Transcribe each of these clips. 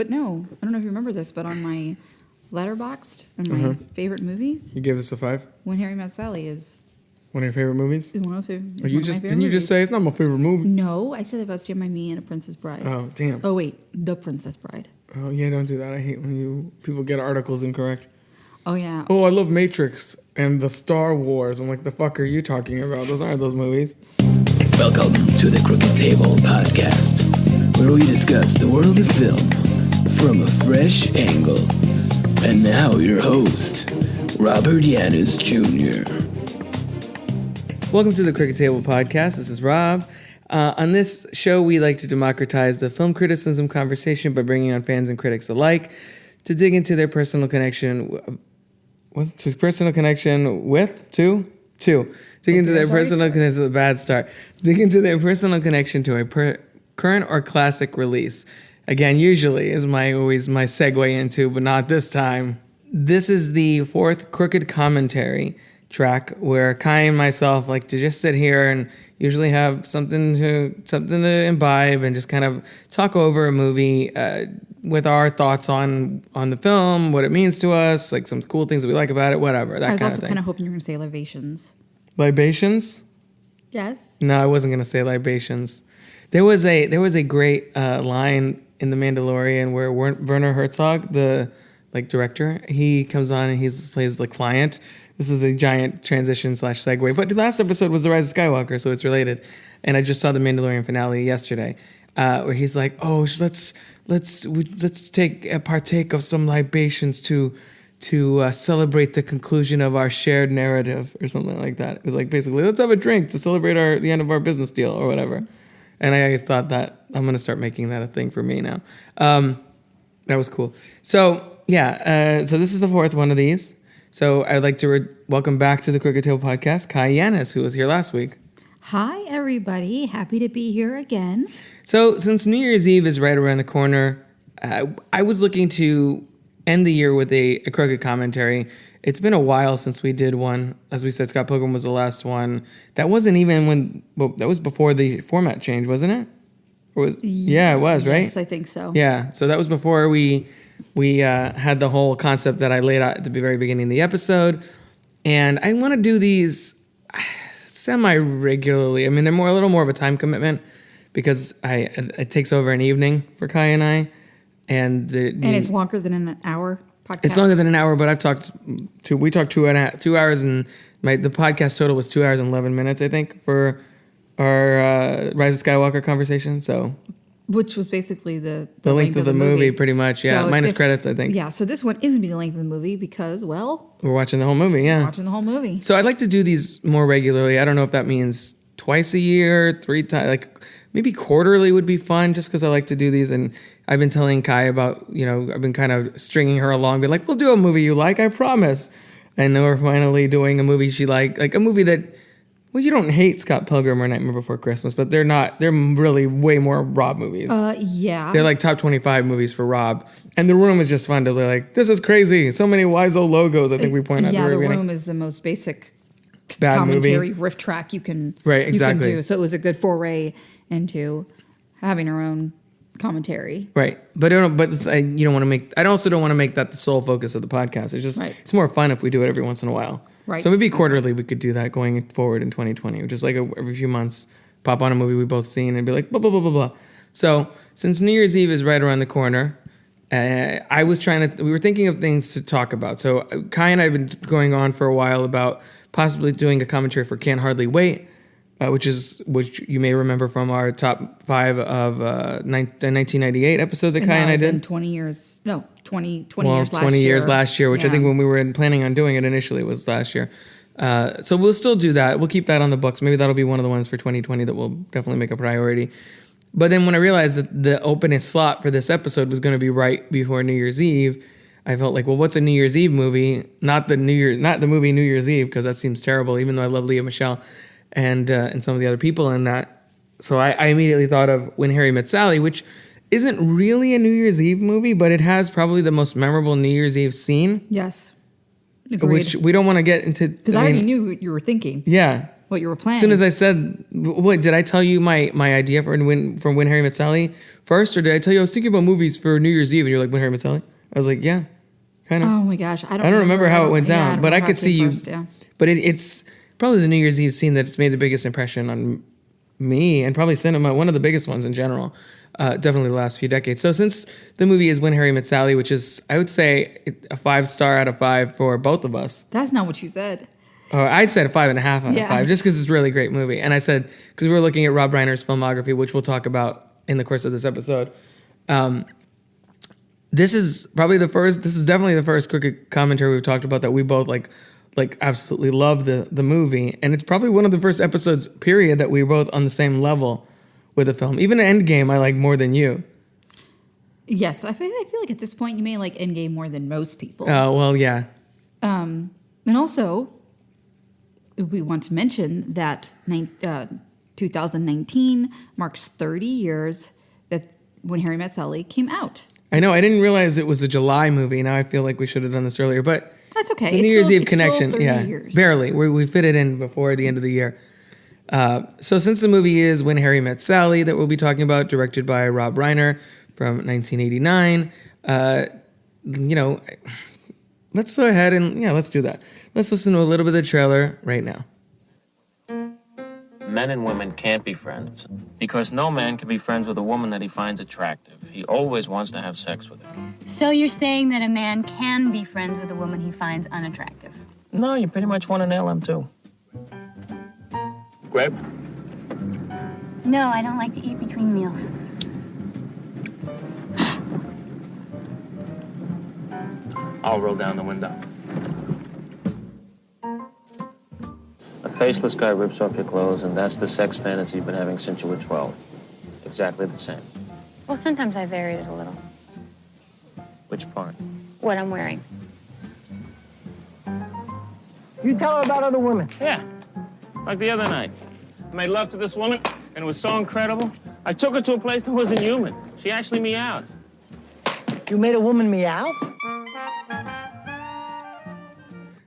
But no, I don't know if you remember this, but on my Letterboxd and my favorite movies, You gave this a 5? When Harry Met Sally is One of your favorite movies? one of my favorite. Didn't you just say it's not my favorite movie? No, I said about Stand By Me and A Princess Bride. Oh, damn. Oh wait, The Princess Bride. Oh, yeah, don't do that. I hate when people get articles incorrect. Oh yeah. Oh, I love Matrix and the Star Wars. I'm like, the fuck are you talking about? Those aren't those movies. Welcome to the Crooked Table Podcast, where we discuss the world of film from a fresh angle. And now your host, Robert Yaniz Jr. Welcome to the Crooked Table Podcast. This is Rob. On this show, we like to democratize the film criticism conversation by bringing on fans and critics alike to dig into their personal connection Dig into their personal connection. This is a bad start. Dig into their personal connection to a current or classic release. Again, usually is my segue into, but not this time. This is the fourth Crooked Commentary track where Kai and myself like to just sit here and usually have something to imbibe and just kind of talk over a movie with our thoughts on the film, what it means to us, like some cool things that we like about it, whatever. That I was kind also of thing. kind of hoping you were going to say libations. Libations? Yes. No, I wasn't going to say libations. There was a great line in The Mandalorian where Werner Herzog, the director, he comes on and he plays the client. This is a giant transition / segue. But the last episode was The Rise of Skywalker, so it's related. And I just saw the Mandalorian finale yesterday, where he's like, "Oh, let's partake of some libations to celebrate the conclusion of our shared narrative," or something like that. It was like basically, let's have a drink to celebrate the end of our business deal or whatever. And I always thought that I'm going to start making that a thing for me now. That was cool. So yeah, so this is the fourth one of these. So I'd like to welcome back to the Crooked Table Podcast, Kai Yaniz, who was here last week. Hi, everybody. Happy to be here again. So since New Year's Eve is right around the corner, I was looking to end the year with a Crooked Commentary. It's been a while since we did one. As we said, Scott Pilgrim was the last one. That wasn't even that was before the format change, wasn't it? Yeah, it was, right? Yes, I think so. Yeah, so that was before we had the whole concept that I laid out at the very beginning of the episode. And I want to do these semi-regularly. I mean, they're a little more of a time commitment because it takes over an evening for Kai and I. And it's longer than an hour podcast? It's longer than an hour, but we talked 2 hours, and the podcast total was 2 hours and 11 minutes, I think, for our Rise of Skywalker conversation. So, which was basically the length of the movie, pretty much. Yeah, so minus credits, I think. Yeah, so this one isn't the length of the movie because, well, we're watching the whole movie. Yeah, watching the whole movie. So I'd like to do these more regularly. I don't know if that means twice a year, 3 times, like maybe quarterly would be fun, just because I like to do these. And I've been telling Kai about, I've been kind of stringing her along, being like, we'll do a movie you like, I promise. And we're finally doing a movie she liked, like a movie that. Well, you don't hate Scott Pilgrim or Nightmare Before Christmas, but they're really way more Rob movies. Yeah. They're like top 25 movies for Rob. And The Room is just fun to be like, this is crazy. So many Wiseau logos, I think we point out. Yeah, The Room is the most basic bad commentary movie. Riff track you can exactly. do. So it was a good foray into having our own commentary. Right. But you don't want to make, I also don't want to make that the sole focus of the podcast. It's just, It's more fun if we do it every once in a while. Right. So maybe quarterly we could do that going forward in 2020, just like every few months, pop on a movie we both seen and be like, blah, blah, blah, blah, blah. So since New Year's Eve is right around the corner, we were thinking of things to talk about. So Kai and I have been going on for a while about possibly doing a commentary for Can't Hardly Wait, which you may remember from our top 5 of the 1998 episode that Kai and I did. 20 years last year. 20 years last year, which I think when we were planning on doing it initially was last year. So we'll still do that. We'll keep that on the books. Maybe that'll be one of the ones for 2020 that we'll definitely make a priority. But then when I realized that the openest slot for this episode was going to be right before New Year's Eve, I felt like, well, what's a New Year's Eve movie? Not the movie New Year's Eve, because that seems terrible, even though I love Lea Michele and some of the other people in that. So I immediately thought of When Harry Met Sally, which isn't really a New Year's Eve movie, but it has probably the most memorable New Year's Eve scene. Yes. Agreed. Which we don't want to get into. Because I already knew what you were thinking. Yeah. what you were planning. As soon as I said, wait, did I tell you my idea for When Harry Met Sally first, or did I tell you I was thinking about movies for New Year's Eve, and you're like, When Harry Met Sally? I was like, yeah, kind of. Oh my gosh, I don't remember how it went down, I but I remember could how it see came you. first, yeah. But it's probably the New Year's Eve scene that's made the biggest impression on me, and probably cinema, one of the biggest ones in general. Definitely the last few decades. So since the movie is When Harry Met Sally, which is, I would say, a 5-star out of 5 for both of us. That's not what you said. I said a 5.5 out of Yeah. 5, just because it's a really great movie. And I said, because we were looking at Rob Reiner's filmography, which we'll talk about in the course of this episode. This is definitely the first Crooked commentary we've talked about that we both like absolutely love the movie. And it's probably one of the first episodes, period, that we were both on the same level with the film. Even Endgame I like more than you. Yes, I feel like at this point you may like Endgame more than most people. Oh, well, yeah. And also, we want to mention that 2019 marks 30 years that When Harry Met Sally came out. I know, I didn't realize it was a July movie. Now I feel like we should have done this earlier, but That's okay. the New Year's Eve it's still connection, 30 yeah, years. barely. We fit it in before the end of the year. So since the movie is When Harry Met Sally that we'll be talking about, directed by Rob Reiner from 1989, let's go ahead and, let's do that. Let's listen to a little bit of the trailer right now. Men and women can't be friends because no man can be friends with a woman that he finds attractive. He always wants to have sex with her. So you're saying that a man can be friends with a woman he finds unattractive? No, you pretty much want to nail him too. Grape? No, I don't like to eat between meals. I'll roll down the window. A faceless guy rips off your clothes, and that's the sex fantasy you've been having since you were 12. Exactly the same. Well, sometimes I varied it a little. Which part? What I'm wearing. You tell her about other women. Yeah, like the other night. I made love to this woman, and it was so incredible. I took her to a place that wasn't human. She actually meowed. You made a woman meow?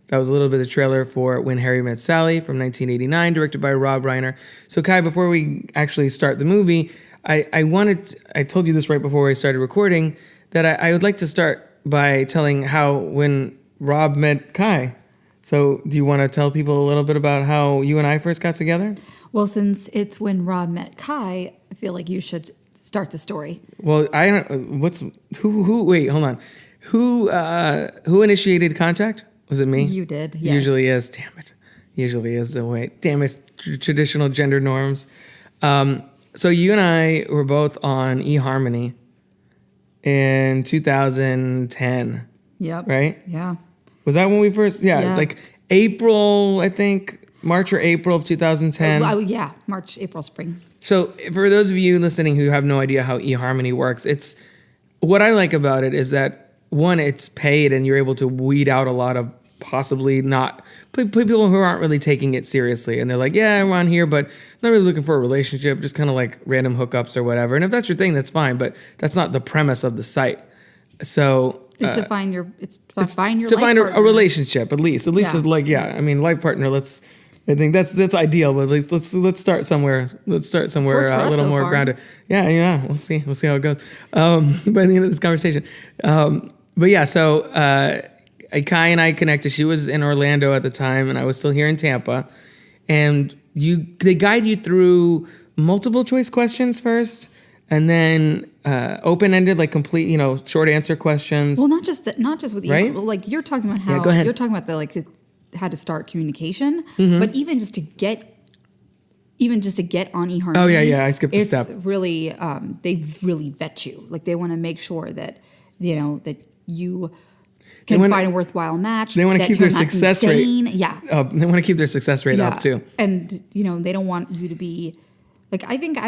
That was a little bit of trailer for When Harry Met Sally from 1989, directed by Rob Reiner. So Kai, before we actually start the movie, I told you this right before I started recording, that I would like to start by telling how when Rob met Kai. So do you want to tell people a little bit about how you and I first got together? Well, since it's when Rob met Kai, I feel like you should start the story. Well, I don't. Wait, hold on. Who initiated contact? Was it me? You did, yes. Usually is. Damn it. Usually is the way. Damn it. Traditional gender norms. So you and I were both on eHarmony in 2010. Yep. Right? Yeah. Was that when we first? Yeah. Like April, I think. March or April of 2010. Yeah. March, April, spring. So for those of you listening who have no idea how eHarmony works, it's what I like about it is that, one, it's paid and you're able to weed out a lot of possibly not people who aren't really taking it seriously. And they're like, yeah, I'm on here, but not really looking for a relationship, just kind of like random hookups or whatever. And if that's your thing, that's fine, but that's not the premise of the site. So It's to find your a relationship, at least Yeah. it's like, I mean, life partner. I think that's ideal, but let's start somewhere. Let's start somewhere worked for a us little so more far. grounded. Yeah. We'll see how it goes. By the end of this conversation. But yeah, so Kai and I connected. She was in Orlando at the time, and I was still here in Tampa. And they guide you through multiple choice questions first, and then open-ended, like complete, short answer questions. Well, not just with Right? email. Well, like you're talking about how go ahead. you're talking about how to start communication, Mm-hmm. but even just to get on eHarmony. Oh, yeah, I skipped a it's step. Really, they really vet you. Like they want to make sure that that you can find a worthworthwile match. They want to that keep their you're not success insane. rate. Yeah. They want to keep their success rate up too. And they don't want you to be like, I think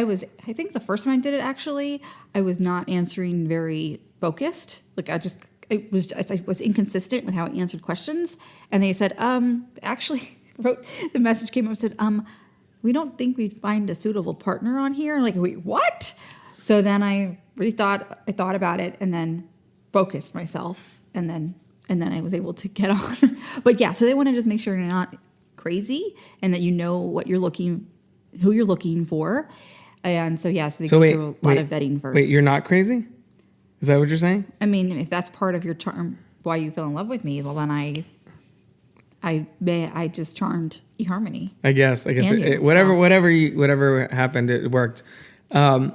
the first time I did it, actually, I was not answering very focused. Like I was inconsistent with how I answered questions. And they said, actually the message came up and said, we don't think we'd find a suitable partner on here. Like, wait, what? So then I really thought about it and then focused myself and then I was able to get on. But yeah, so they want to just make sure you're not crazy and that you know who you're looking for. And so, yeah, so they So go through a lot of vetting first. Wait, you're not crazy? Is that what you're saying? I mean, if that's part of your charm, why you fell in love with me, well, then I just charmed eHarmony. I guess And you, whatever happened, it worked. So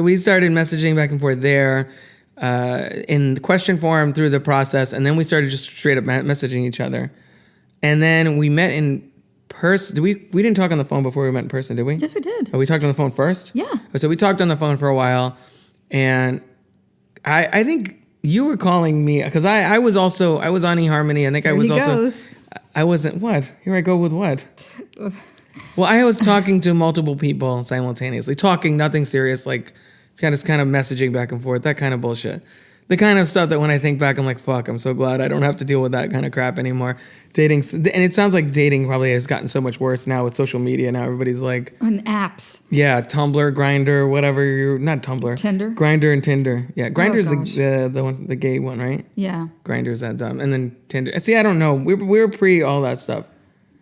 we started messaging back and forth there in the question form through the process, and then we started just straight up messaging each other, and then we met in person. We didn't talk on the phone before we met in person, did we? Yes, we did. Oh, we talked on the phone first? Yeah. So we talked on the phone for a while, and I think you were calling me because I was on eHarmony. I think I was also. I wasn't what? Here I go with what? Well, I was talking to multiple people simultaneously, talking nothing serious, like kind of messaging back and forth, that kind of bullshit. The kind of stuff that when I think back, I'm like, fuck, I'm so glad I don't have to deal with that kind of crap anymore. Dating, and it sounds like dating probably has gotten so much worse now with social media. Now everybody's like... On apps. Yeah, Tumblr, Grindr, whatever. Not Tumblr. Tinder? Grindr and Tinder. Yeah, Grindr's gosh. the gay one, right? Yeah. Grindr's that dumb. And then Tinder. See, I don't know. We're pre all that stuff.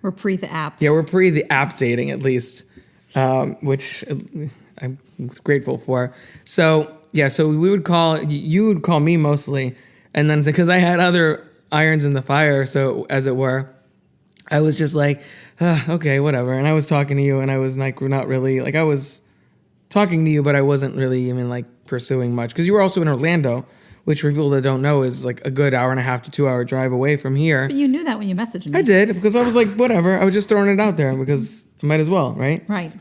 We're pre the apps. Yeah, we're pre the app dating at least, which I'm grateful for. So... Yeah, so you would call me mostly, and then because I had other irons in the fire, so as it were, I was just like, okay, whatever. And I was talking to you, and I was like, not really, like I was talking to you, but I wasn't really even like pursuing much because you were also in Orlando, which for people that don't know is like a good 1.5 to 2 hour drive away from here. But you knew that when you messaged me. I did because I was like, whatever. I was just throwing it out there because I might as well, right? Right.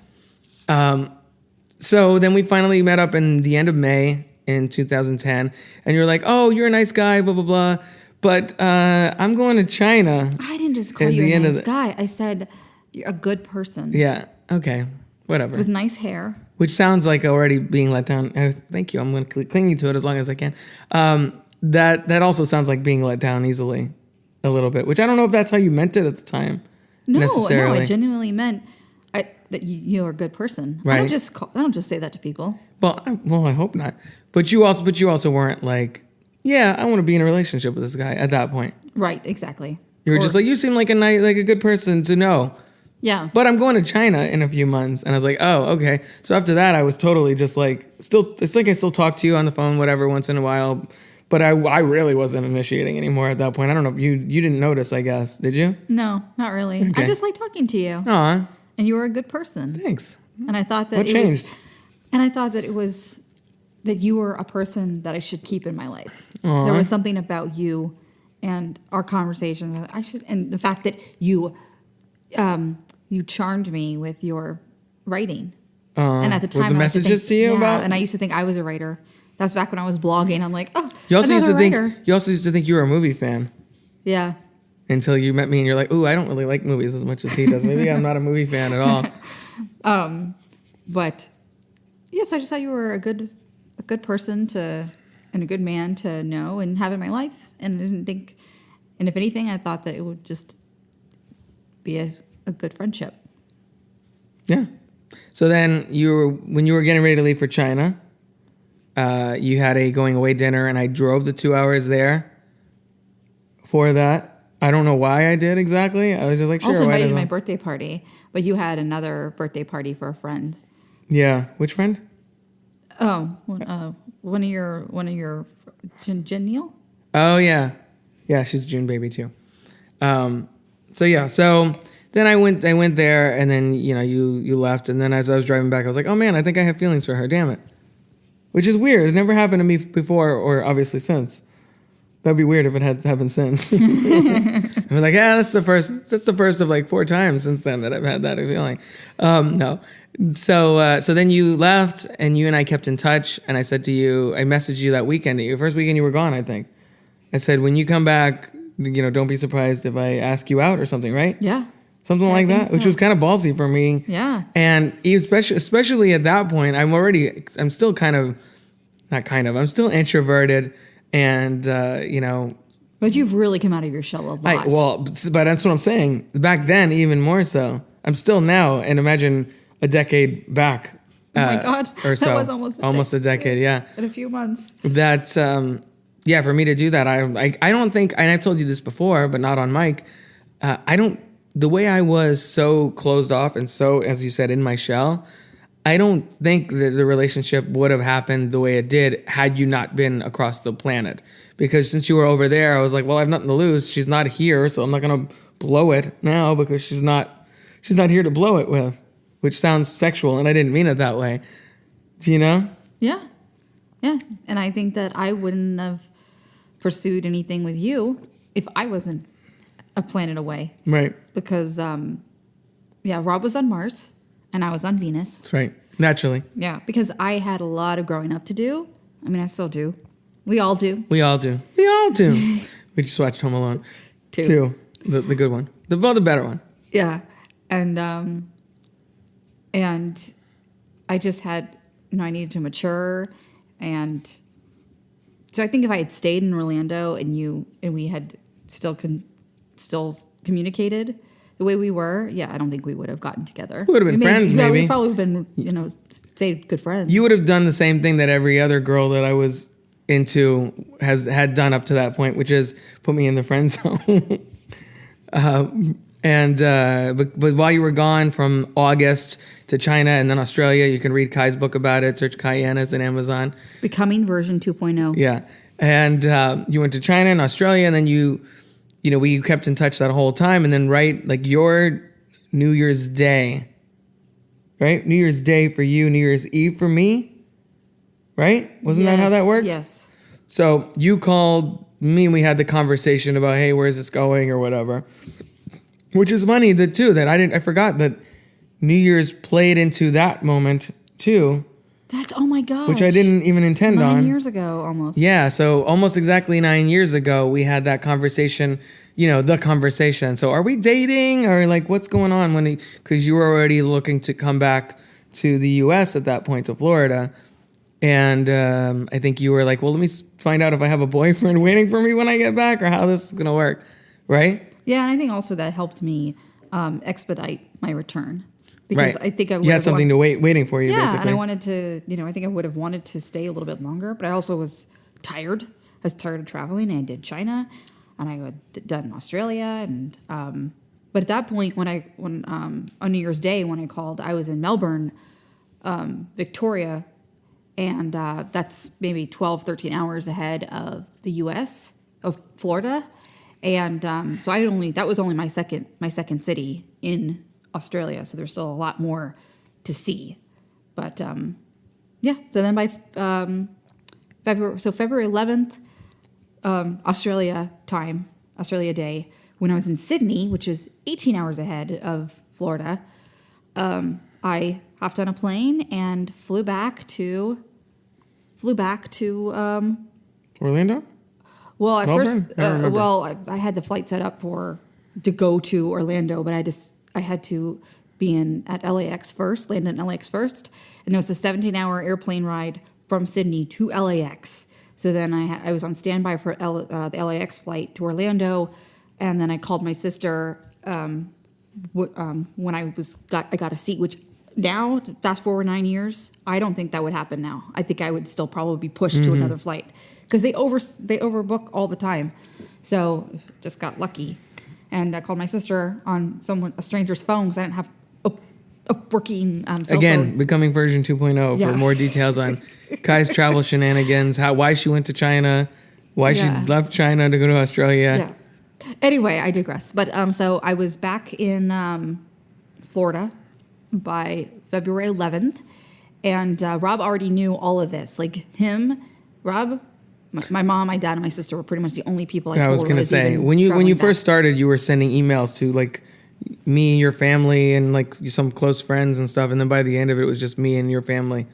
So then we finally met up in the end of May in 2010, and you're like, "Oh, you're a nice guy, blah blah blah," but I'm going to China. I didn't just call you a nice guy. I said you're a good person. Yeah. Okay. Whatever. With nice hair. Which sounds like already being let down. Thank you. I'm going to cling to it as long as I can. That also sounds like being let down easily, a little bit. Which I don't know if that's how you meant it at the time. No, necessarily. I genuinely meant that you're a good person. Right. I don't just say that to people. Well, I hope not. But you also weren't like, yeah, I want to be in a relationship with this guy at that point. Right. Exactly. You were just like, you seem like a good person to know. Yeah. But I'm going to China in a few months. And I was like, oh, okay. So after that, I was totally just like, it's like I still talk to you on the phone, whatever, once in a while. But I really wasn't initiating anymore at that point. I don't know. You didn't notice, I guess. Did you? No, not really. Okay. I just like talking to you. Aw. And you were a good person. Thanks. And I thought that What changed? that you were a person that I should keep in my life. Aww. There was something about you and our conversation that and the fact that you charmed me with your writing. And at the time, with the messages to you about? And I used to think I was a writer. That's back when I was blogging. I'm like, oh, You also another used to writer. think you were a movie fan. Yeah. Until you met me and you're like, ooh, I don't really like movies as much as he does. Maybe I'm not a movie fan at all. But yes, I just thought you were a good person and a good man to know and have in my life. And I didn't think, and if anything, I thought that it would just be a good friendship. Yeah. So then when you were getting ready to leave for China, you had a going away dinner, and I drove the 2 hours there for that. I don't know why I did exactly. I was just like, sure. Also invited to my birthday party, but you had another birthday party for a friend. Yeah. Which friend? Oh, one of your Jen Neal? Oh yeah. Yeah, she's a June baby too. So then I went there, and then you left, and then as I was driving back, I was like, oh man, I think I have feelings for her. Damn it. Which is weird. It never happened to me before, or obviously since. That'd be weird if it had happened since. I'm like, that's the first of like 4 times since then that I've had that feeling. No. So then you left, and you and I kept in touch, and I said to you, I messaged you that weekend, your first weekend you were gone, I think. I said, when you come back, don't be surprised if I ask you out or something, right? Yeah. Something like that, which was kind of ballsy for me. Yeah. And especially at that point, I'm still I'm still introverted, and But you've really come out of your shell a lot. But that's what I'm saying. Back then, even more so. I'm still now, and imagine a decade back. Oh my God, or so. That was almost a decade. Yeah. In a few months. That for me to do that, I don't think, and I've told you this before, but not on mic. the way I was so closed off and so, as you said, in my shell, I don't think that the relationship would have happened the way it did had you not been across the planet. Because since you were over there, I was like, well, I have nothing to lose. She's not here, so I'm not going to blow it now because she's not here to blow it with, which sounds sexual, and I didn't mean it that way. Do you know? Yeah. Yeah. And I think that I wouldn't have pursued anything with you if I wasn't a planet away. Right. Because, Rob was on Mars and I was on Venus. That's right. Naturally. Yeah. Because I had a lot of growing up to do. I mean, I still do. We all do. We all do. We all do. We just watched Home Alone. Two. The good one. The better one. Yeah. And I just had, I needed to mature. And so I think if I had stayed in Orlando and we had still communicated the way we were, I don't think we would have gotten together. We would have been friends, maybe. We probably would have been, stayed good friends. You would have done the same thing that every other girl that I was into had done up to that point, which is put me in the friend zone. But while you were gone from August to China and then Australia, you can read Kai's book about it. Search Kai Yaniz on Amazon. Becoming version 2.0. Yeah. And you went to China and Australia, and then we kept in touch that whole time. And then your New Year's Day, right? New Year's Day for you, New Year's Eve for me, right? Wasn't that how that worked? Yes. So you called me and we had the conversation about, hey, where's this going or whatever. Which is funny that I forgot that New Year's played into that moment too. That's, oh my gosh. Which I didn't even intend on. 9 years ago almost. Yeah, so almost exactly 9 years ago, we had that conversation, the conversation. So are we dating or what's going on because you were already looking to come back to the U.S. at that point, to Florida. And I think you were like, well, let me find out if I have a boyfriend waiting for me when I get back or how this is going to work, right? Yeah, and I think also that helped me expedite my return. Because right. I think I would you had something waiting for you, basically. Yeah, and I wanted to, I think I would have wanted to stay a little bit longer, but I also was tired. I was tired of traveling. I did China, and I had done Australia, and but at that point, when on New Year's Day when I called, I was in Melbourne, Victoria, and that's maybe 12, 13 hours ahead of the U.S. of Florida, and so that was only my second city in Australia, so there's still a lot more to see. But so then by February 11th, Australia Day, when I was in Sydney, which is 18 hours ahead of Florida, I hopped on a plane and flew back to Orlando? Well, at Melbourne? first, I I had the flight set up to go to Orlando, but I had to be at LAX first, land in LAX first, and it was a 17-hour airplane ride from Sydney to LAX. So then I was on standby for the LAX flight to Orlando, and then I called my sister when I got a seat. Which now, fast forward 9 years, I don't think that would happen now. I think I would still probably be pushed to another flight because they overbook all the time. So just got lucky. And I called my sister on a stranger's phone because I didn't have a working cell phone. Becoming version 2.0 for more details on Kai's travel shenanigans, why she went to China, why she left China to go to Australia. Yeah. Anyway, I digress. But so I was back in Florida by February 11th, and Rob already knew all of this. Rob. My mom, my dad, and my sister were pretty much the only people I told. I was going to say, when you first started, you were sending emails to me, your family, and some close friends and stuff. And then by the end of it, it was just me and your family,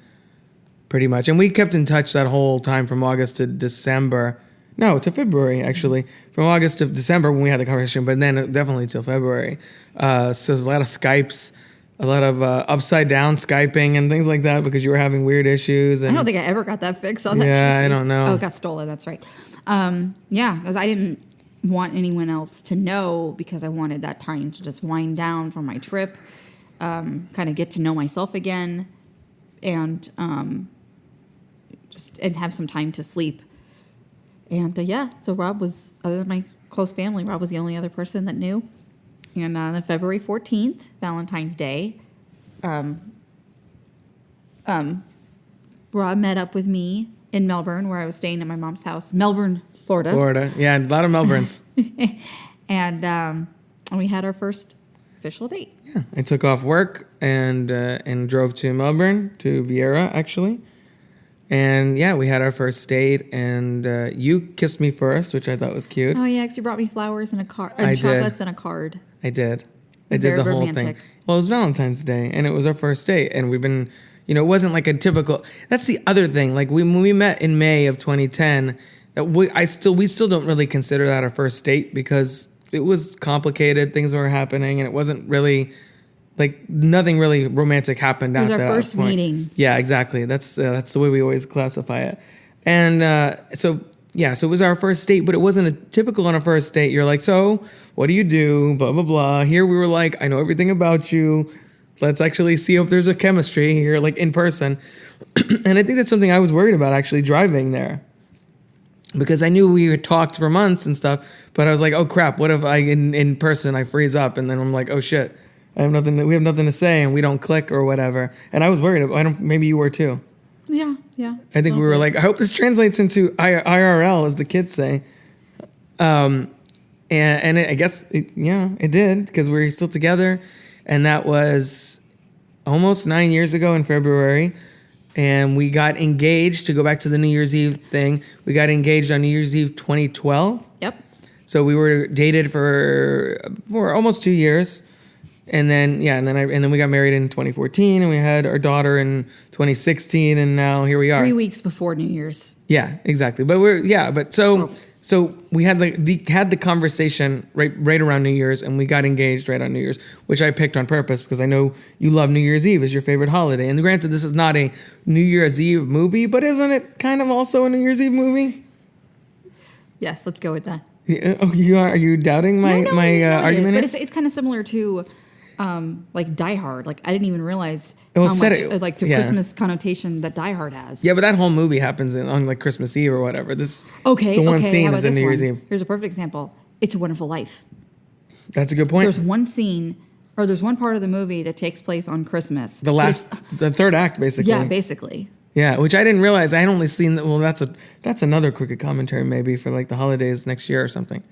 pretty much. And we kept in touch that whole time from August to December. No, to February, actually. From August to December when we had the conversation, but then definitely till February. So there's a lot of Skypes, a lot of upside down Skyping and things like that because you were having weird issues. And I don't think I ever got that fixed on that. Yeah, I don't know. Oh, it got stolen. That's right. Because I didn't want anyone else to know because I wanted that time to just wind down from my trip, kind of get to know myself again, and and have some time to sleep. And so Rob was, other than my close family, Rob was the only other person that knew. And on February 14th, Valentine's Day, Rob met up with me in Melbourne, where I was staying at my mom's house. Melbourne, Florida. Florida. Yeah, a lot of Melbournes. And we had our first official date. Yeah, I took off work and drove to Melbourne, to Vieira, actually. And yeah, we had our first date, and you kissed me first, which I thought was cute. Oh, yeah, because you brought me flowers and I chocolates did. and a card. I did. I did Very the whole romantic. thing. Well, it was Valentine's Day, and it was our first date, and we've been, it wasn't like a typical. That's the other thing. Like when we met in May of 2010, we still don't really consider that our first date because it was complicated. Things were happening, and it wasn't really. Like nothing really romantic happened after that point. It was our first meeting. Yeah, exactly. That's the way we always classify it. And so it was our first date, but it wasn't a typical on a first date. You're like, so what do you do? Blah, blah, blah. Here we were like, I know everything about you. Let's actually see if there's a chemistry here, like in person. And I think that's something I was worried about actually driving there. Because I knew we had talked for months and stuff, but I was like, oh crap, what if in person I freeze up and then I'm like, oh shit. We have nothing to say, and we don't click or whatever. And I was worried. Maybe you were too. Yeah. I think we were like, I hope this translates into IRL, as the kids say. I guess it did, because we were still together, and that was almost 9 years ago in February. And we got engaged, to go back to the New Year's Eve thing. We got engaged on New Year's Eve 2012. Yep. So we were dated for almost 2 years. And then we got married in 2014, and we had our daughter in 2016, and now here we are. 3 weeks before New Year's. Yeah, exactly. But so we had the conversation right around New Year's, and we got engaged right on New Year's, which I picked on purpose because I know you love New Year's Eve as your favorite holiday. And granted, this is not a New Year's Eve movie, but isn't it kind of also a New Year's Eve movie? Yes, let's go with that. Yeah, are you doubting my argument? But it's kind of similar to like Die Hard. Like I didn't even realize Well, how it much said it- like the yeah. Christmas connotation that Die Hard has. Yeah, but that whole movie happens on like Christmas Eve or whatever. The Okay. one How scene about is in this New Year's one? Eve. Here's a perfect example. It's a Wonderful Life. That's a good point. There's one scene, or there's one part of the movie that takes place on Christmas. The third act, basically. Yeah, basically. Yeah, which I didn't realize. I had only seen that. Well, that's another crooked commentary maybe for like the holidays next year or something.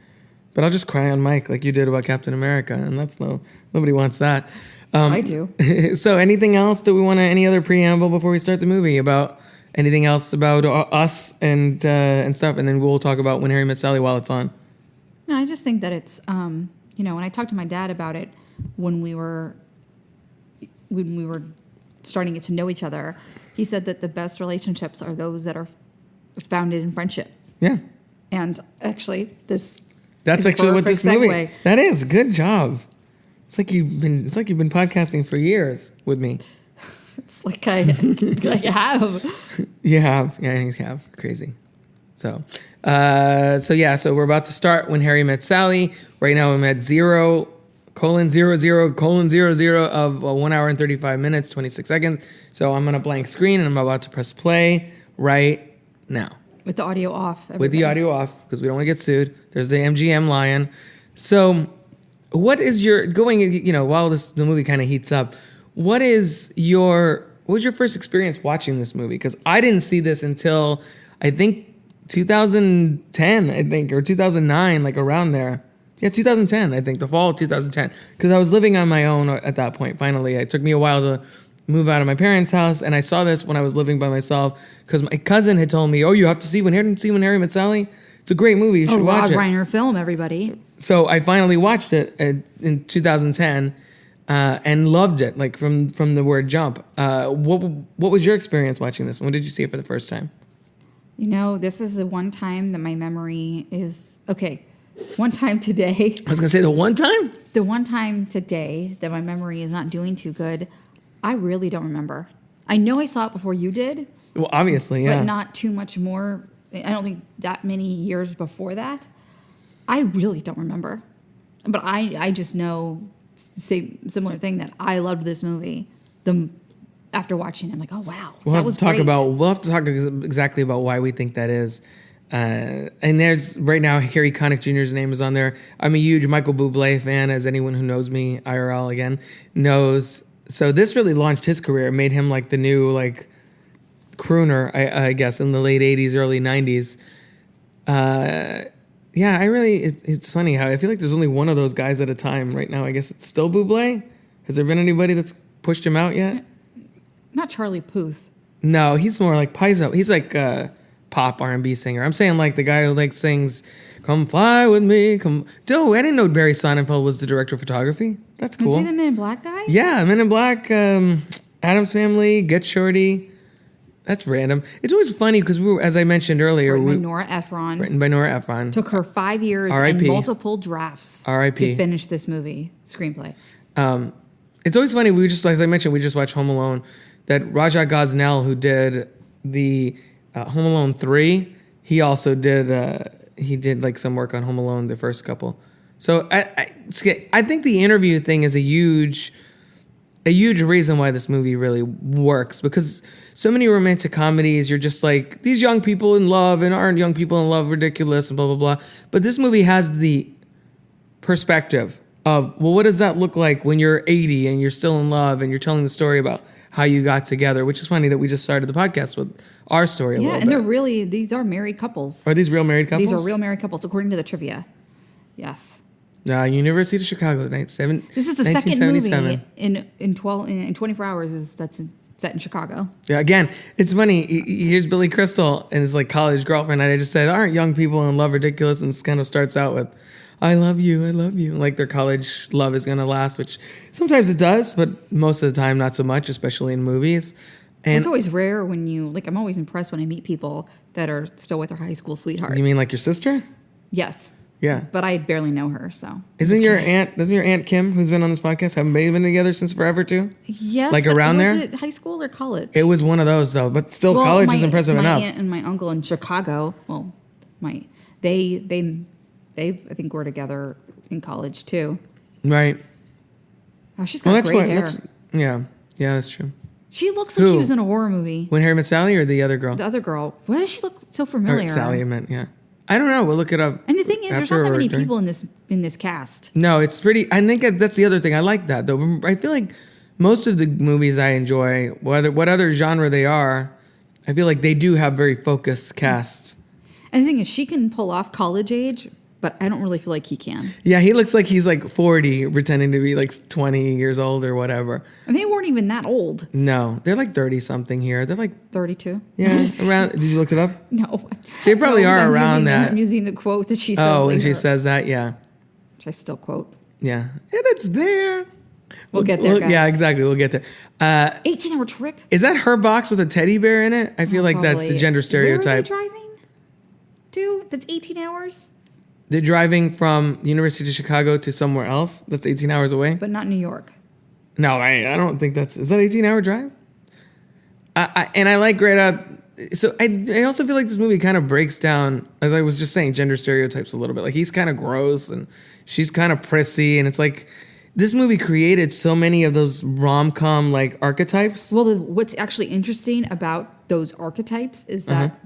But I'll just cry on mic like you did about Captain America, and nobody wants that. I do. So, anything else? Any other preamble before we start the movie about anything else about us and stuff, and then we'll talk about When Harry Met Sally while it's on. No, I just think that it's when I talked to my dad about it when we were starting to get to know each other, he said that the best relationships are those that are founded in friendship. Yeah. And actually, that's actually what this movie. Segue. That is good job. It's like you've been podcasting for years with me. It's like I have. You have. Yeah, you have. Crazy. So we're about to start When Harry Met Sally. Right now I'm at 0:00:00 of 1 hour and 35 minutes, 26 seconds. So I'm on a blank screen, and I'm about to press play right now. With the audio off. With the audio off, because we don't want to get sued. There's the MGM lion. So what is your, while the movie kind of heats up, what was your first experience watching this movie? Because I didn't see this until, I think, 2010, or 2009, like around there. Yeah, 2010, I think, the fall of 2010. Because I was living on my own at that point, finally. It took me a while to move out of my parents' house, and I saw this when I was living by myself, because my cousin had told me, oh, you have to see When Harry Met Sally? It's a great movie. You should watch it. Rob Reiner film, everybody. So I finally watched it in 2010 and loved it, like from the word jump. What was your experience watching this? When did you see it for the first time? This is the one time that my memory is... Okay, one time today... I was going to say the one time? The one time today that my memory is not doing too good, I really don't remember. I know I saw it before you did. Well, obviously, yeah. But not too much more. I don't think that many years before that. I really don't remember. But I just know, similar thing, that I loved this movie. After watching it, I'm like, oh, wow. We'll have to talk great. exactly about why we think that is. And there's right now Harry Connick Jr.'s name is on there. I'm a huge Michael Bublé fan, as anyone who knows me IRL again knows. So this really launched his career. It made him like the new like crooner, I guess, in the late 80s, early 90s. Yeah, it's funny how I feel like there's only one of those guys at a time right now. I guess it's still Bublé. Has there been anybody that's pushed him out yet? Not Charlie Puth. No, he's more like Paizo. He's like pop R&B singer. I'm saying like the guy who like sings "Come Fly With Me." I didn't know Barry Sonnenfeld was the director of photography. That's cool. Is he the Men in Black guy? Yeah, Men in Black, Addams Family, Get Shorty. That's random. It's always funny because as I mentioned earlier, Written by Nora Ephron. Written by Nora Ephron. Took her 5 years R.I.P. and multiple drafts R.I.P. to finish this movie screenplay. It's always funny. As I mentioned, we just watched Home Alone. That Raja Gosnell, who did the Home Alone 3, he also did like some work on Home Alone, the first couple. So I think the interview thing is a huge reason why this movie really works, because so many romantic comedies, you're just like, these young people in love, and aren't young people in love ridiculous, and blah, blah, blah. But this movie has the perspective of, well, what does that look like when you're 80 and you're still in love and you're telling the story about how you got together, which is funny that we just started the podcast with our story a little bit. Yeah, and these are married couples. Are these real married couples? These are real married couples, according to the trivia. Yes. University of Chicago, This is the second movie in 24 hours that's set in Chicago. Yeah, again, it's funny. Here's Billy Crystal and his like college girlfriend. And I just said, aren't young people in love ridiculous? And this kind of starts out with, I love you, I love you. Like their college love is going to last, which sometimes it does, but most of the time not so much, especially in movies. And it's always rare when I'm always impressed when I meet people that are still with their high school sweetheart. You mean like your sister? Yes. Yeah. But I barely know her, so. Doesn't your aunt Kim, who's been on this podcast, haven't they been together since forever too? Yes. Like around there? Was it high school or college? It was one of those though, but still college is impressive enough. My aunt and my uncle in Chicago, well, they I think were together in college too. Right. Oh, she's got great hair. Yeah, that's true. She looks like she was in a horror movie. When Harry Met Sally or the other girl? The other girl. Why does she look so familiar? Or Sally, I meant, yeah. I don't know. We'll look it up. And the thing is, there's not that many people in this cast. No, it's pretty. I think that's the other thing. I like that though. I feel like most of the movies I enjoy, what other genre they are, I feel like they do have very focused casts. And the thing is, she can pull off college age, but I don't really feel like he can. Yeah, he looks like he's like 40, pretending to be like 20 years old or whatever. And they weren't even that old. No, they're like 30 something here. They're like 32. Yeah, around. Did you look it up? No. They probably are around that. I'm using the quote that she says. Oh, later, and she says that, yeah. Which I still quote. Yeah, and it's there. We'll get there, guys. Yeah, exactly. We'll get there. 18-hour trip. Is that her box with a teddy bear in it? I feel like that's the gender stereotype. Where are they driving to? That's 18 hours? They're driving from the University of Chicago to somewhere else. That's 18 hours away. But not New York. No, I don't think is that 18-hour drive? And I like Greta. So I also feel like this movie kind of breaks down, as I was just saying, gender stereotypes a little bit. Like he's kind of gross and she's kind of prissy. And it's like this movie created so many of those rom-com like archetypes. Well, what's actually interesting about those archetypes is that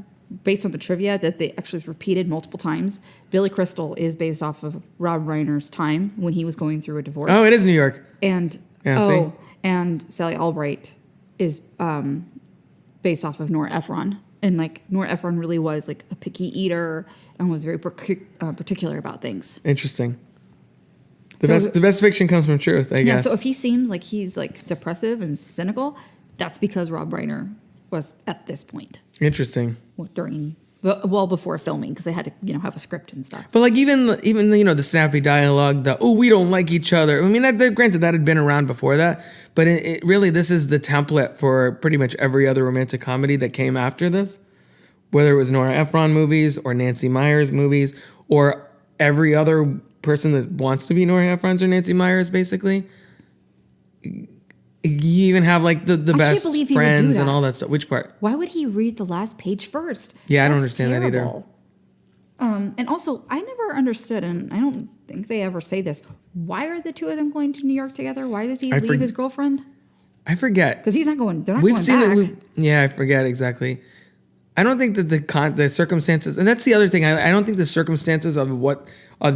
based on the trivia that they actually repeated multiple times, Billy Crystal is based off of Rob Reiner's time when he was going through a divorce. Oh, it is New York. And and Sally Albright is based off of Nora Ephron. And like Nora Ephron really was like a picky eater and was very particular about things. Interesting. The best fiction comes from truth, I guess. So if he seems like he's like depressive and cynical, that's because Rob Reiner was at this point. Interesting. Well before filming, because they had to have a script and stuff. But like even the snappy dialogue, we don't like each other. I mean, granted that had been around before that, but it really, this is the template for pretty much every other romantic comedy that came after this, whether it was Nora Ephron movies or Nancy Meyers movies or every other person that wants to be Nora Ephron's or Nancy Meyers, basically. You even have like the best friends and all that stuff. Which part? Why would he read the last page first? Yeah, I don't understand that either. And also, I never understood, and I don't think they ever say this. Why are the two of them going to New York together? Why did he leave his girlfriend? I forget. Because he's not going. They're not going back. Yeah, I forget exactly. I don't think that the circumstances, and that's the other thing. I don't think the circumstances of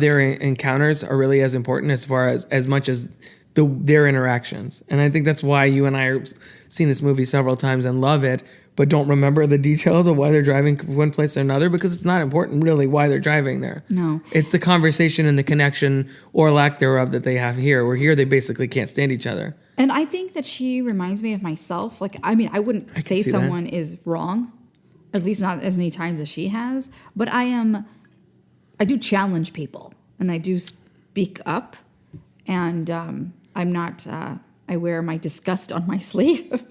their encounters are really as important as much as their interactions. And I think that's why you and I have seen this movie several times and love it, but don't remember the details of why they're driving from one place to another, because it's not important really why they're driving there. No. It's the conversation and the connection or lack thereof that they have here, where here they basically can't stand each other. And I think that she reminds me of myself. Like, I mean, I wouldn't say see someone is wrong, at least not as many times as she has, but I do challenge people and I do speak up, and I'm not, I wear my disgust on my sleeve.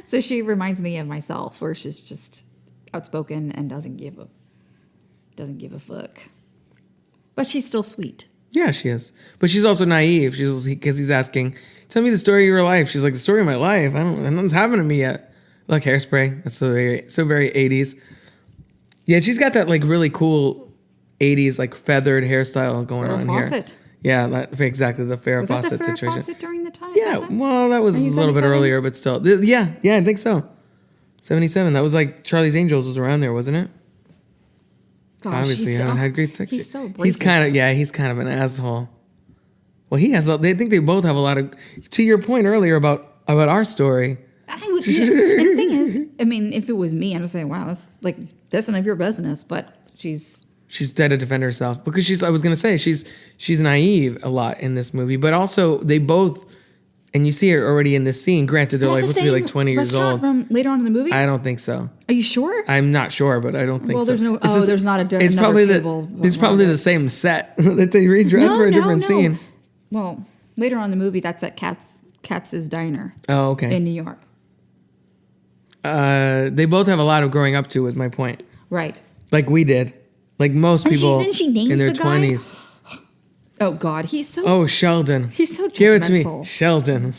So she reminds me of myself, where she's just outspoken and doesn't give a fuck. But she's still sweet. Yeah, she is. But she's also naive. Because he's asking, tell me the story of your life. She's like, the story of my life? Nothing's happened to me yet. Like Hairspray. That's so very 80s. Yeah, she's got that like really cool 80s like feathered hairstyle going on Fawcett. here. Yeah, exactly, the Farrah Was that Fawcett the Farrah situation. Fawcett during the time? Yeah, well, that was a little bit 1977? earlier, but still. Yeah, I think so. 77. That was like Charlie's Angels was around there, wasn't it? Gosh, Obviously, he's haven't so, had great sex. he's so he's abrasive. kind of an asshole. Well, they think they both have a lot of. To your point earlier about our story. And the thing is, I mean, if it was me, I'd say, wow, that's none of your business. But she's dead to defend herself because I was gonna say she's naive a lot in this movie, but also they both, and you see her already in this scene. Granted, they're like supposed to be like 20 years old. From later on in the movie. I don't think so. Are you sure? I'm not sure, but I don't think Well, so. there's not a. It's probably the same set that they redressed for a different scene. Well, later on in the movie, that's at Katz's diner. Oh, okay. In New York. They both have a lot of growing up to, is my point. Right. Like we did. Like most people then she names in their the guy? 20s. Oh God, he's so. Oh, Sheldon. He's so Give it to me, judgmental. Sheldon.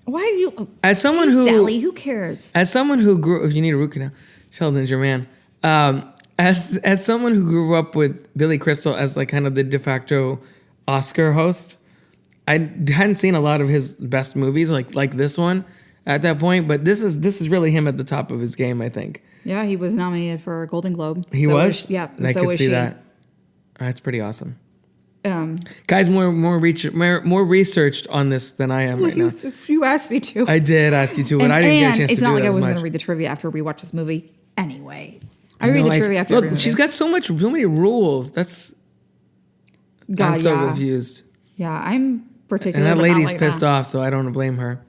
Why do you? As someone Geez, who Sally, who cares? As someone who grew, if you need a root canal, Sheldon's your man. As someone who grew up with Billy Crystal as like kind of the de facto Oscar host, I hadn't seen a lot of his best movies like this one at that point. But this is really him at the top of his game, I think. Yeah, he was nominated for a Golden Globe. He was. Yeah, I so could was see she. that. That's pretty awesome. Guys, more researched on this than I am right now. You asked me to. I did ask you to, but I didn't get a chance to do that. It's not like I as wasn't much. going to read the trivia after we watch this movie anyway. I read the trivia after every movie. She's got so many rules. I'm so confused. Yeah, I'm particular. And that but not lady's like pissed that. off, so I don't blame her.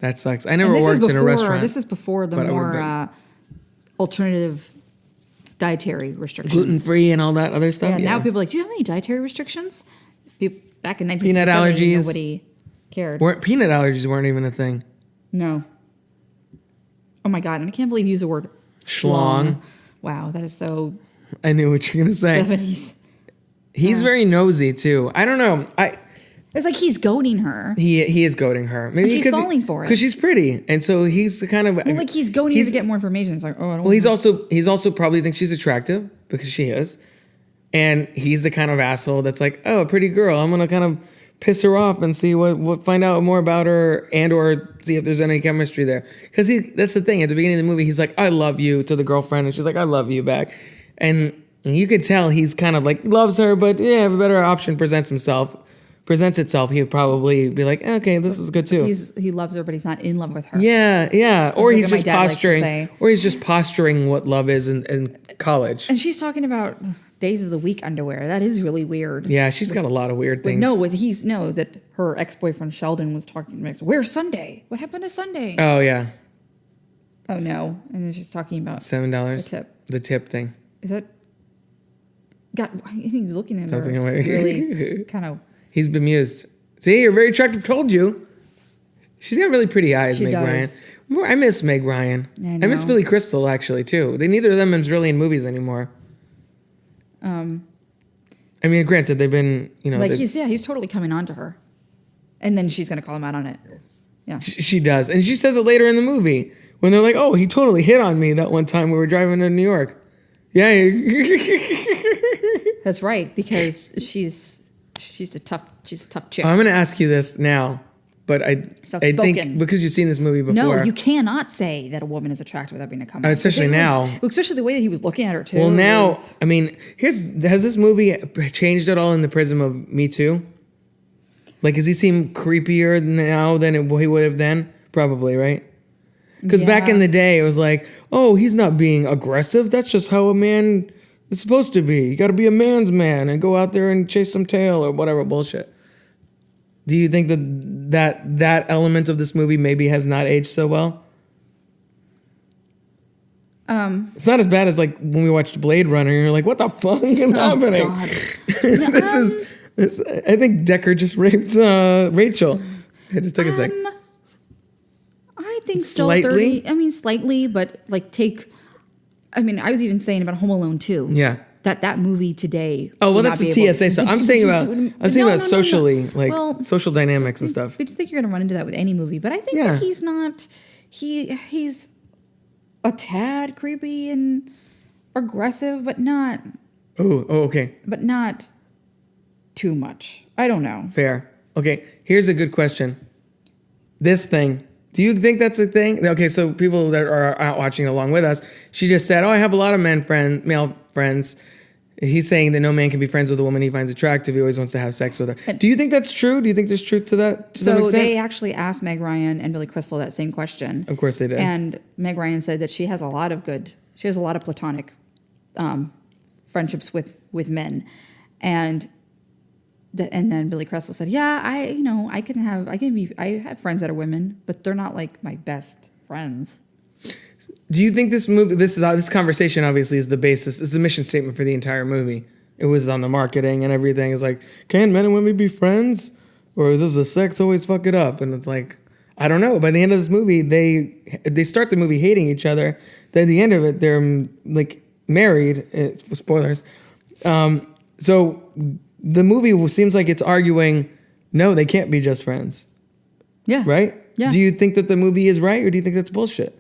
That sucks. I never And this is worked in a before- restaurant. This is before the but I would've more alternative dietary restrictions. gluten-free and all that other stuff. Yeah, Yeah. now people are like, do you have any dietary restrictions? Back in 1967, Peanut allergies. nobody cared. Peanut allergies weren't even a thing. No. Oh my God, and I can't believe you used the word Schlong. Wow, that is so I knew what you're gonna say. 70s. He's very nosy too. I don't know. It's like he's goading her. He is goading her. Maybe she's falling for it. because she's pretty, and so he's the kind of Well, like he's goading her to get more information. It's like, oh, I don't Well, he's want also probably thinks she's attractive because she is, and he's the kind of asshole that's like, oh, a pretty girl. I'm gonna kind of piss her off and see what find out more about her and or see if there's any chemistry there. Because that's the thing. At the beginning of the movie, he's like, I love you to the girlfriend, and she's like, I love you back, and you could tell he's kind of like loves her, but yeah, if a better option presents itself, he'd probably be like, okay, this is good too. he loves her, but he's not in love with her. Yeah. Or like he's my just dad likes to posturing. say. Or he's just posturing what love is in college. And she's talking about days of the week underwear. That is really weird. Yeah, she's got a lot of weird things. That her ex-boyfriend Sheldon was talking about. Where's Sunday? What happened to Sunday? Oh yeah, Oh no. And then she's talking about $7. The tip thing. Is that? God, I think he's looking at Something her like- really kind of. He's bemused. See, you're very attractive. Told you. She's got really pretty eyes, She Meg does. Ryan. I miss Meg Ryan. I I miss know. Billy Crystal actually too. Neither of them is really in movies anymore. I mean, granted, they've been Like he's totally coming on to her, and then she's gonna call him out on it. Yeah. She does, and she says it later in the movie when they're like, "Oh, he totally hit on me that one time we were driving to New York." Yeah. That's right, because she's a tough chick. I'm going to ask you this now, but I think because you've seen this movie before. No, you cannot say that a woman is attractive without being a comment. Especially now. Especially the way that he was looking at her too. Well, now, I mean, has this movie changed at all in the prism of Me Too? Like, does he seem creepier now than he would have then? Probably, right? Because back in the day, it was like, oh, he's not being aggressive. That's just how a man is supposed to be. You got to be a man's man and go out there and chase some tail or whatever bullshit. Do you think that element of this movie maybe has not aged so well? It's not as bad as like when we watched Blade Runner. You're like, what the fuck is happening? God. This I think Deckard just raped Rachel. It just took a sec. I think still 30. I mean, slightly, but like I was even saying about Home Alone 2. Yeah. That movie today. Oh, well, that's the TSA stuff. I'm saying about socially, like social dynamics and stuff. But I think you're going to run into that with any movie. But I think that he's not. He's a tad creepy and aggressive, but not. Oh, okay. But not too much. I don't know. Fair. Okay, here's a good question. This thing. Do you think that's a thing? Okay, so people that are out watching along with us, she just said, I have a lot of male friends. He's saying that no man can be friends with a woman he finds attractive. He always wants to have sex with her. Do you think that's true? Do you think there's truth to that to some extent? They actually asked Meg Ryan and Billy Crystal that same question. Of course they did. And Meg Ryan said that she has a lot of platonic friendships with men. And then Billy Crystal said, "Yeah, I have friends that are women, but they're not like my best friends." Do you think this movie, this conversation obviously is the mission statement for the entire movie? It was on the marketing and everything. It's like, can men and women be friends, or does the sex always fuck it up? And it's like, I don't know. By the end of this movie, they start the movie hating each other. Then at the end of it, they're like married. Spoilers. So the movie seems like it's arguing, no, they can't be just friends. Yeah. Right? Yeah. Do you think that the movie is right, or do you think that's bullshit?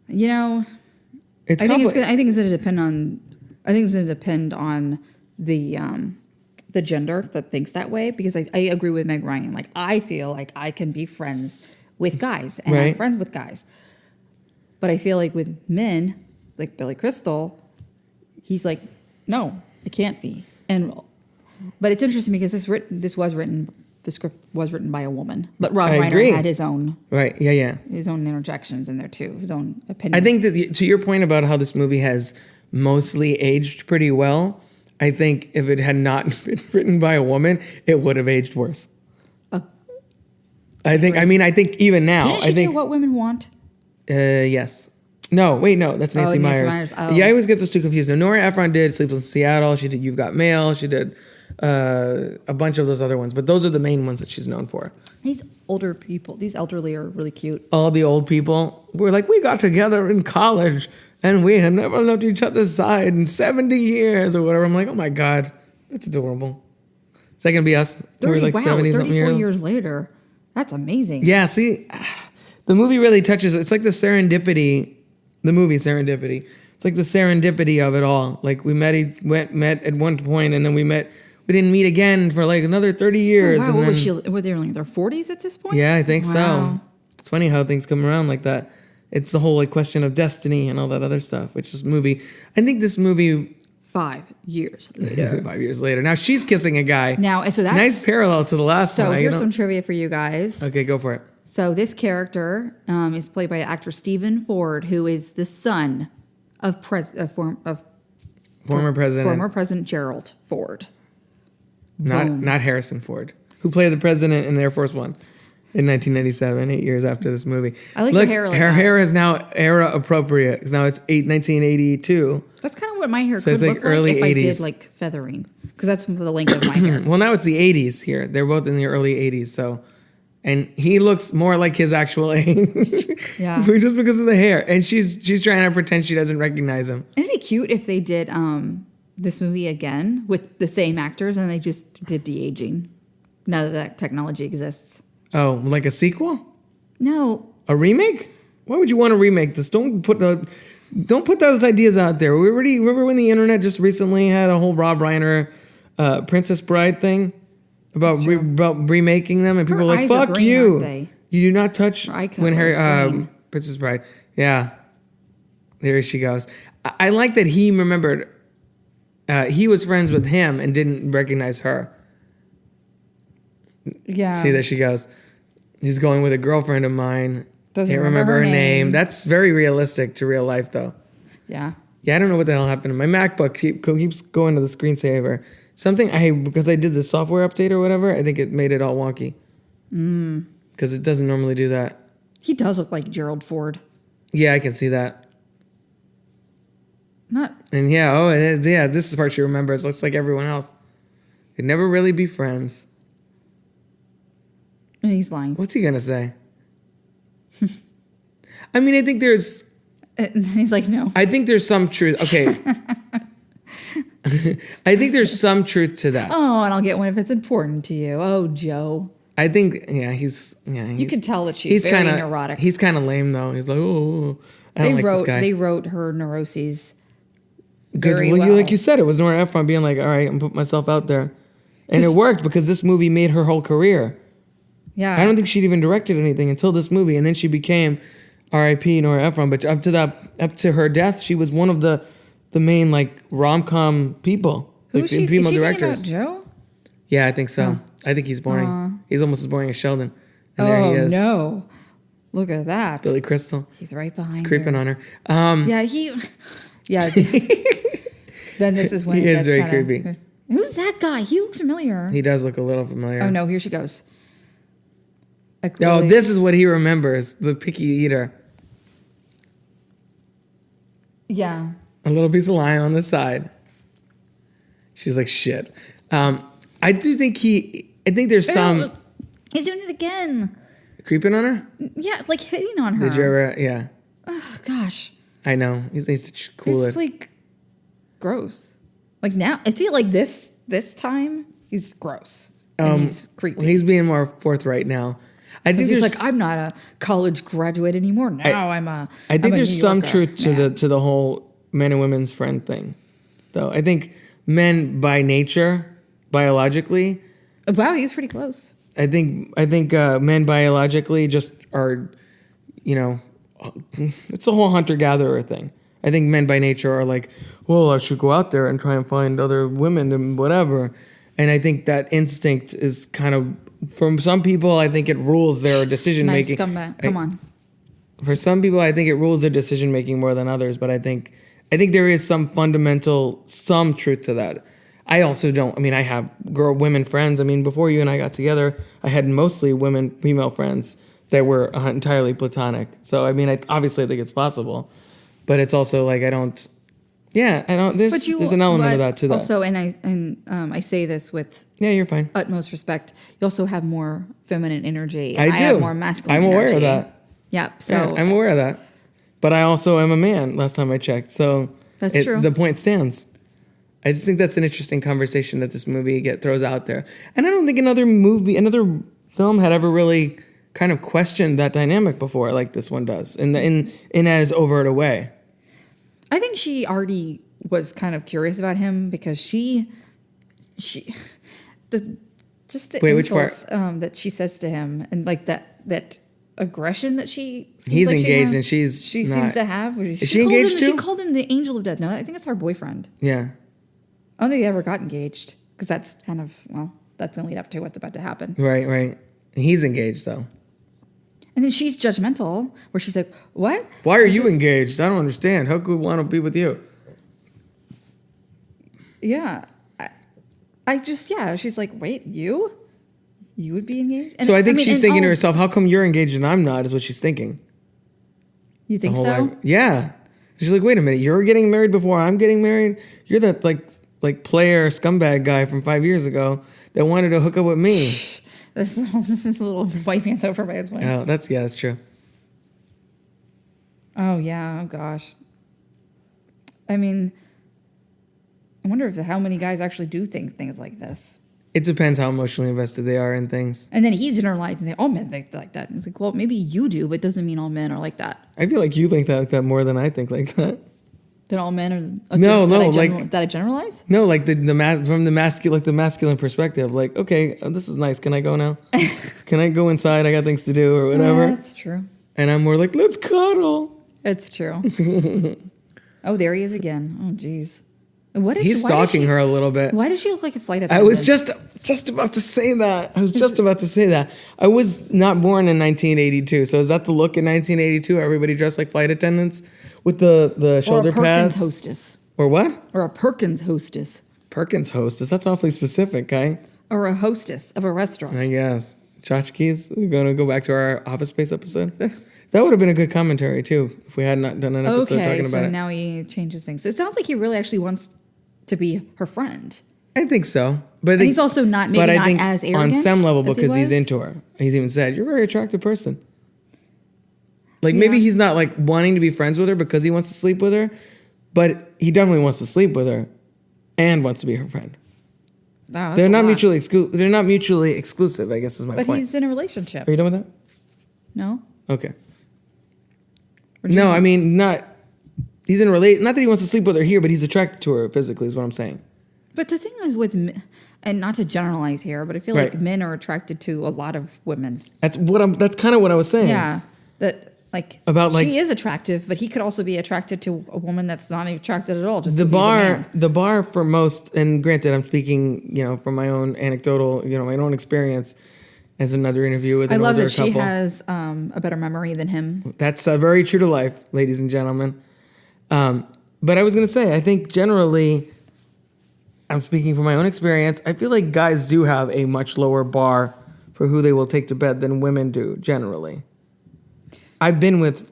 You know, I think it's going to depend on the gender that thinks that way, because I agree with Meg Ryan. Like, I feel like I can be friends with guys and I'm friends with guys. But I feel like with men, like Billy Crystal, he's like, no, it can't be. But it's interesting because the script was written by a woman, but Rob Reiner had his own his own interjections in there too, his own opinion. I think that to your point about how this movie has mostly aged pretty well, I think if it had not been written by a woman, it would have aged worse. I think even now, Didn't she do What Women Want? Yes. No, wait, no, that's Nancy Meyers. Oh. Yeah, I always get those two confused. No, Nora Ephron did Sleepless in Seattle. She did You've Got Mail. She did a bunch of those other ones, but those are the main ones that she's known for. These older people, these elderly are really cute. All the old people were like, we got together in college and we had never left each other's side in 70 years or whatever. I'm like, oh my God, that's adorable. Is that going to be us? 34 years later. That's amazing. Yeah, see, the movie really touches, it's like the serendipity. The movie Serendipity. It's like the serendipity of it all. Like we met at one point, and then we didn't meet again for like another 30 years. So, wow, what was she? Were they in their 40s at this point? Yeah, I think so. It's funny how things come around like that. It's the whole like question of destiny and all that other stuff. Which this movie, I think this movie. 5 years later. 5 years later. Now she's kissing a guy. Now, so that's nice parallel to the last one. So here's some trivia for you guys. Okay, go for it. So this character is played by actor Stephen Ford, who is the son of former President Gerald Ford. Not Harrison Ford, who played the president in Air Force One in 1997, 8 years after this movie. I like her hair. Her hair is now era appropriate because now it's 1982. That's kind of what my hair could look early like if 80s. I did like feathering, because that's the length of my hair. Well, now it's the 80s here. They're both in the early 80s, so. And he looks more like his actual age. Yeah. Just because of the hair. And she's trying to pretend she doesn't recognize him. It'd be cute if they did this movie again with the same actors and they just did de-aging now that technology exists. Oh, like a sequel? No. A remake? Why would you want to remake this? Don't put those ideas out there. Remember when the internet just recently had a whole Rob Reiner Princess Bride thing? about about remaking them, and people Her are like, eyes are "Fuck green, you! aren't they? You do not touch Her eye color when is Harry green. Princess Bride." Yeah, there she goes. I like that he remembered. He was friends with him and didn't recognize her. Yeah. See, there she goes. He's going with a girlfriend of mine. Doesn't Can't remember remember her her name. name. That's very realistic to real life, though. Yeah. Yeah, I don't know what the hell happened. My MacBook keeps going to the screensaver. Something because I did the software update or whatever. I think it made it all wonky. Because it doesn't normally do that. He does look like Gerald Ford. Yeah, I can see that. Not. And this is the part she remembers. Looks like everyone else. Could never really be friends. And he's lying. What's he gonna say? I mean, I think there's. And he's like, no. I think there's some truth. Okay. I think there's some truth to that. Oh, and I'll get one if it's important to you. Oh, Joe. I think, You can tell that she's very neurotic. He's kind of lame though. He's like, oh, I don't like this guy. They wrote her neuroses Because very well. like you said, it was Nora Ephron being like, all right, I'm gonna put myself out there, and it worked because this movie made her whole career. Yeah. I don't think she'd even directed anything until this movie, and then she became R.I.P. Nora Ephron. But up to her death, she was one of the main like rom-com people, Who's like she? female Is she directors. thinking about Joe? Yeah, I think so. I think he's boring. He's almost as boring as Sheldon. And there he Oh is. no! Look at that. Billy Crystal. He's right behind. Creeping her. on her. Yeah, Yeah. Then this is when He it is gets very kinda- creepy. Who's that guy? He looks familiar. He does look a little familiar. Oh no! Here she goes. Like, Oh, literally- this is what he remembers. The picky eater. Yeah. A little piece of lime on the side. She's like, shit. I do think I think there's some Ew, he's doing it again. creeping on her. Yeah, like hitting on her. Did you ever? Yeah, Oh, gosh, I know. He needs to cool it's it. like gross. Like now, I feel like this time he's gross. And he's creepy. Well, he's being more forthright now. I think He's there's like, I'm not a college graduate anymore. Now I'm a. I think I'm a there's New some Yorker. truth to the whole men and women's friend thing, though. I think men by nature, biologically, Wow, he was pretty close. I think men biologically just are, it's the whole hunter-gatherer thing. I think men by nature are like, well, I should go out there and try and find other women and whatever. And I think that instinct is kind of, from some people, I think it rules their decision Nice making. scumbag. Come on. For some people, I think it rules their decision making more than others. But I think there is some truth to that. I also don't. I mean, I have women friends. I mean, before you and I got together, I had mostly female friends that were entirely platonic. So I mean, obviously I think it's possible, but it's also like I don't. Yeah, I don't. There's an element of that to that. Also, I say this with Yeah, you're fine. utmost respect. You also have more feminine energy. I And do. have more masculine. I'm aware energy. of that. Yep. So Yeah, I'm aware of that. But I also am a man. Last time I checked, so That's true. The point stands. I just think that's an interesting conversation that this movie throws out there, and I don't think another film had ever really kind of questioned that dynamic before, like this one does, in as overt a way. I think she already was kind of curious about him because the Wait, which insults that she says to him and like that aggression that she seems He's like engaged she and she's seems not. to have. Is she engaged too? She called him the angel of death. No, I think it's her boyfriend. Yeah. I don't think they ever got engaged because that's kind of that's gonna lead up to what's about to happen. Right. He's engaged though. And then she's judgmental, where she's like, "What? Why are you engaged? I don't understand. How could we want to be with you?" Yeah, I just She's like, "Wait, you would be engaged?" And So I think she's thinking to oh, herself, "How come you're engaged and I'm not?" Is what she's thinking. You think The so? whole life. Yeah. She's like, "Wait a minute, you're getting married before I'm getting married? You're that like player scumbag guy from 5 years ago that wanted to hook up with me." This is a little white man's over by his way. Oh, that's true. Oh yeah. Oh gosh. I mean, I wonder how many guys actually do think things like this. It depends how emotionally invested they are in things. And then he generalizes and say, all men think like that. And it's like, well, maybe you do, but it doesn't mean all men are like that. I feel like you think that more than I think like that. That all men are No, that I generalize? No, like from the masculine perspective. Like, okay, this is nice. Can I go now? Can I go inside? I got things to do or whatever. Yeah, that's true. And I'm more like, let's cuddle. It's true. Oh, there he is again. Oh, jeez. He's stalking her a little bit. Why does she look like a flight attendant? I was just about to say that. I was not born in 1982. So is that the look in 1982? Everybody dressed like flight attendants with the shoulder pads? Or a Perkins hostess. Or what? Or a Perkins hostess. Perkins hostess. That's awfully specific, guy. Or a hostess of a restaurant. I guess. Tchotchkes. We're going to go back to our Office Space episode. That would have been a good commentary, too, if we had not done an episode talking about it. So now he changes things. So it sounds like he really actually wants to be her friend. I think so. But and he's also not as arrogant on some level because he's into into her. He's even said, you're a very attractive person. Like, maybe he's not, like, wanting to be friends with her because he wants to sleep with her, but he definitely wants to sleep with her and wants to be her friend. Wow, they're not mutually exclusive, I guess is my point. But he's in a relationship. Are you done with that? No? Okay. No, I mean, he's in a relate. Not that he wants to sleep with her here, but he's attracted to her physically is what I'm saying. But the thing is with men, and not to generalize here, but I feel like men are attracted to a lot of women. That's kind of what I was saying. Yeah. That she is attractive, but he could also be attracted to a woman that's not attracted at all. Just the bar for most, and granted, I'm speaking, from my own anecdotal, my own experience as another interview with an older couple. I love that she has a better memory than him. That's very true to life, ladies and gentlemen. But I was going to say, I think generally, I'm speaking from my own experience, I feel like guys do have a much lower bar for who they will take to bed than women do, generally. I've been with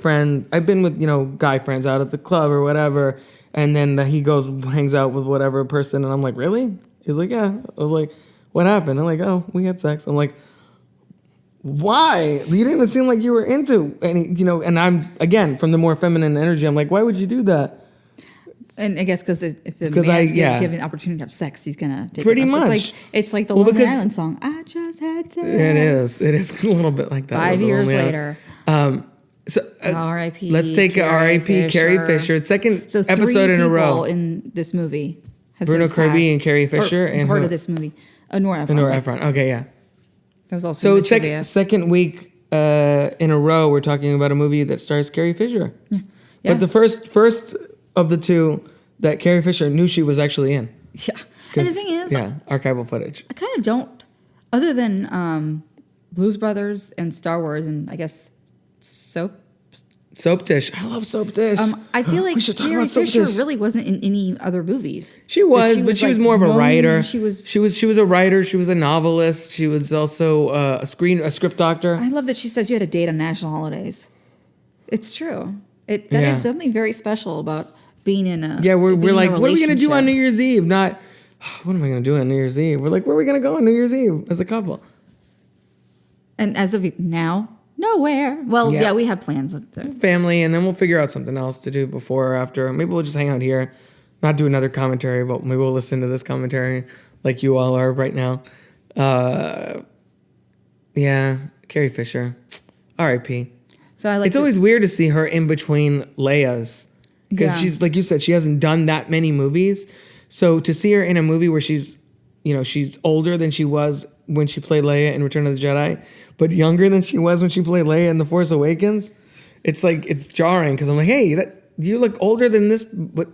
friends, guy friends out at the club or whatever, and then he hangs out with whatever person, and I'm like, really? He's like, yeah. I was like, what happened? I'm like, oh, we had sex. I'm like, why? You didn't even seem like you were into any, and I'm, again, from the more feminine energy, I'm like, why would you do that? And I guess because if the man's given the opportunity to have sex, he's gonna take pretty it. much. It's like the Lonely Island song. I just had sex. It is a little bit like that. 5 years later. R.I.P. Let's take R.I.P. Carrie Fisher. Second episode in a row in this movie. Bruno Kirby and Carrie Fisher and part of this movie. Nora Ephron. Nora Ephron. Okay, yeah. That was also second week in a row, we're talking about a movie that stars Carrie Fisher. Yeah. But the first of the two that Carrie Fisher knew she was actually in. Yeah. And the thing is, archival footage. I kind of don't, other than Blues Brothers and Star Wars and I guess Soap Dish. I love Soap Dish. I feel like Carrie Fisher really wasn't in any other movies. She was, but she was more of a writer. She was a writer. She was a novelist. She was also a script doctor. I love that she says you had a date on national holidays. It's true. That is something very special about being in a we're like, what are we gonna do on New Year's Eve? Not what am I gonna do on New Year's Eve? We're like, where are we gonna go on New Year's Eve as a couple? And as of now, nowhere. Well, we have plans with the family, and then we'll figure out something else to do before or after. Maybe we'll just hang out here, not do another commentary, but maybe we'll listen to this commentary like you all are right now. Carrie Fisher, R.I.P. So it's always weird to see her in between Leia's because she's, like you said, she hasn't done that many movies. So to see her in a movie where she's older than she was when she played Leia in Return of the Jedi, but younger than she was when she played Leia in The Force Awakens, it's jarring because I'm like, hey, you look older than this, but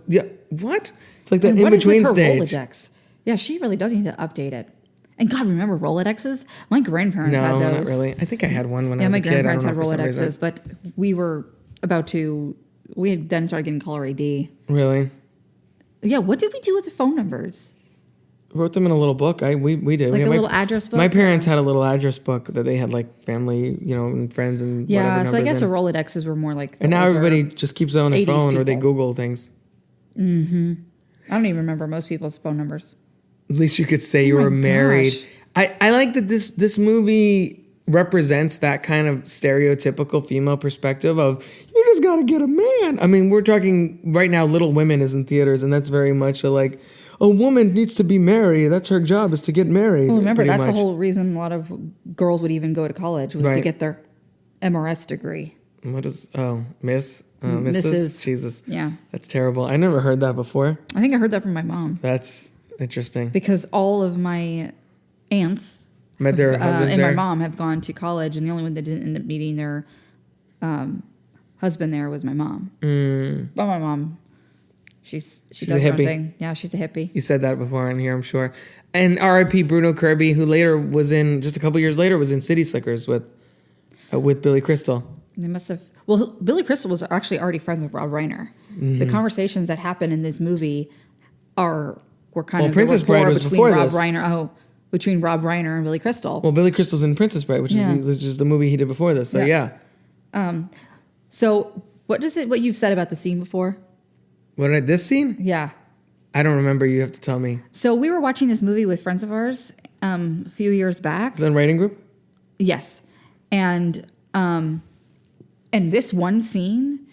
what? It's like that in between stage. Rolodex? Yeah, she really does need to update it. And God, remember Rolodexes? My grandparents had those. No, not really. I think I had one when I was a kid. Yeah, my grandparents had Rolodexes, but we had then started getting caller ID. Really? Yeah, what did we do with the phone numbers? Wrote them in a little book. We did. Like a little address book? My parents had a little address book that they had like family, and friends and whatever numbers. Yeah, so I guess the Rolodexes were more like. And now everybody just keeps it on their phone or they Google things. Mm-hmm. I don't even remember most people's phone numbers. At least you could say you were married. I like that this movie represents that kind of stereotypical female perspective of you just got to get a man. I mean, we're talking right now. Little Women is in theaters, and that's very much a woman needs to be married. That's her job is to get married. Well, remember that's the whole reason a lot of girls would even go to college was to get their MRS degree. What is Miss? Mrs. Jesus. Yeah. That's terrible. I never heard that before. I think I heard that from my mom. That's interesting. Because all of my aunts Met their husbands and there? my mom have gone to college, and the only one that didn't end up meeting their husband there was my mom. But my mom, she does a her own hippie. thing. Yeah, she's a hippie. You said that before on here, I'm sure. And R.I.P. Bruno Kirby, who later was in, just a couple years later, was in City Slickers with Billy Crystal. They must have. Well, Billy Crystal was actually already friends with Rob Reiner. The conversations that happen in this movie were kind of Princess Bride was between before Rob this. Reiner. Between Rob Reiner and Billy Crystal. Well, Billy Crystal's in Princess Bride, which Yeah. is the movie he did before this. So yeah. So what you've said about the scene before? This scene? Yeah. I don't remember. You have to tell me. So we were watching this movie with friends of ours a few years back. Is that in writing group? Yes, and this one scene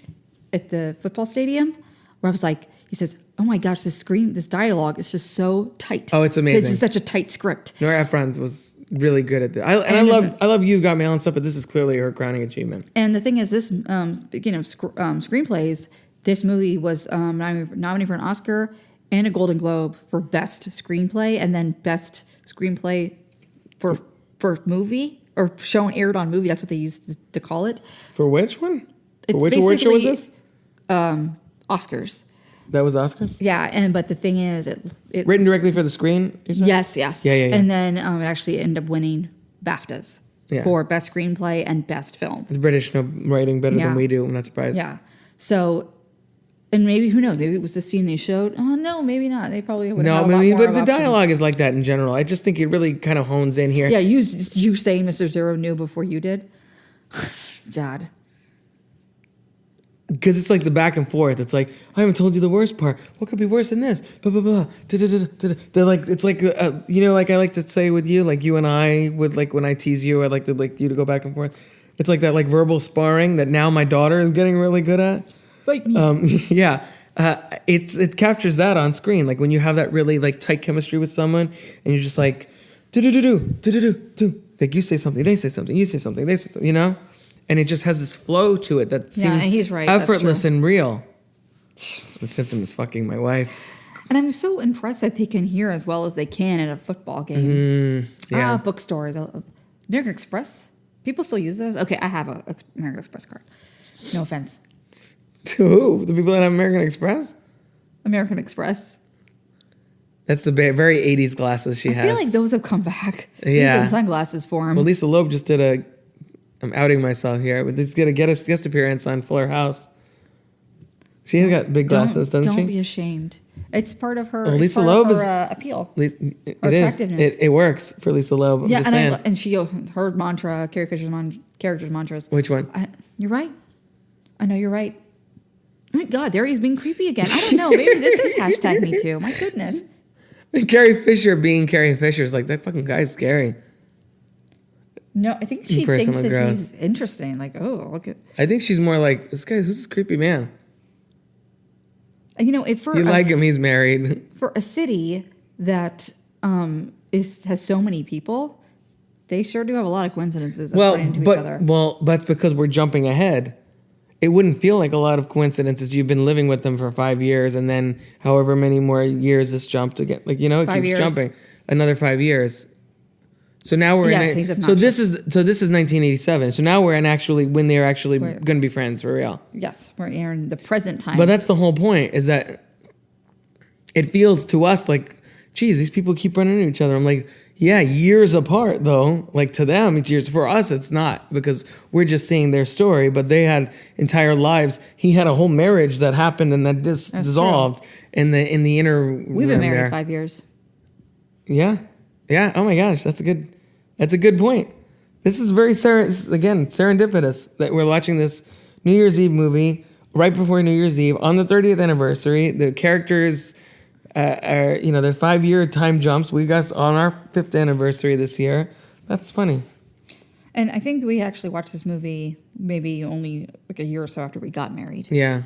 at the football stadium where I was like, he says, "Oh my gosh, this dialogue is just so tight." Oh, it's amazing. It's just such a tight script. Nora Ephron was really good at that. I love You Got Mail and stuff, but this is clearly her crowning achievement. And the thing is, this speaking of screenplays, this movie was nominated for an Oscar and a Golden Globe for Best Screenplay, and then Best Screenplay for movie or show and aired on movie. That's what they used to call it. For which one? It's For which award show was this? Oscars. That was Oscars? Yeah, but the thing is, it Written directly for the screen, you said? yes. Yeah. And then it actually ended up winning BAFTAs for Best Screenplay and Best Film. The British know writing better Yeah. than we do. I'm not surprised. Yeah. So, and maybe, who knows, maybe it was the scene they showed. Oh, no, maybe not. They probably would have had a lot more but the options. dialogue is like that in general. I just think it really kind of hones in here. Yeah, you saying Mr. Zero knew before you did? God. Because it's like the back and forth. It's like, I haven't told you the worst part. What could be worse than this? Blah, blah, blah. They're like, it's like, like I like to say with you, like you and I would, like when I tease you, I'd like to you to go back and forth. It's like that like verbal sparring that now my daughter is getting really good at. Fight me. Yeah. It captures that on screen. Like when you have that really like tight chemistry with someone and you're just like, do. Like you say something, they say something, you say something, they say something, you know? And it just has this flow to it that seems and he's right. That's effortless true. and real. The symptom is fucking my wife. And I'm so impressed that they can hear as well as they can at a football game. Yeah. Bookstores. American Express. People still use those? Okay, I have a American Express card. No offense. To who? The people that have American Express? American Express. That's the very 80s glasses she I has. feel like those have come back. Yeah. These are the sunglasses for him. Well, Lisa Loeb just did I'm outing myself here, but just did a guest appearance on Fuller House. She has got big glasses, doesn't she? Don't be ashamed. It's part of her. Lisa part Loeb of is her, appeal. It Or is. attractiveness. It works for Lisa Loeb. I'm Yeah, just saying. and she her mantra, Carrie Fisher's character's mantras. Which one? You're right. I know you're right. Oh my God, there he's being creepy again. I don't know. Maybe this is hashtag Me Too. My goodness. Carrie Fisher being Carrie Fisher is like, that fucking guy's scary. No, I think she thinks Personal that growth. he's interesting. Like, oh, look at. I think she's more like, this guy, who's this creepy man? You know, if You like him, he's married. for a city that has so many people, they sure do have a lot of coincidences according to each other. Well, that's because we're jumping ahead. It wouldn't feel like a lot of coincidences. You've been living with them for 5 years, and then however many more years this jumped again. Like, you know, it 5 keeps years. jumping. Another 5 years. So now we're Yes, in. he's So this obnoxious. is 1987. So now we're in when they're actually Wait. going to be friends for real. Yes, we're in the present time. But that's the whole point, is that it feels to us like, geez, these people keep running into each other. I'm like, yeah, years apart though. Like to them, it's years. For us, it's not, because we're just seeing their story. But they had entire lives. He had a whole marriage that happened and that dissolved in the inner. We've been married 5 years. Yeah. Oh my gosh, that's a good point. This is very serendipitous that we're watching this New Year's Eve movie right before New Year's Eve on the 30th anniversary. The characters are, they're 5-year time jumps. We got on our 5th anniversary this year. That's funny. And I think we actually watched this movie maybe only like a year or so after we got married. Yeah.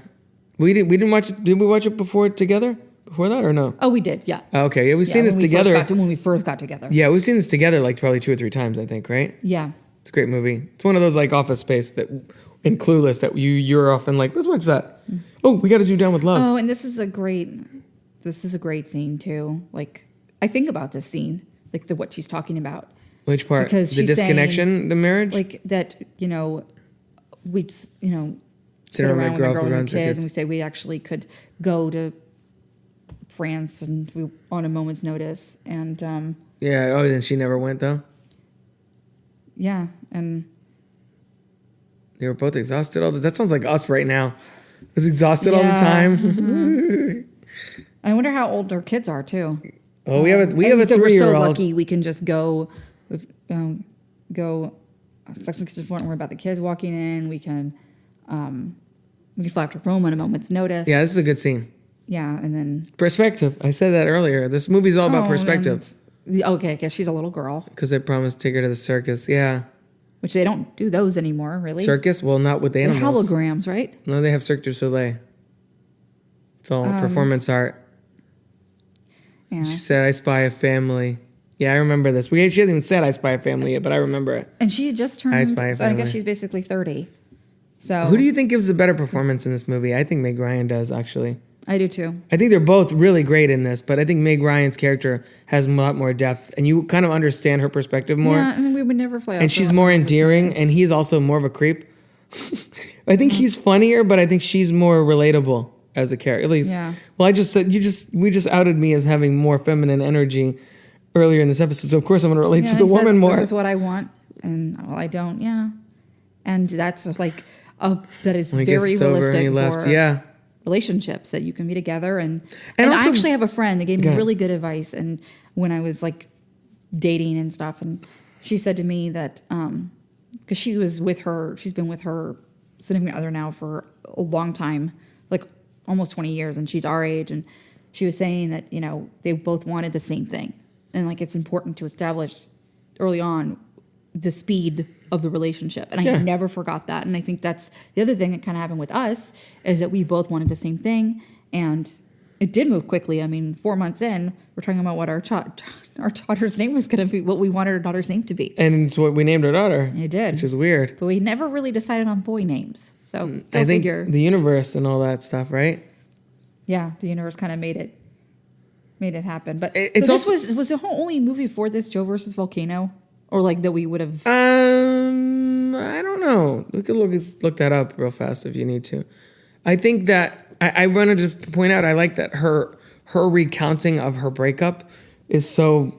We didn't watch it. Did we watch it before together? Before that or no? Oh, we did, yeah. Okay, yeah, we've seen this together. When we first got together. Yeah, we've seen this together like probably 2 or 3 times, I think, right? Yeah. It's a great movie. It's one of those like Office Space that in Clueless that you're often like, let's watch that. Oh, we got to do Down with Love. Oh, and this is a great scene too. Like, I think about this scene, like what she's talking about. Which part? Because the she's disconnection, saying, the marriage? like that, we just, sit around around my with our girlfriend girl and runs her kids, kids. and we say we actually could go to France and we on a moment's notice, and Yeah. Oh, then she never went though. yeah, and They were both exhausted all the. That sounds like us right now. Was exhausted all the Yeah. time. I wonder how old our kids are too. Oh, we have a So 3-year-old. we're so lucky we can just go. Sex and Kitchen, don't worry about the kids walking in. We can fly off to Rome on a moment's notice. Yeah, this is a good scene. Yeah, and then Perspective. I said that earlier. This movie's all about Oh, perspective. okay, I guess she's a little girl, Because they promised to take her to the circus. Yeah. which they don't do those anymore, really. Circus? Well, not with the They're animals. holograms, right? No, they have Cirque du Soleil. It's all performance art. Yeah. She said, I spy a family. Yeah, I remember this. She hasn't even said I spy a family yet, but I remember it. And she just turned. I Spy a So I Family. guess she's basically 30. So Who do you think gives a better performance in this movie? I think Meg Ryan does, actually. I do too. I think they're both really great in this, but I think Meg Ryan's character has a lot more depth, and you kind of understand her perspective more. Yeah, and we would never fly. And she's more endearing, and he's also more of a creep. I think he's funnier, but I think she's more relatable as a character. At least, Yeah. well, I just said we just outed me as having more feminine energy earlier in this episode, so of course I'm going to relate to the woman more. This is what I want, and well, I don't. Yeah, and that's like that is When I guess very it's over and realistic you left. for Yeah. relationships that you can be together and And I also- actually have a friend that gave me Go ahead. really good advice, and when I was like dating and stuff, and she said to me that because she's been with her significant other now for a long time, like almost 20 years, and she's our age, and she was saying that they both wanted the same thing, and like it's important to establish early on the speed of the relationship. And I never forgot that. And I think that's the other thing that kind of happened with us is that we both wanted the same thing, and it did move quickly. I mean, 4 months in, we're talking about what our daughter's name was going to be, what we wanted our daughter's name to be. And it's what we named our daughter. It did. Which is weird. But we never really decided on boy names. So go I think figure. the universe and all that stuff, right? Yeah, the universe kind of made it happen. But It's so this also- was the only movie for this Joe versus Volcano, or like that we would have. I don't know. We could look that up real fast if you need to. I think that I wanted to point out. I like that her recounting of her breakup is so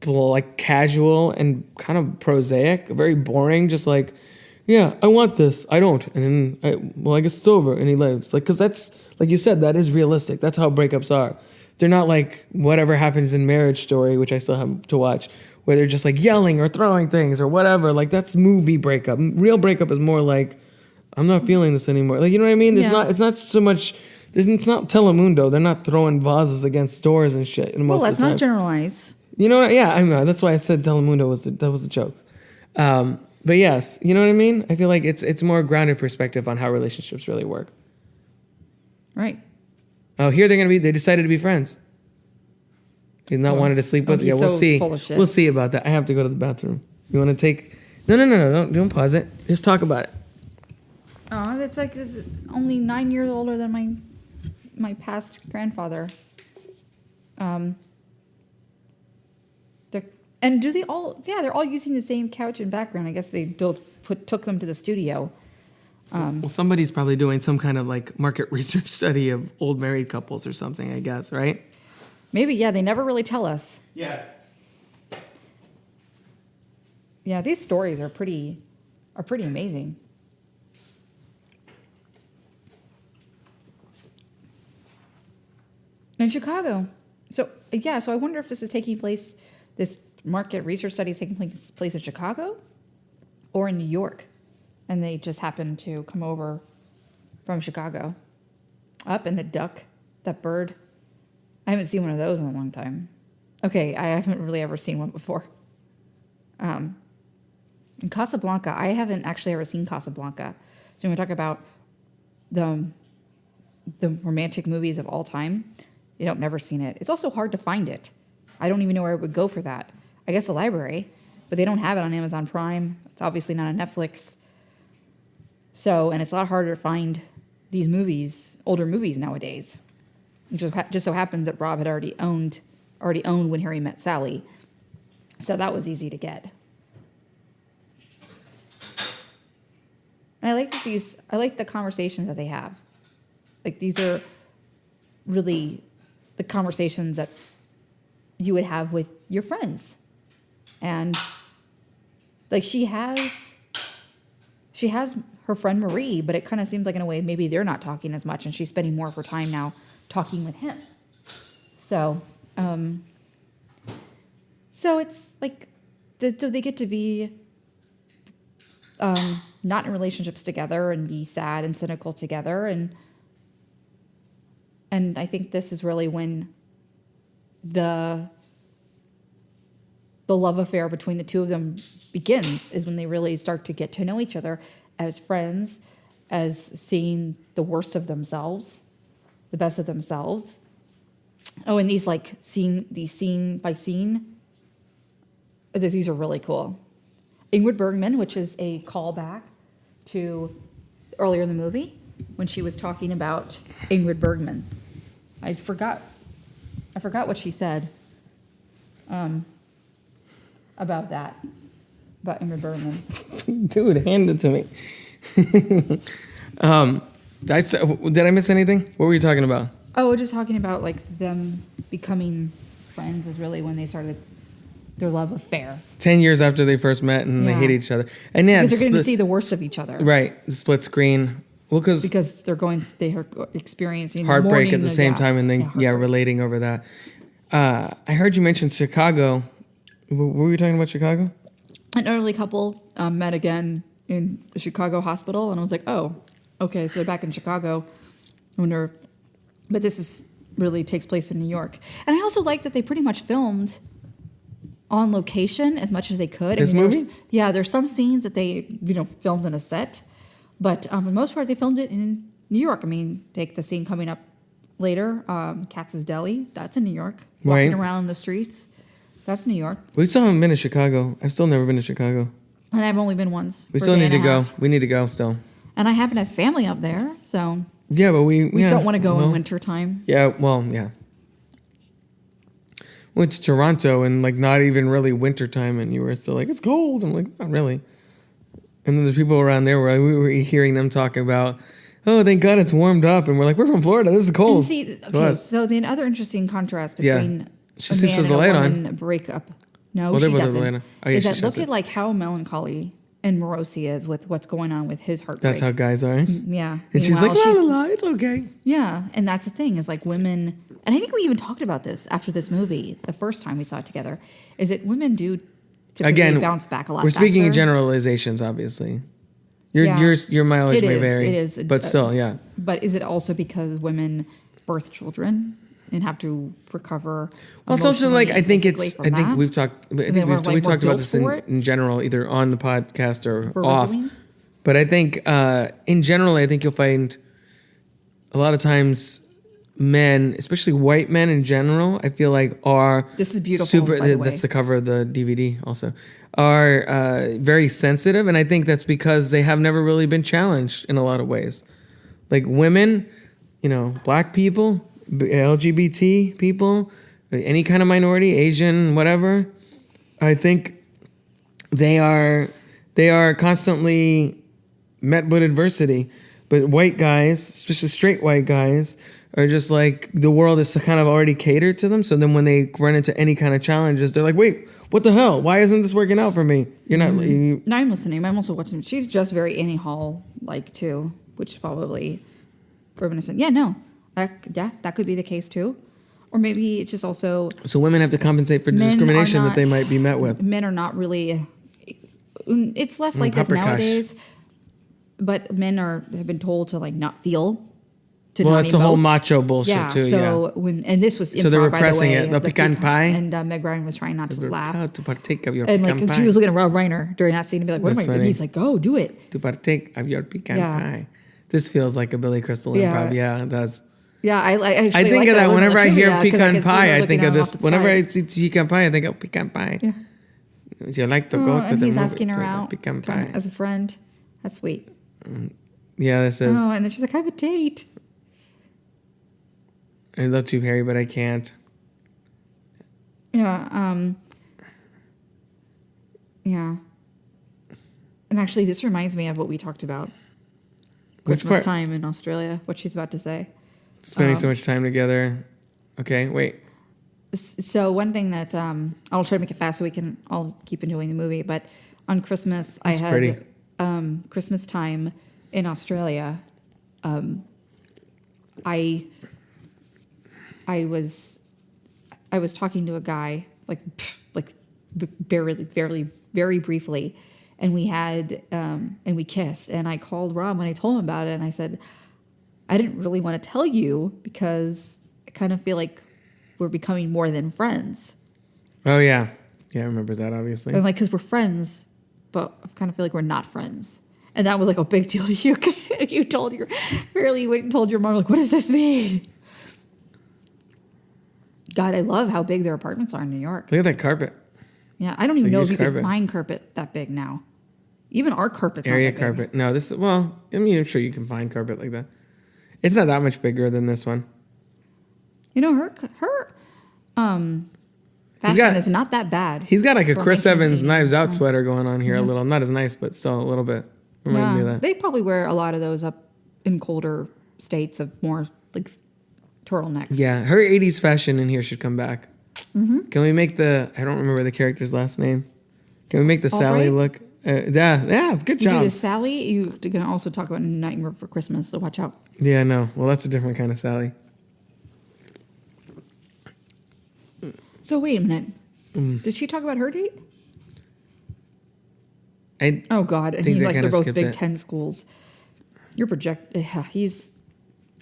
like casual and kind of prosaic, very boring. Just like, yeah, I want this, I don't, and then I guess it's over, and he leaves. Like, because that's like you said, that is realistic. That's how breakups are. They're not like whatever happens in Marriage Story, which I still have to watch, where they're just like yelling or throwing things or whatever. Like that's movie breakup. Real breakup is more like, I'm not feeling this anymore. Like, you know what I mean? Yeah. It's not so much. It's not Telemundo. They're not throwing vases against doors and shit. Well, Most let's of the time. not generalize. You know what? Yeah, I know. That's why I said Telemundo was the joke. But yes, you know what I mean? I feel like it's more grounded perspective on how relationships really work. Right. Oh, here they decided to be friends. He's not wanted to sleep with. he's Yeah, we'll so see. full of shit. We'll see about that. I have to go to the bathroom. You want to take? No. Don't pause it. Just talk about it. Oh, it's only 9 years older than my past grandfather. And do they all? Yeah, they're all using the same couch and background. I guess they took them to the studio. Well, somebody's probably doing some kind of like market research study of old married couples or something. I guess, right? Maybe, yeah. They never really tell us. Yeah. Yeah, these stories are pretty amazing. In Chicago. So I wonder if this market research study is taking place in Chicago or in New York. And they just happened to come over from Chicago. Up in the duck, that bird. I haven't seen one of those in a long time. Okay, I haven't really ever seen one before. In Casablanca, I haven't actually ever seen Casablanca. So when we talk about the romantic movies of all time, I've never seen it. It's also hard to find it. I don't even know where I would go for that. I guess the library, but they don't have it on Amazon Prime. It's obviously not on Netflix. So, and it's a lot harder to find these movies, older movies nowadays. It just so happens that Rob had already owned When Harry Met Sally. So that was easy to get. And I like the conversations that they have. Like, these are really the conversations that you would have with your friends. And like, she has her friend Marie, but it kind of seems like in a way maybe they're not talking as much, and she's spending more of her time now talking with him. So it's like, so they get to be not in relationships together and be sad and cynical together, and I think this is really when the love affair between the two of them begins, is when they really start to get to know each other as friends, as seeing the worst of themselves, the best of themselves. Oh, and these scene by scene, these are really cool. Ingrid Bergman, which is a callback to earlier in the movie when she was talking about Ingrid Bergman. I forgot what she said about that, about Ingrid Bergman. Dude, hand it to me. Did I miss anything? What were you talking about? Oh, we're just talking about like them becoming friends is really when they started their love affair. 10 years after they first met and they hate each other. And yeah, because they're getting to see the worst of each other. Right. The split screen. Well, because they are experiencing heartbreak at the same time, and then relating over that. I heard you mention Chicago. What were you talking about, Chicago? An elderly couple met again in the Chicago hospital, and I was like, oh, okay, so they're back in Chicago. I wonder, but this really takes place in New York. And I also like that they pretty much filmed on location as much as they could. This movie? There's some scenes that they filmed in a set, but for the most part they filmed it in New York. I mean, take the scene coming up later, Katz's Deli, that's in New York. Walking around the streets, that's New York. We still haven't been to Chicago. I've still never been to Chicago. And I've only been once. We still need to go. We need to go still. And I happen to have family up there, so yeah, but we don't want to go in winter time. Yeah, well, yeah. Went to Toronto and like not even really winter time, and you were still like, it's cold. I'm like, not really. And then there's people around there where we were hearing them talk about, oh, thank God it's warmed up, and we're like, we're from Florida. This is cold. And see, okay, so the other interesting contrast between she sleeps with the light on. Breakup. No, well, she doesn't. Is that look at like how melancholy and morose he is with what's going on with his heartbreak. That's how guys are. Yeah. And she's like, la la la, it's okay. Yeah, and that's the thing is like women, and I think we even talked about this after this movie the first time we saw it together, is that women do typically bounce back a lot faster. We're speaking in generalizations, obviously. Your mileage may vary. It is. But still, yeah. But is it also because women birth children and have to recover? Well, it's also like I think we've talked about this in general, either on the podcast or off. Resuming? But I think in general, I think you'll find a lot of times men, especially white men in general, I feel like are this is beautiful. By the way. That's the cover of the DVD also. Are very sensitive, and I think that's because they have never really been challenged in a lot of ways. Like women, black people, LGBT people, any kind of minority, Asian, whatever. I think they are constantly met with adversity. But white guys, especially straight white guys, are just like the world is kind of already catered to them. So then when they run into any kind of challenges, they're like, wait, what the hell? Why isn't this working out for me? You're not. No, I'm listening. I'm also watching. She's just very Annie Hall-like too, which is probably reminiscent. Yeah, no. That could be the case too. Or maybe it's just also... So women have to compensate for the discrimination that they might be met with. Men are not really... It's less like this nowadays. But men have been told to like not feel... Well, it's the whole macho bullshit too. So and this was so they're repressing it. The pecan pie, and Meg Ryan was trying not to laugh. Proud to partake of your and pecan pie. She was looking at Rob Reiner during that scene and be like, "What am I?" And he's like, "Go, do it." To partake of your pecan pie. This feels like a Billy Crystal improv. Yeah, it does. Yeah, I think of that whenever I hear pecan pie. I think of this. Whenever I see pecan pie, I think of pecan pie. Yeah. Would you like to go to the movie? He's asking her out pecan pie as a friend. That's sweet. Yeah, this is. Oh, and then she's like, I have a date. I love to, Harry, but I can't. Yeah. Yeah. And actually, this reminds me of what we talked about. Which Christmas part? time in Australia. What she's about to say. Spending so much time together. Okay, wait. So one thing that I'll try to make it fast so we can all keep enjoying the movie. But on Christmas, I had pretty. Christmas time in Australia. I was talking to a guy like very briefly, and we had and we kissed, and I called Rob and I told him about it, and I said I didn't really want to tell you because I kind of feel like we're becoming more than friends. Oh, yeah. Yeah, I remember that, obviously. I'm like, because we're friends, but I kind of feel like we're not friends. And that was like a big deal to you because you told your mom, like, what does this mean? God, I love how big their apartments are in New York. Look at that carpet. Yeah, I don't even know if huge you carpet. could find carpet that big now. Even our carpet's Area not that big. carpet. No, this is, well, I mean, I'm sure you can find carpet like that. It's not that much bigger than this one. You know, her fashion is not that bad. He's got like a for Chris making Evans a- Knives Out sweater going on here a little. Not as nice, but still a little bit. Reminded me of that. They probably wear a lot of those up in colder states of more like turtlenecks. Yeah, her 80s fashion in here should come back. Mm-hmm. Can we make I don't remember the character's last name. Can we make the Sally Albright? look? Yeah, it's a good You do job. the Sally, you're going to also talk about Nightmare Before Christmas, so watch out. Yeah, no. Well, that's a different kind of Sally. So wait a minute. Mm. Did she talk about her date? I Oh God! And think he's they like, kinda they're both skipped Big it. Ten schools. You're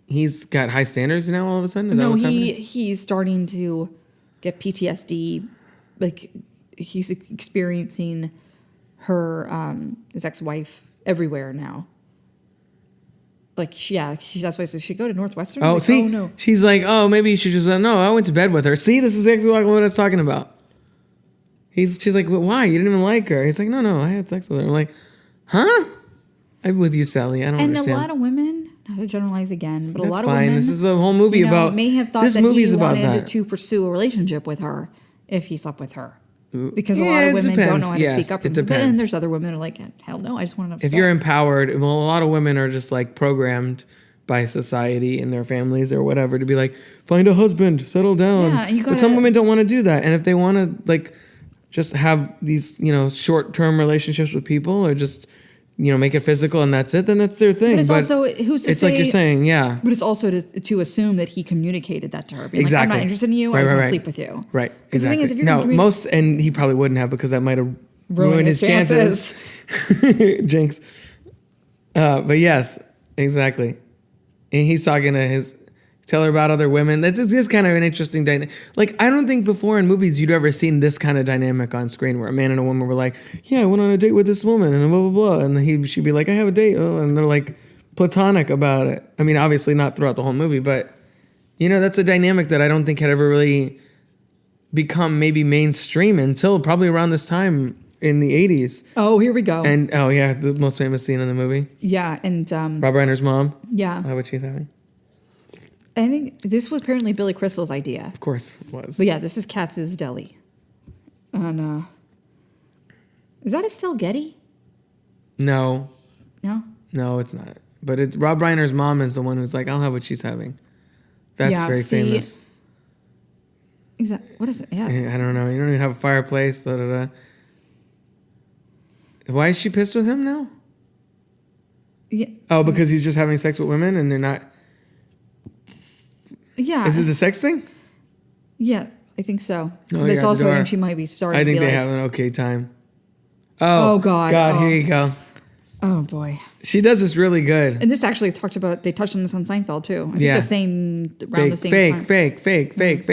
He's got high standards now all of a sudden? Is that what's happening? he's starting to get PTSD. Like he's experiencing her his ex-wife everywhere now. Like that's why I said she go to Northwestern. Oh, Like, see? oh no. She's like, oh, maybe you should just, no, I went to bed with her. See, this is exactly what I was talking about. She's like, well, why? You didn't even like her. He's like, no, I had sex with her. I'm like, huh? I'm with you, Sally. I don't And understand. a lot of women, not to generalize again, but That's a lot fine. of women. This is a whole movie about. may have thought this that movie's he about wanted that. to pursue a relationship with her if he slept with her. Because a Yeah, lot it of women don't depends. know how to Yes, speak up. it And depends. there's other women that are like, hell no, I just want to have If sex. you're empowered, well, a lot of women are just like programmed by society and their families or whatever to be like, find a husband, settle down. Yeah, and you but some gotta- women don't want to do that. And if they want to like just have these, short-term relationships with people or just, make it physical and that's it, then that's their thing. But it's also, who's to it's say, like you're saying, yeah. But it's also to assume that he communicated that to her. Being Exactly. like, I'm not interested in you, I just want to sleep with you. Right. Because the thing Exactly. is, if you're no, gonna and he probably wouldn't have because that might have Ruin ruined his his chances. Jinx. But yes, exactly. And he's talking to tell her about other women. This is kind of an interesting dynamic. Like, I don't think before in movies you'd ever seen this kind of dynamic on screen where a man and a woman were like, yeah, I went on a date with this woman and blah, blah, blah. And she'd be like, I have a date. Oh, and they're like platonic about it. I mean, obviously not throughout the whole movie, but that's a dynamic that I don't think had ever really become maybe mainstream until probably around this time in the 80s. Oh, here we go. And, oh yeah, the most famous scene in the movie. Yeah, and Rob Reiner's mom. yeah. How what she's having. I think this was apparently Billy Crystal's idea. Of course it was. But yeah, this is Katz's Deli. And is that Estelle Getty? No, No? it's not. But Rob Reiner's mom is the one who's like, I'll have what she's having. That's Yeah, very see- famous. Exactly. What is it? Yeah. I don't know. You don't even have a fireplace. Da, da, da. Why is she pissed with him now? Yeah. Oh, because he's just having sex with women and they're not. Yeah. Is it the sex thing? Yeah, I think so. Oh, But yeah, it's the also, I door. think she might be starting I to think be they like, have an okay time. Oh, God. God, Oh. here you go. oh boy. She does this really good. And this actually they touched on this on Seinfeld too. I think Yeah. around the same time. Fake.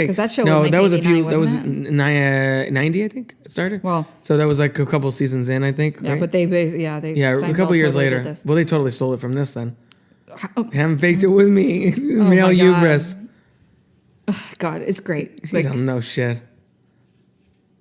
'Cause that show No, was that was a 1989, few. That was wasn't 90, I think. It started. Well- so that was like a couple seasons in, I think. Yeah, right? but they a Seinfeld couple years totally did later. this. Well, they totally stole it from this then. Oh, Haven't faked it with me. Male my God. hubris. God, it's great. She's Like, on no shit.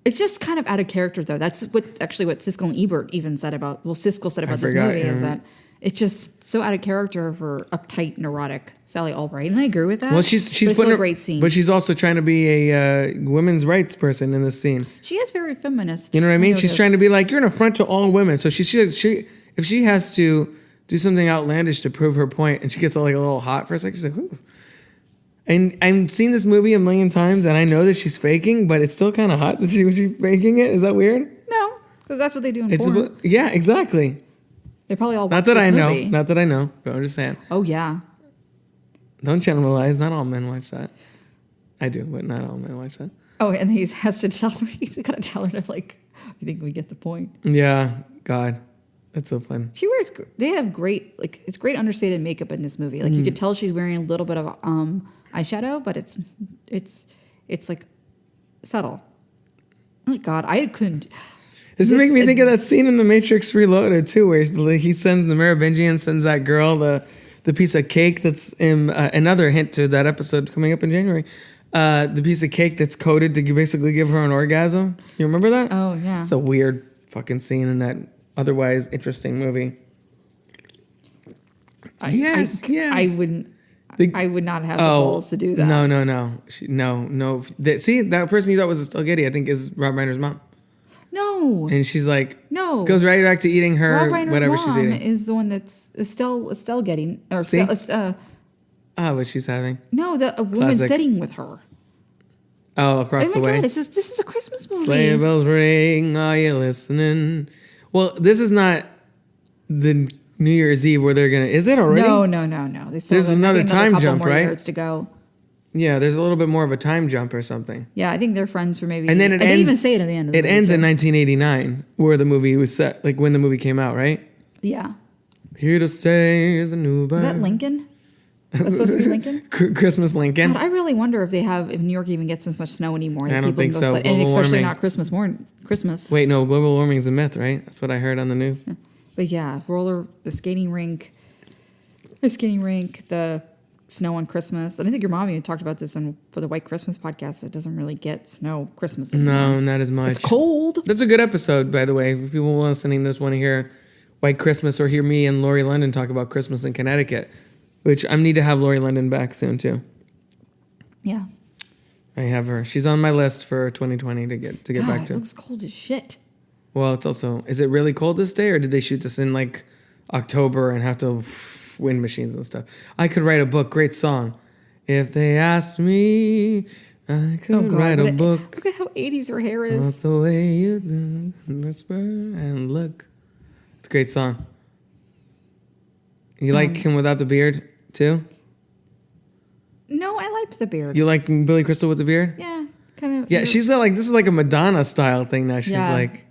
It's just kind of out of character, though. That's what Siskel and Ebert even said about. Well, Siskel said about this movie is that it's just so out of character for uptight, neurotic Sally Albright, and I agree with that. Well, she's putting a great scene, but she's also trying to be a women's rights person in this scene. She is very feminist. You know what I mean? She's trying to be like, you're an affront to all women. So she if she has to do something outlandish to prove her point, and she gets like a little hot for a second, she's like, ooh. And I've seen this movie a million times, and I know that she's faking, but it's still kind of hot that she's faking it. Is that weird? No, because that's what they do in porn. Yeah, exactly. They probably all not that I know, but I'm just saying. Oh yeah. Don't generalize. Not all men watch that. I do, but not all men watch that. Oh, and he has to tell her. He's got to tell her to like. I think we get the point. Yeah, God, that's so fun. She wears. They have great like. It's great understated makeup in this movie. Like you could tell she's wearing a little bit of eyeshadow, but it's like subtle. Oh God, I couldn't. Does it make me think of that scene in The Matrix Reloaded too, where he sends the Merovingian sends that girl the piece of cake that's in another hint to that episode coming up in January. The piece of cake that's coated to basically give her an orgasm. You remember that? Oh yeah. It's a weird fucking scene in that otherwise interesting movie. Yes. I wouldn't. I would not have the balls to do that. No. No. See, that person you thought was Estelle Getty, I think, is Rob Reiner's mom. No. And she's like, no. Goes right back to eating her Rob Reiner's whatever mom she's eating. Is the one that's Estelle getting or See? what she's having. No, a woman sitting with her. Oh, across the way. God, this is a Christmas movie. Sleigh bells ring, are you listening? Well, this is not the New Year's Eve where they're gonna. Is it already? No. There's another time jump, right? Years to go. Yeah, there's a little bit more of a time jump or something. Yeah, I think they're friends for maybe. And then it ends. They even say it at the end. Of the it ends in 1989, where the movie was set, like when the movie came out, right? Yeah. Here to stay is a new bird. Is that Lincoln? That's supposed to be Lincoln. Christmas Lincoln. God, I really wonder if New York even gets this much snow anymore. I don't think so. And especially not Christmas morning. Christmas. Wait, no, global warming is a myth, right? That's what I heard on the news. Yeah. But yeah, the skating rink, the snow on Christmas. And I think your mom even talked about this for the White Christmas podcast. It doesn't really get snow Christmas anymore. No, not as much. It's cold. That's a good episode, by the way. If people listening to this want to hear White Christmas or hear me and Lori London talk about Christmas in Connecticut, which I need to have Lori London back soon too. Yeah. I have her. She's on my list for 2020 to get back to. It looks cold as shit. Well, it's also, is it really cold this day, or did they shoot this in like October and have to wind machines and stuff? I could write a book. Great song. If they asked me, I could write a book. Look at how 80s her hair is. Not the way you do, whisper and look. It's a great song. You like him without the beard too? No, I liked the beard. You like Billy Crystal with the beard? Yeah, kind of. Yeah, she's like, this is like a Madonna style thing now. She's like,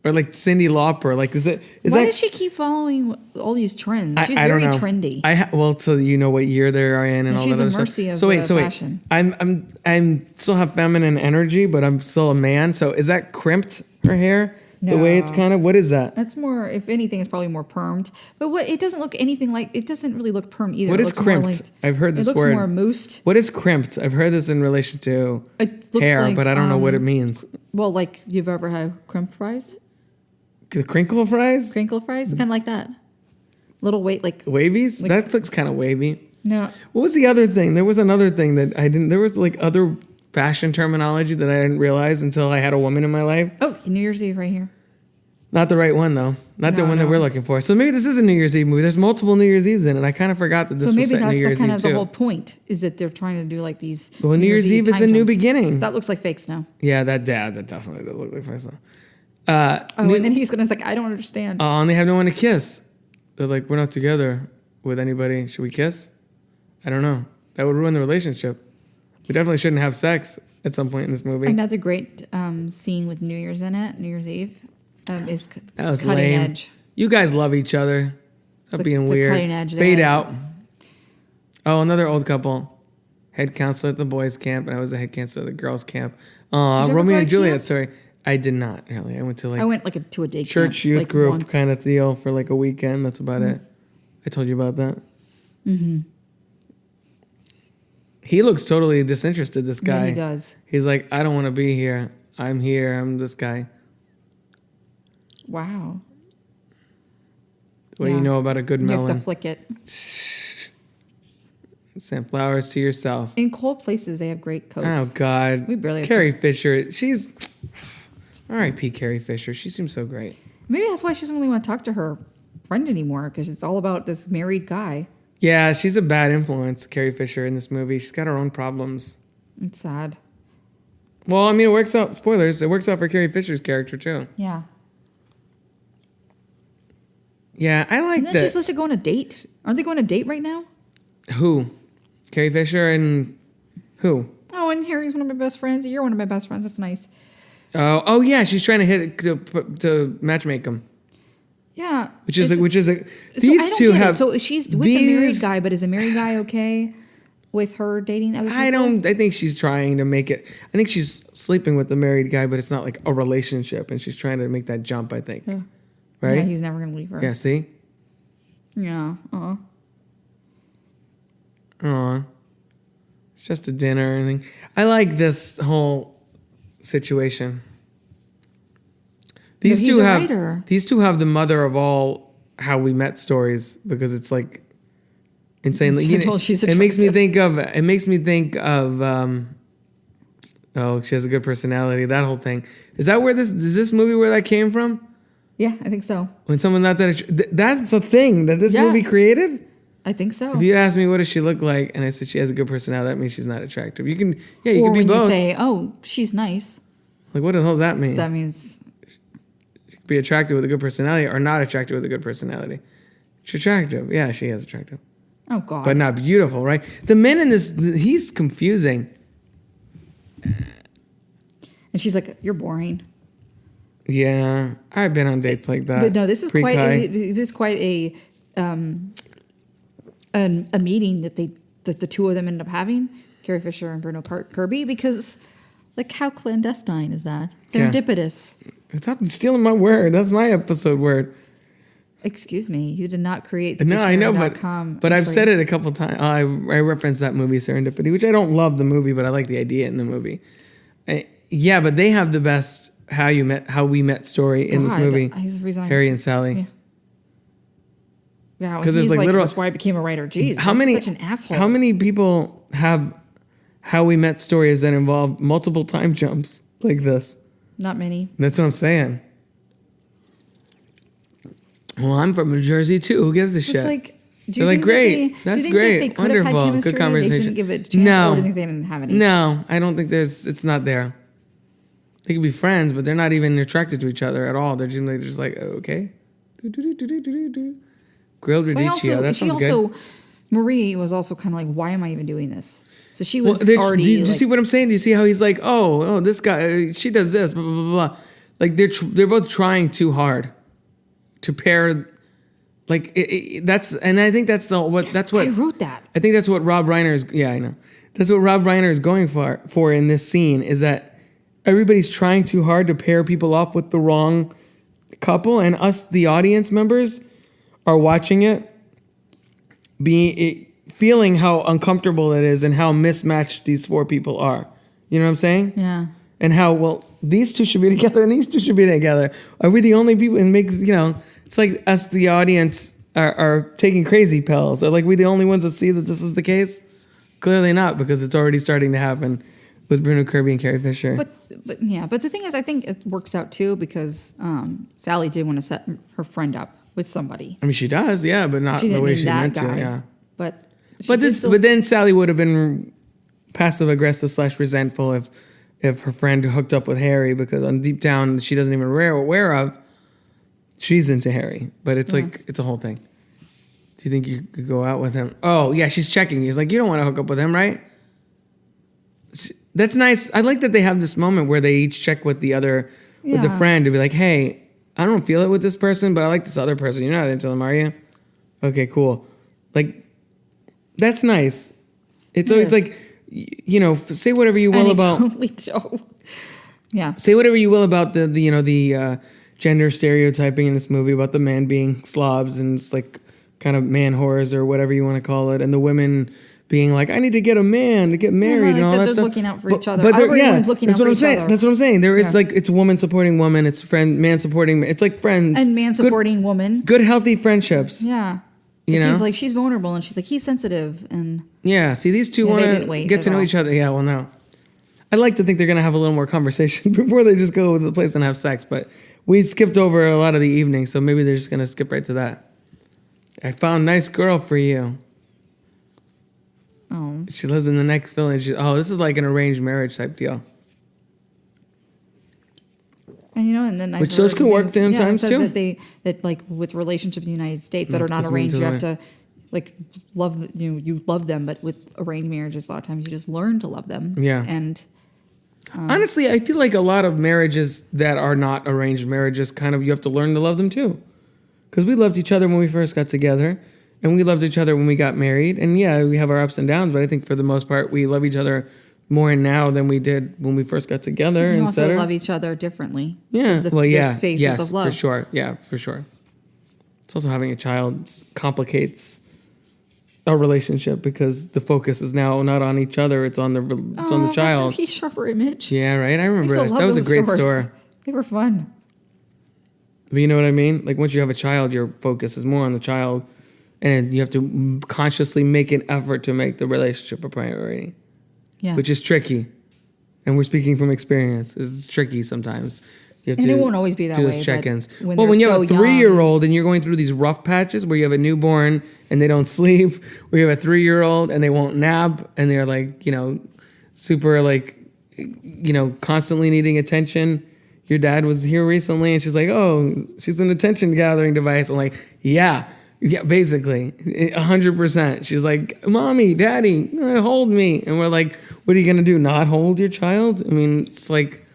or like Cyndi Lauper. Like, why does she keep following all these trends? She's I very don't know. trendy. Well, so you know what year they're in and all that other stuff. She's a mercy of fashion. I'm still have feminine energy, but I'm still a man. So is that crimped, her hair? No. The way it's kind of, what is that? That's more, if anything, it's probably more permed. But it doesn't look anything like, it doesn't really look permed either. What is crimped? I've heard this word. It looks more moosed. What is crimped? I've heard this in relation to hair, like, but I don't know what it means. Well, like you've ever had crimped fries? The crinkle fries? Crinkle fries? Kind of like that. Little like. Wavies? That looks kind of wavy. No. What was the other thing? There was another thing that I didn't, there was like other fashion terminology that I didn't realize until I had a woman in my life. Oh, New Year's Eve right here. Not the right one, though. Not the one that we're looking for. So maybe this is a New Year's Eve movie. There's multiple New Year's Eves in it. I kind of forgot that this was set New Year's Eve, too. So maybe that's kind of the whole point, is that they're trying to do like these... Well, New Year's Eve is a new beginning. That looks like fake snow. Yeah, that definitely does look like fake snow. And then he's going to like, I don't understand. And they have no one to kiss. They're like, we're not together with anybody. Should we kiss? I don't know. That would ruin the relationship. We definitely shouldn't have sex at some point in this movie. Another great scene with New Year's in it, New Year's Eve, is that was cutting lame. edge. You guys love each other. Stop being weird. Cutting edge Fade out. Oh, another old couple. Head counselor at the boys' camp, and I was the head counselor at the girls' camp. Romeo and Juliet story. I did not really. I went to to a day church camp, youth like group once. kind of deal for like a weekend. That's about it. I told you about that. Mm-hmm. He looks totally disinterested. This guy. Yeah, he does. He's like, I don't want to be here. I'm here. I'm this guy. Wow. What do you know about a good You have melon? to flick it. Send flowers to yourself. In cold places, they have great coats. Oh, God. We barely have Carrie Fisher. She's... R.I.P. Carrie Fisher. She seems so great. Maybe that's why she doesn't really want to talk to her friend anymore, because it's all about this married guy. Yeah, she's a bad influence, Carrie Fisher, in this movie. She's got her own problems. It's sad. Well, I mean, it works out. Spoilers. It works out for Carrie Fisher's character, too. Yeah. Yeah, I like Isn't that. she supposed to go on a date? Aren't they going on a date right now? Who? Carrie Fisher and who? Oh, and Harry's one of my best friends. You're one of my best friends. That's nice. Oh yeah, she's trying to hit to matchmake them. Yeah. These I don't two get it. have. So she's with the married guy, but is a married guy okay with her dating other people? I think she's trying to make it. I think she's sleeping with the married guy, but it's not like a relationship, and she's trying to make that jump. I think. Yeah. Right. Yeah, he's never gonna leave her. Yeah. See. Yeah. Aw. It's just a dinner and everything. I like this whole situation. These two have the mother of all How We Met stories, because it's like insane. Like, it makes me think of oh, she has a good personality. That whole thing. Is this movie where that came from? Yeah, I think so. When someone's not that's a thing that this movie created? I think so. If you'd ask me what does she look like, and I said she has a good personality, that means she's not attractive. You can be when both. You say, "Oh, she's nice," like what the hell does that mean? that means She could be attractive with a good personality, or not attractive with a good personality. She's attractive, yeah, she is attractive, oh god, but not beautiful, right? The men in this, he's confusing. And she's like, "You're boring." Yeah, I've been on dates like that. But no, this is Pre-Kai. quite a meeting that the two of them ended up having, Carrie Fisher and Bruno Kirby, because like how clandestine is that? Serendipitous. Stop stealing my word. That's my episode word. Excuse me, you did not create the No, I know, dictionary.com but I've entry. said it a couple times. I referenced that movie Serendipity, which I don't love the movie, but I like the idea in the movie. Yeah, but they have the best How We Met story in this God, movie. he's the reason Harry and Sally. Yeah, 'Cause there's he's like literal- that's why I became a writer. Jeez, How I'm many? such an asshole. How many people have How We Met stories that involve multiple time jumps like this? Not many. That's what I'm saying. Well, I'm from New Jersey too. Who gives a shit? Just like, do They're like, think great. that That's do you great. think they could have had Wonderful. chemistry? Good conversation. They shouldn't give it a chance. No. Or do you think they didn't have any? No, I don't think it's not there. They could be friends, but they're not even attracted to each other at all. They're just like, okay. Grilled But radicchio. That sounds good. Marie was also kind of like, why am I even doing this? So she was already. Do you see what I'm saying? Do you see how he's like, oh, this guy, she does this, blah blah blah blah. Like they're both trying too hard to pair. Like that's, and I think that's what I wrote that. I think that's what Rob Reiner is. Yeah, I know. That's what Rob Reiner is going for in this scene, is that everybody's trying too hard to pair people off with the wrong couple, and us, the audience members, are watching it, feeling how uncomfortable it is and how mismatched these four people are. You know what I'm saying? Yeah. And how, well, these two should be together and these two should be together. Are we the only people? And makes, it's like us, the audience, are taking crazy pills. Are like we the only ones that see that this is the case? Clearly not, because it's already starting to happen with Bruno Kirby and Carrie Fisher. But the thing is, I think it works out too, because Sally did want to set her friend up with somebody. I mean, she does, yeah, but not She the didn't way mean she that meant guy. to. Yeah. But But then Sally would have been passive aggressive / resentful if her friend hooked up with Harry, because on deep down she doesn't even aware of she's into Harry. But it's like it's a whole thing. Do you think you could go out with him? Oh yeah, she's checking. He's like, you don't want to hook up with him, right? That's nice. I like that they have this moment where they each check with the other, with the friend, to be like, hey, I don't feel it with this person, but I like this other person. You're not into them, are you? Okay, cool. Like, that's nice. It's always like, say whatever you will about. Totally don't. Yeah. Say whatever you will about the gender stereotyping in this movie about the men being slobs and it's like kind of man whores or whatever you want to call it, and the women being like, I need to get a man to get married and all that they're stuff. looking out for each other. But Everyone's looking that's out what for I'm each saying. other. That's what I'm saying. There is Yeah. like, it's woman supporting woman. It's man supporting. It's like friend and man good- supporting woman. Good, healthy friendships. Yeah. You know? He's like, she's vulnerable, and she's like, he's sensitive, and Yeah. See, these two Yeah, they want didn't to wait get to at know all. each other. Yeah. Well, no. I'd like to think they're gonna have a little more conversation before they just go to the place and have sex. But we skipped over a lot of the evening, so maybe they're just gonna skip right to that. I found a nice girl for you. oh, She lives in the next village. Oh, this is like an arranged marriage type deal. and and then Which those can work sometimes, it says too. that like with relationships in the United States that are not That's mean arranged, to you the have to like love you love them, but with arranged marriages, a lot of times you just learn to love them. Yeah. and Honestly, I feel like a lot of marriages that are not arranged marriages, kind of, you have to learn to love them too. Because we loved each other when we first got together, and we loved each other when we got married. And yeah, we have our ups and downs, but I think for the most part, we love each other more now than we did when we first got together. you and also cetera. love each other differently. Yeah. There's Well, yeah. there's phases Yes, of love. for sure. Yeah, for sure. It's also having a child complicates a relationship because the focus is now not on each other; it's on the child. He's sharper image. Yeah, right. I remember used to that. love That was a those great stores. store. They were fun. But you know what I mean? Like once you have a child, your focus is more on the child, and you have to consciously make an effort to make the relationship a priority, Yeah, which is tricky. And we're speaking from experience. It's tricky sometimes. You have And it won't always be that do way, those but check-ins. when Well, when you they're have a so young- 3-year-old and you're going through these rough patches where you have a newborn and they don't sleep, or you have a 3-year-old and they won't nap and they're like, super like, constantly needing attention. Your dad was here recently and she's like, oh, she's an attention gathering device. I'm like, yeah, basically 100%. She's like, mommy, daddy, hold me. And we're like, what are you going to do? Not hold your child? I mean, it's like,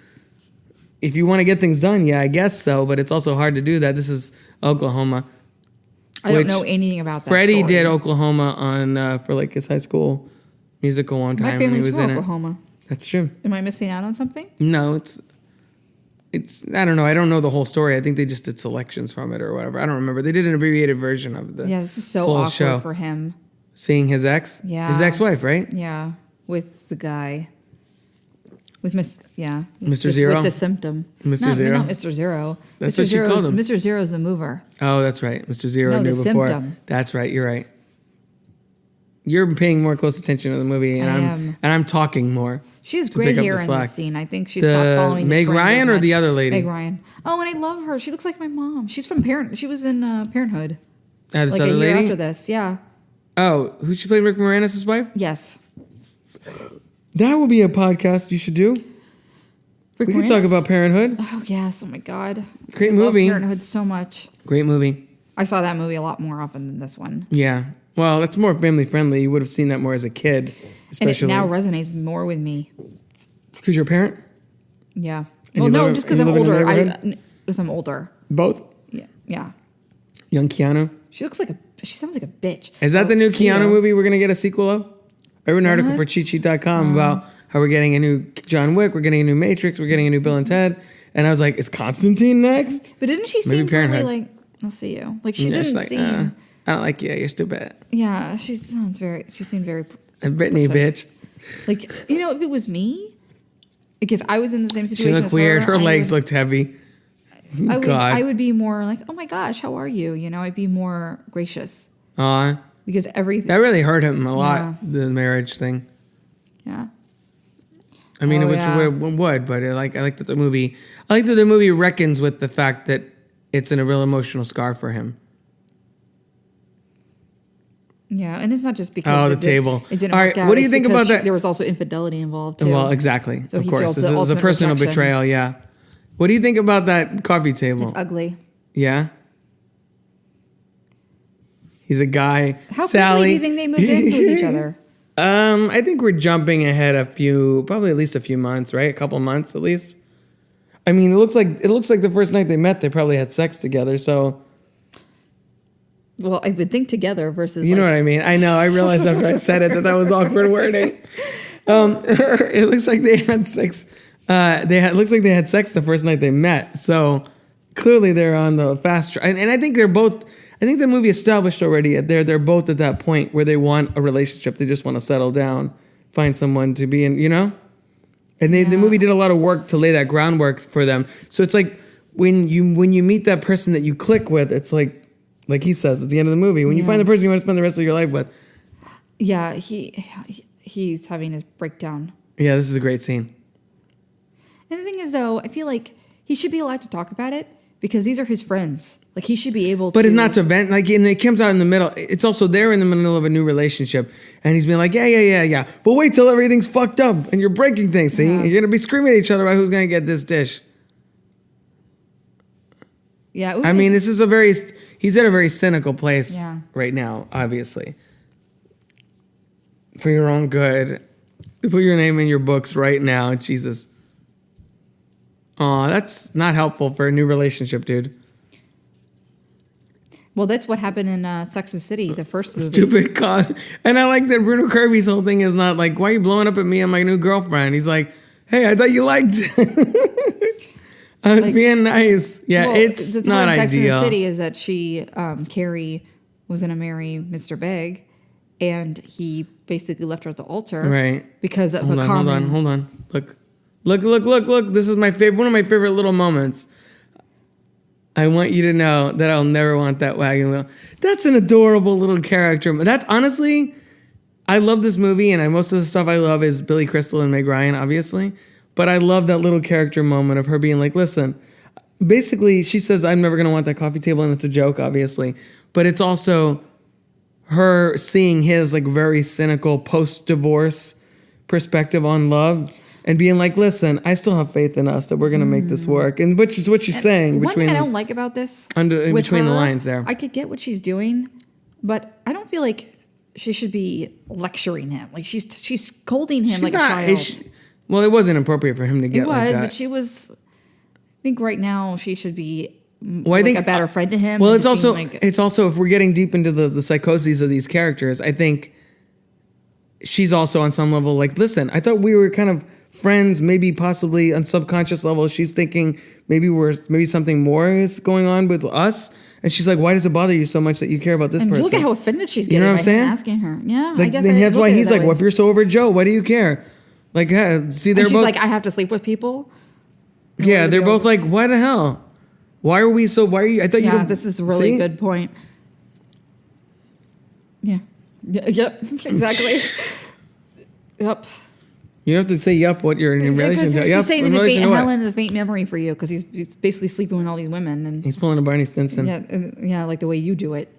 if you want to get things done, yeah, I guess so, but it's also hard to do that. This is Oklahoma. I don't which know anything about that. Freddie story. did Oklahoma on for like his high school musical one time. My and he family's was from in Oklahoma. it. That's true. Am I missing out on something? No, it's I don't know. I don't know the whole story. I think they just did selections from it or whatever. I don't remember. They did an abbreviated version of the Yeah, this is so full awkward show. for him. Seeing his ex, Yeah. his ex-wife, right? Yeah, with the guy. With Mr. Zero? With the symptom. Mr. Not, Zero? Not Mr. Zero. That's Mr. what she called him. Mr. Zero's the mover. Oh, that's right. Mr. Zero No, knew the before. symptom. That's right. You're right. You're paying more close attention to the movie, and I I'm am. and I'm talking more. She has to great pick up hair the in slack. this scene. I think she's The stopped following Meg the trend Ryan as or the much. other lady? Meg Ryan. Oh, and I love her. She looks like my mom. She's from She was in Parenthood. This Like a other year lady. after this. Yeah. Oh, who she played Rick Moranis' wife? Yes. That would be a podcast you should do. Rick We could talk Moranis? about Parenthood. Oh yes. Oh my God. Great I love movie. Parenthood so much. Great movie. I saw that movie a lot more often than this one. Yeah. Well, that's more family friendly. You would have seen that more as a kid, And it especially now resonates more with me. because you're a parent. Yeah. And Well, you no, live- just because and I'm you live in a older. neighborhood? Because I'm older. Both. Yeah. Yeah. Young Keanu. She sounds like a bitch. Is that the new Zero. Keanu movie we're gonna get a sequel of? I read an article What? for cheatcheat.com about how we're getting a new John Wick, we're getting a new Matrix, we're getting a new Bill and Ted, and I was like, is Constantine next? But didn't she Maybe seem really Parenthood. like, I'll see you. Like she Yeah, didn't she's like, seem, I don't like you. You're stupid. yeah, she seemed very, And Brittany, bitch. like, if it was me, like if I was in the same She situation looked as weird. Her I legs would, looked heavy. God. I would be more like, oh my gosh, how are you? I'd be more gracious Aw. because everything, That really hurt him a lot, Yeah. the marriage thing. yeah. I mean, Oh, which yeah. would, but I like that the movie reckons with the fact that it's a real emotional scar for him. Yeah, and it's not just because Oh, the table. It didn't All right, work out. what do you It's think because about that? There was also infidelity involved too. Well, exactly. So of he course, feels this the is a ultimate personal rejection. betrayal. Yeah. What do you think about that coffee table? It's ugly. Yeah. He's a guy. How Sally. quickly do you think they moved in with each other? I think we're jumping ahead probably at least a few months, right? A couple months at least. I mean, it looks like the first night they met, they probably had sex together. So Well, I would think together versus. you know what I mean. I know. I realized after I said it that was awkward wording. It looks like they had sex. Looks like they had sex the first night they met. So clearly they're on the fast track, and I think they're both. I think the movie established already. They're both at that point where they want a relationship. They just want to settle down, find someone to be in. And the movie did a lot of work to lay that groundwork for them. So it's like when you meet that person that you click with, it's like he says at the end of the movie, when you find the person you want to spend the rest of your life with. Yeah, he's having his breakdown. Yeah, this is a great scene. And the thing is, though, I feel like he should be allowed to talk about it because these are his friends. Like, he should be able to. But it's not to vent. Like, and it comes out in the middle. It's also they're in the middle of a new relationship. And he's being like, yeah. But wait till everything's fucked up and you're breaking things. See? You're going to be screaming at each other about who's going to get this dish. Yeah. I mean, he's at a very cynical place right now, obviously. For your own good. Put your name in your books right now. Jesus. Aw, that's not helpful for a new relationship, dude. Well, that's what happened in Sex and the City, the first movie. Stupid con. And I like that Bruno Kirby's whole thing is not like, why are you blowing up at me and my new girlfriend? He's like, hey, I thought you liked I was being nice. Yeah, well, it's the not Sex and ideal. the City is that Carrie was going to marry Mr. Big, and he basically left her at the altar. Right. Because of Hold a on. common... Look. This is one of my favorite little moments. I want you to know that I'll never want that wagon wheel. That's an adorable little character. That's honestly, I love this movie, and most of the stuff I love is Billy Crystal and Meg Ryan, obviously. But I love that little character moment of her being like, listen, basically she says, I'm never going to want that coffee table, and it's a joke, obviously. But it's also her seeing his like very cynical post-divorce perspective on love. And being like, listen, I still have faith in us that we're going to make this work. And which is what she's saying. One thing I don't like about this... between the lines there. I could get what she's doing, but I don't feel like she should be lecturing him. Like, she's scolding him like a child. Well, it wasn't appropriate for him to get like that. But she was... I think right now she should be a better friend to him. Well, it's also if we're getting deep into the psychoses of these characters, I think she's also on some level like, listen, I thought we were kind of friends, maybe possibly on subconscious level. She's thinking maybe something more is going on with us. And she's like, why does it bother you so much that you care about this person? Look at how offended she's getting. You know what I'm saying? Asking her. Yeah, like, I guess that's why he's like, well, if you're so over Joe, why do you care? Like, see, they're she's both like, I have to sleep with people. Yeah, they're both like, why the hell? Why are you? I thought you. Yeah, this is a really good point. Yeah. Yep. Exactly. Yep. You have to say yup what you're in relation to. He's saying that Helen is a faint memory for you because he's basically sleeping with all these women. And he's pulling a Barney Stinson. Yeah, like the way you do it.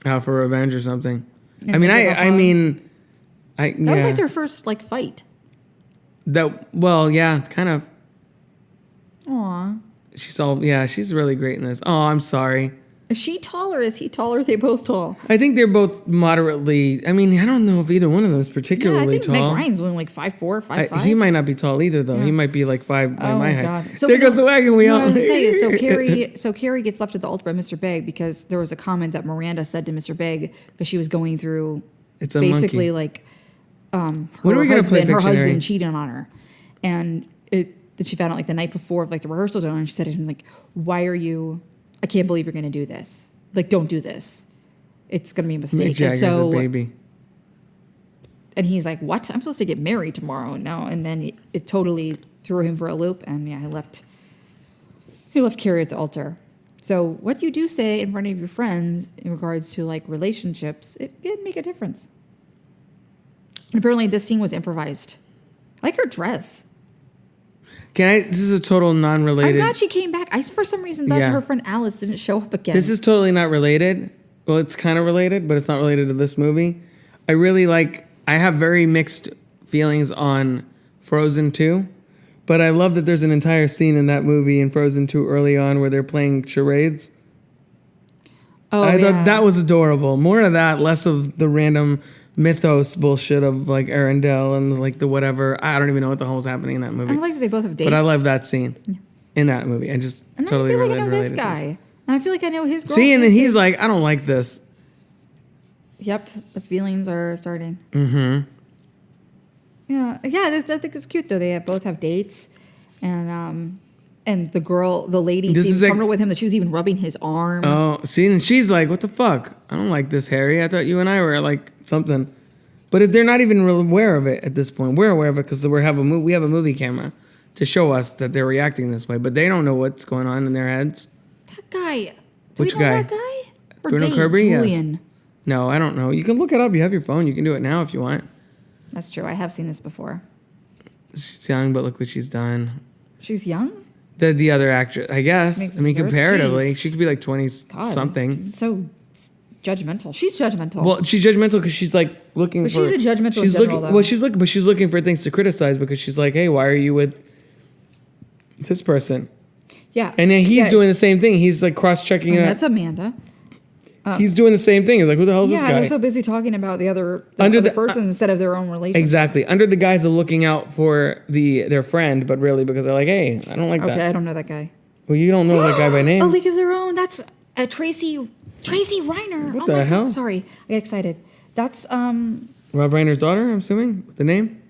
Out for revenge or something. And I mean, that was like their first fight. Kind of. Aw. She's really great in this. Oh, I'm sorry. Is she taller? Is he taller? Are they both tall? I think they're both moderately. I mean, I don't know if either one of them is particularly tall. I think Meg Ryan's only like 5'4", 5'5". He might not be tall either, though. Yeah. He might be like 5 by my height. God. So there goes the wagon wheel. What I was going to say is, so Carrie gets left at the altar by Mr. Big because there was a comment that Miranda said to Mr. Big because she was going through basically like her husband cheating on her, and that she found out like the night before like the rehearsals on, and she said to him like, "Why are you? I can't believe you're going to do this. Like, don't do this. It's going to be a mistake." Mick Jagger's a baby. And he's like, "What? I'm supposed to get married tomorrow." No, and then it totally threw him for a loop, and he left Carrie at the altar. So what you do say in front of your friends in regards to like relationships, it can make a difference. And apparently this scene was improvised. I like her dress. This is a total non-related. I'm glad she came back. I, for some reason, thought her friend Alice didn't show up again. This is totally not related. Well, it's kind of related, but it's not related to this movie. I have very mixed feelings on Frozen 2, but I love that there's an entire scene in that movie in Frozen 2 early on where they're playing charades. Oh, I thought that was adorable. More of that, less of the random mythos bullshit of like Arendelle and like the whatever. I don't even know what the hell's happening in that movie. I like that they both have dates. But I love that scene in that movie. I just totally related. I feel like I know this guy. And I feel like I know his girl. See, and then he's like, I don't like this. Yep, the feelings are starting. Mm-hmm. Yeah, I think it's cute though. They both have dates, and And the lady This seemed is like- comfortable with him that she was even rubbing his arm. Oh, see, and she's like, "What the fuck? I don't like this, Harry. I thought you and I were like something." But they're not even real aware of it at this point. We're aware of it because we have a movie camera to show us that they're reacting this way, but they don't know what's going on in their heads. That guy. Do Which we know guy? that guy? Or Bruno Dave? Kirby? Yes. Julian. No, I don't know. You can look it up. You have your phone. You can do it now if you want. That's true. I have seen this before. She's young, but look what she's done. She's young? The other actress, I guess. Makes I mean, sense. comparatively, Jeez. she could be like 20 God. something. She's so judgmental. She's judgmental. Well, she's judgmental because she's like looking But for. she's a judgmental She's in general, looking. though. Well, she's looking for things to criticize because she's like, hey, why are you with this person? yeah. And then he's Yeah, doing the same thing. He's like cross-checking it. That's Amanda. He's doing the same thing. He's like, who the hell is Yeah, this guy? they're so busy talking about the other Under other the- person instead of their own relationship. Exactly. Under the guise of looking out for their friend, but really because they're like, hey, I don't like Okay, that. I don't know that guy. Well, you don't know that guy by name. A League of Their Own. That's Tracy Reiner. What Oh the my hell? God, sorry, I get excited. That's Rob Reiner's daughter, I'm assuming, with the name?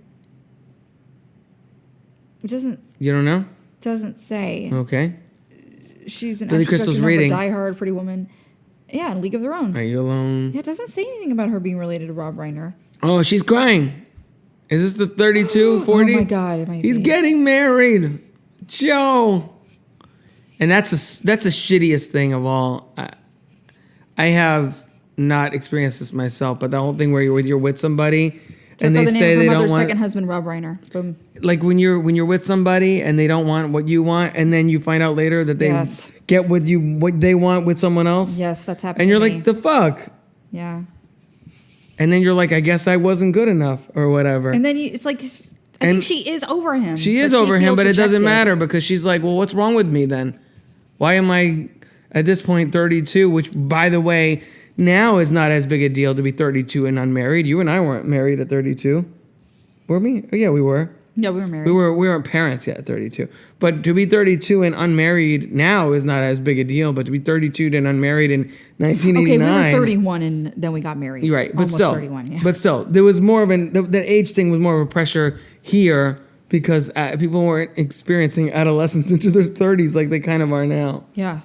it You don't know? doesn't say. Okay. She's an Billy actress Crystal's director, reading. Die Hard, Pretty Woman. Yeah, and League of Their Own. Are you alone? Yeah, it doesn't say anything about her being related to Rob Reiner. Oh, she's crying. Is this the 32, 40? Oh my God, it might He's be. getting married. Joe. And that's the shittiest thing of all. I have not experienced this myself, but the whole thing where you're with somebody and they say they don't want second husband, Rob Reiner. Boom. like when you're with somebody and they don't want what you want, and then you find out later that they Yes. get what they want with someone else. Yes, that's happened. And you're to me. like, the fuck? Yeah. And then you're like, I guess I wasn't good enough or whatever. And then it's like, I And think she is over him. She is but over him, feels but it doesn't rejected. matter because she's like, well, what's wrong with me then? Why am I at this point 32? Which, by the way, now is not as big a deal to be 32 and unmarried. You and I weren't married at 32. Were we? Oh, yeah, we were. Yeah, we were married. We weren't parents yet at 32. But to be 32 and unmarried now is not as big a deal. But to be 32 and unmarried in 1989. Okay, we were 31 and then we got married. You're right, but Almost still, 31, yeah. but still, there was more of the age thing was more of a pressure here because people weren't experiencing adolescence into their 30s like they kind of are now. Yeah.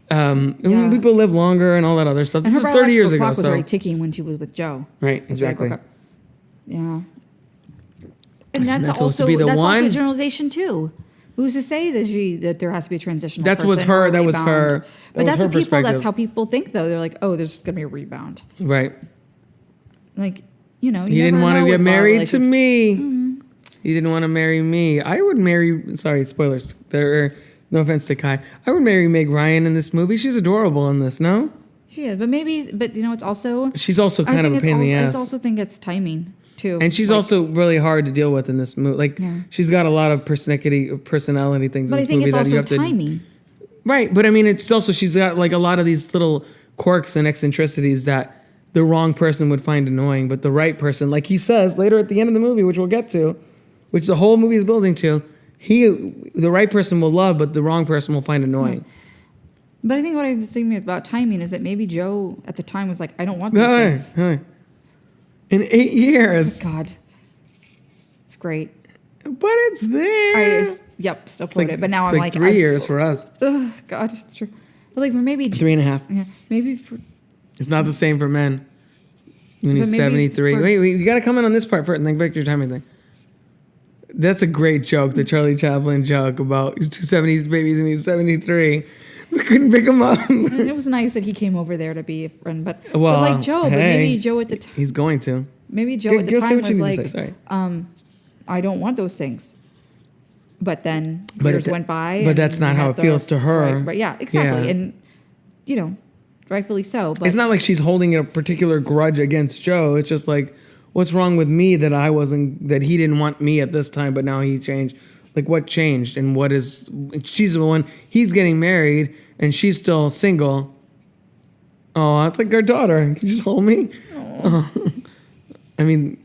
And Yeah. people live longer and all that other stuff. And This her is 30 years biological ago. clock was So already ticking when she was with Joe. right, That's why they broke exactly. up. Yeah. And that's That's supposed to also be the that's also a one? generalization too. Who's to say that there has to be a transitional? That was person her. or a That was rebound? her. But That that's was her what people. perspective. That's how people think, though. They're like, oh, there's just gonna be a rebound. Right. Like, you know, He didn't want to get married to me. Mm-hmm. He didn't want to marry me. I would marry. Sorry, spoilers. No offense to Kai. I would marry Meg Ryan in this movie. She's adorable in this. No. She is, but you know, it's also. She's also I kind of think a pain in the I ass. also think it's timing too. And she's Like, also really hard to deal with in this movie. Like Yeah. she's got a lot of personality things But in I this think movie it's that you also have to. timing. Right, but I mean, it's also she's got like a lot of these little quirks and eccentricities that the wrong person would find annoying, but the right person, like he says later at the end of the movie, which we'll get to, which the whole movie is building to, the right person will love, but the wrong person will find annoying. But I think what I was thinking about timing is that maybe Joe at the time was like, I don't want these Hey, things. hey. In 8 years, God, it's great. but it's there. Yep, still It's quote it. But now I'm like 3 years for us, Ugh, God, it's true. But like, for maybe 3.5. Yeah, maybe for, It's not the same for men. When he's But maybe 73. for- Wait, you got to comment on this part first and then back to your timing thing. That's a great joke, the Charlie Chaplin joke about his 270s babies and he's 73. We couldn't pick him up. and it was nice that he came over there to be a friend. But Well, like Joe, but hey, maybe Joe at the time. He's going to. Maybe Joe Go- at the go say time what you was need to like, say, sorry. I don't want those things. But then But years it- went by. but and that's not we how had it feels to her. Right, yeah, exactly. Yeah. And, you know, rightfully so. But It's not like she's holding a particular grudge against Joe. It's just like, what's wrong with me that he didn't want me at this time, but now he changed? Like, what changed? And what is, she's the one, he's getting married and she's still single. Oh, that's like our daughter. Can you just hold me? Oh. I mean,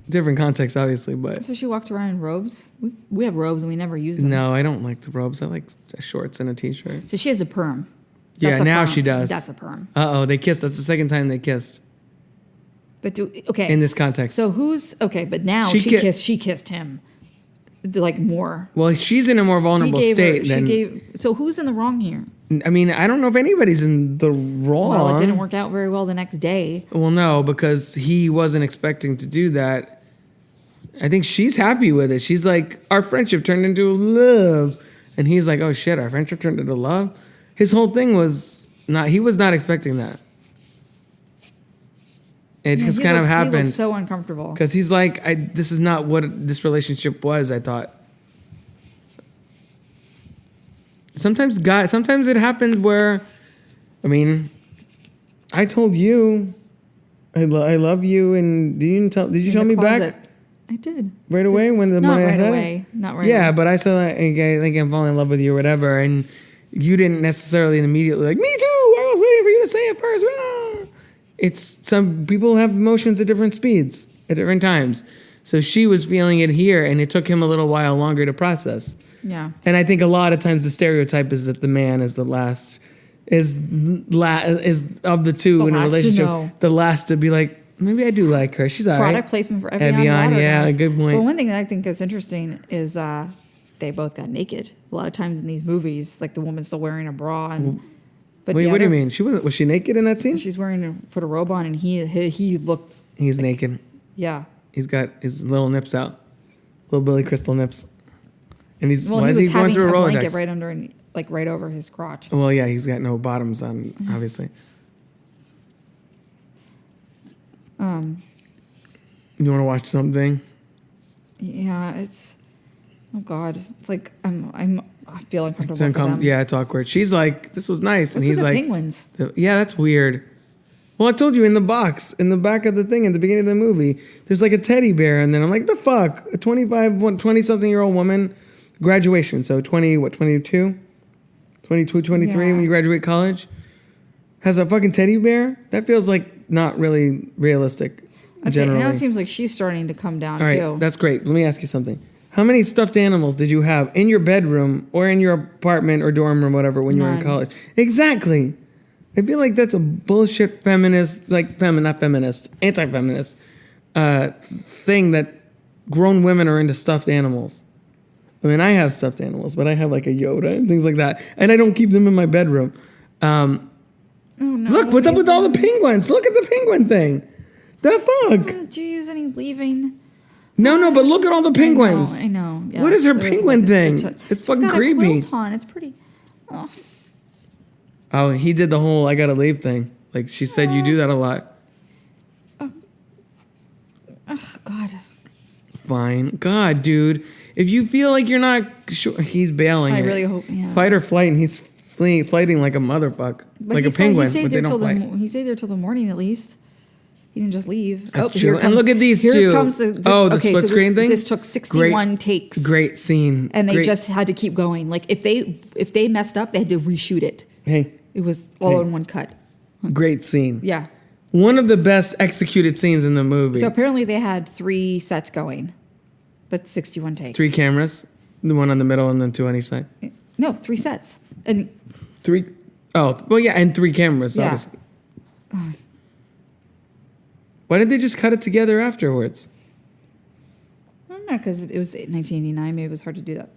different context, obviously, but so she walks around in robes. We have robes and we never use them. no, I don't like the robes. I like shorts and a t-shirt. So she has a perm. Yeah, That's a now perm. she does. That's a perm. Uh-oh, they kissed. That's the second time they kissed But okay. in this context. So who's okay? But now She she ki- kissed. She kissed him. like more. Well, she's in a more vulnerable state than. So who's in the wrong here? I mean, I don't know if anybody's in the wrong. Well, it didn't work out very well the next day. Well, no, because he wasn't expecting to do that. I think she's happy with it. She's like, our friendship turned into love. And he's like, oh shit, our friendship turned into love? His whole thing was he was not expecting that. It just kind of happened. He looked so uncomfortable. Because he's like, this is not what this relationship was, I thought. Sometimes it happens where, I mean, I told you I love you, and did you tell me back? I did. Right away when I said it? Not right away. Yeah, but I said I think I'm falling in love with you or whatever, and you didn't necessarily immediately like, me too, I was waiting for you to say it first. Ah. It's some people have emotions at different speeds at different times. So she was feeling it here, and it took him a little while longer to process. Yeah. And I think a lot of times the stereotype is that the man is of the two in a relationship, the last to be like, maybe I do like her. She's all right. Product placement for Evian water. Yeah, good point. Well, one thing that I think is interesting is they both got naked. A lot of times in these movies, like the woman's still wearing a bra. Wait, what do you mean? Was she naked in that scene? She's put a robe on, and he looked. He's naked. Yeah. He's got his little nips out, little Billy Crystal nips, and why is he he going through a Rolodex? Blanket right under, like right over his crotch. Well, yeah, he's got no bottoms on, obviously. You want to watch something? Yeah, it's. Oh God, it's like I feel uncomfortable. For them. Yeah, it's awkward. She's like, "This was nice," and he's like, "Penguins." Yeah, that's weird. Well, I told you in the box, in the back of the thing at the beginning of the movie, there's like a teddy bear, and then I'm like, the fuck? A 20-something-year-old woman, graduation, so 22, 23 when you graduate college, has a fucking teddy bear? That feels like not really realistic, generally. Now it seems like she's starting to come down, All right, too. that's great. Let me ask you something. How many stuffed animals did you have in your bedroom or in your apartment or dorm room, whatever, when you were in college? Exactly. I feel like that's a bullshit feminist, anti-feminist thing that grown women are into stuffed animals. I mean, I have stuffed animals, but I have like a Yoda and things like that, and I don't keep them in my bedroom. Oh, no, look, what's up with all the penguins? Look at the penguin thing. The fuck? Jeez, and he's leaving. No, but look at all the penguins. I know. Yeah, what is her penguin thing? It's fucking creepy. It's got a quilt on. It's pretty. Oh, he did the whole I gotta leave thing. Like she said, you do that a lot. Oh, God. Fine. God, dude. If you feel like you're not sure, he's bailing. I really hope, yeah. Fight or flight, and he's flighting like a motherfucker. Like a penguin, but they don't flight. He stayed there till the morning at least. He didn't just leave. That's true. And look at these two. The split screen thing? This took 61 takes. Great scene. And they just had to keep going. Like if they messed up, they had to reshoot it. Hey. It was all in one cut. Great scene. Yeah. One of the best executed scenes in the movie. So apparently they had 3 sets going, but 61 takes. 3 cameras, the one on the middle and then 2 on each side. No, 3 sets. And 3. Oh, well, yeah, and 3 cameras. Yeah. Obviously. Why did they just cut it together afterwards? I don't know, because it was 1989. Maybe it was hard to do that.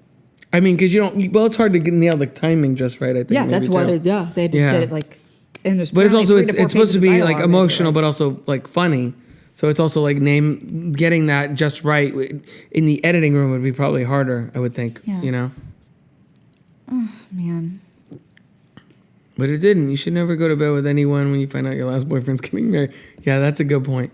I mean, because you don't. Well, it's hard to nail the timing just right. I think. Yeah, that's what it. Yeah, they did it like. And there's. But it's also it's supposed to be like emotional, but also like funny. So it's also like getting that just right in the editing room would be probably harder. I would think. Yeah. You know. Oh man. But it didn't. You should never go to bed with anyone when you find out your last boyfriend's getting married. Yeah, that's a good point.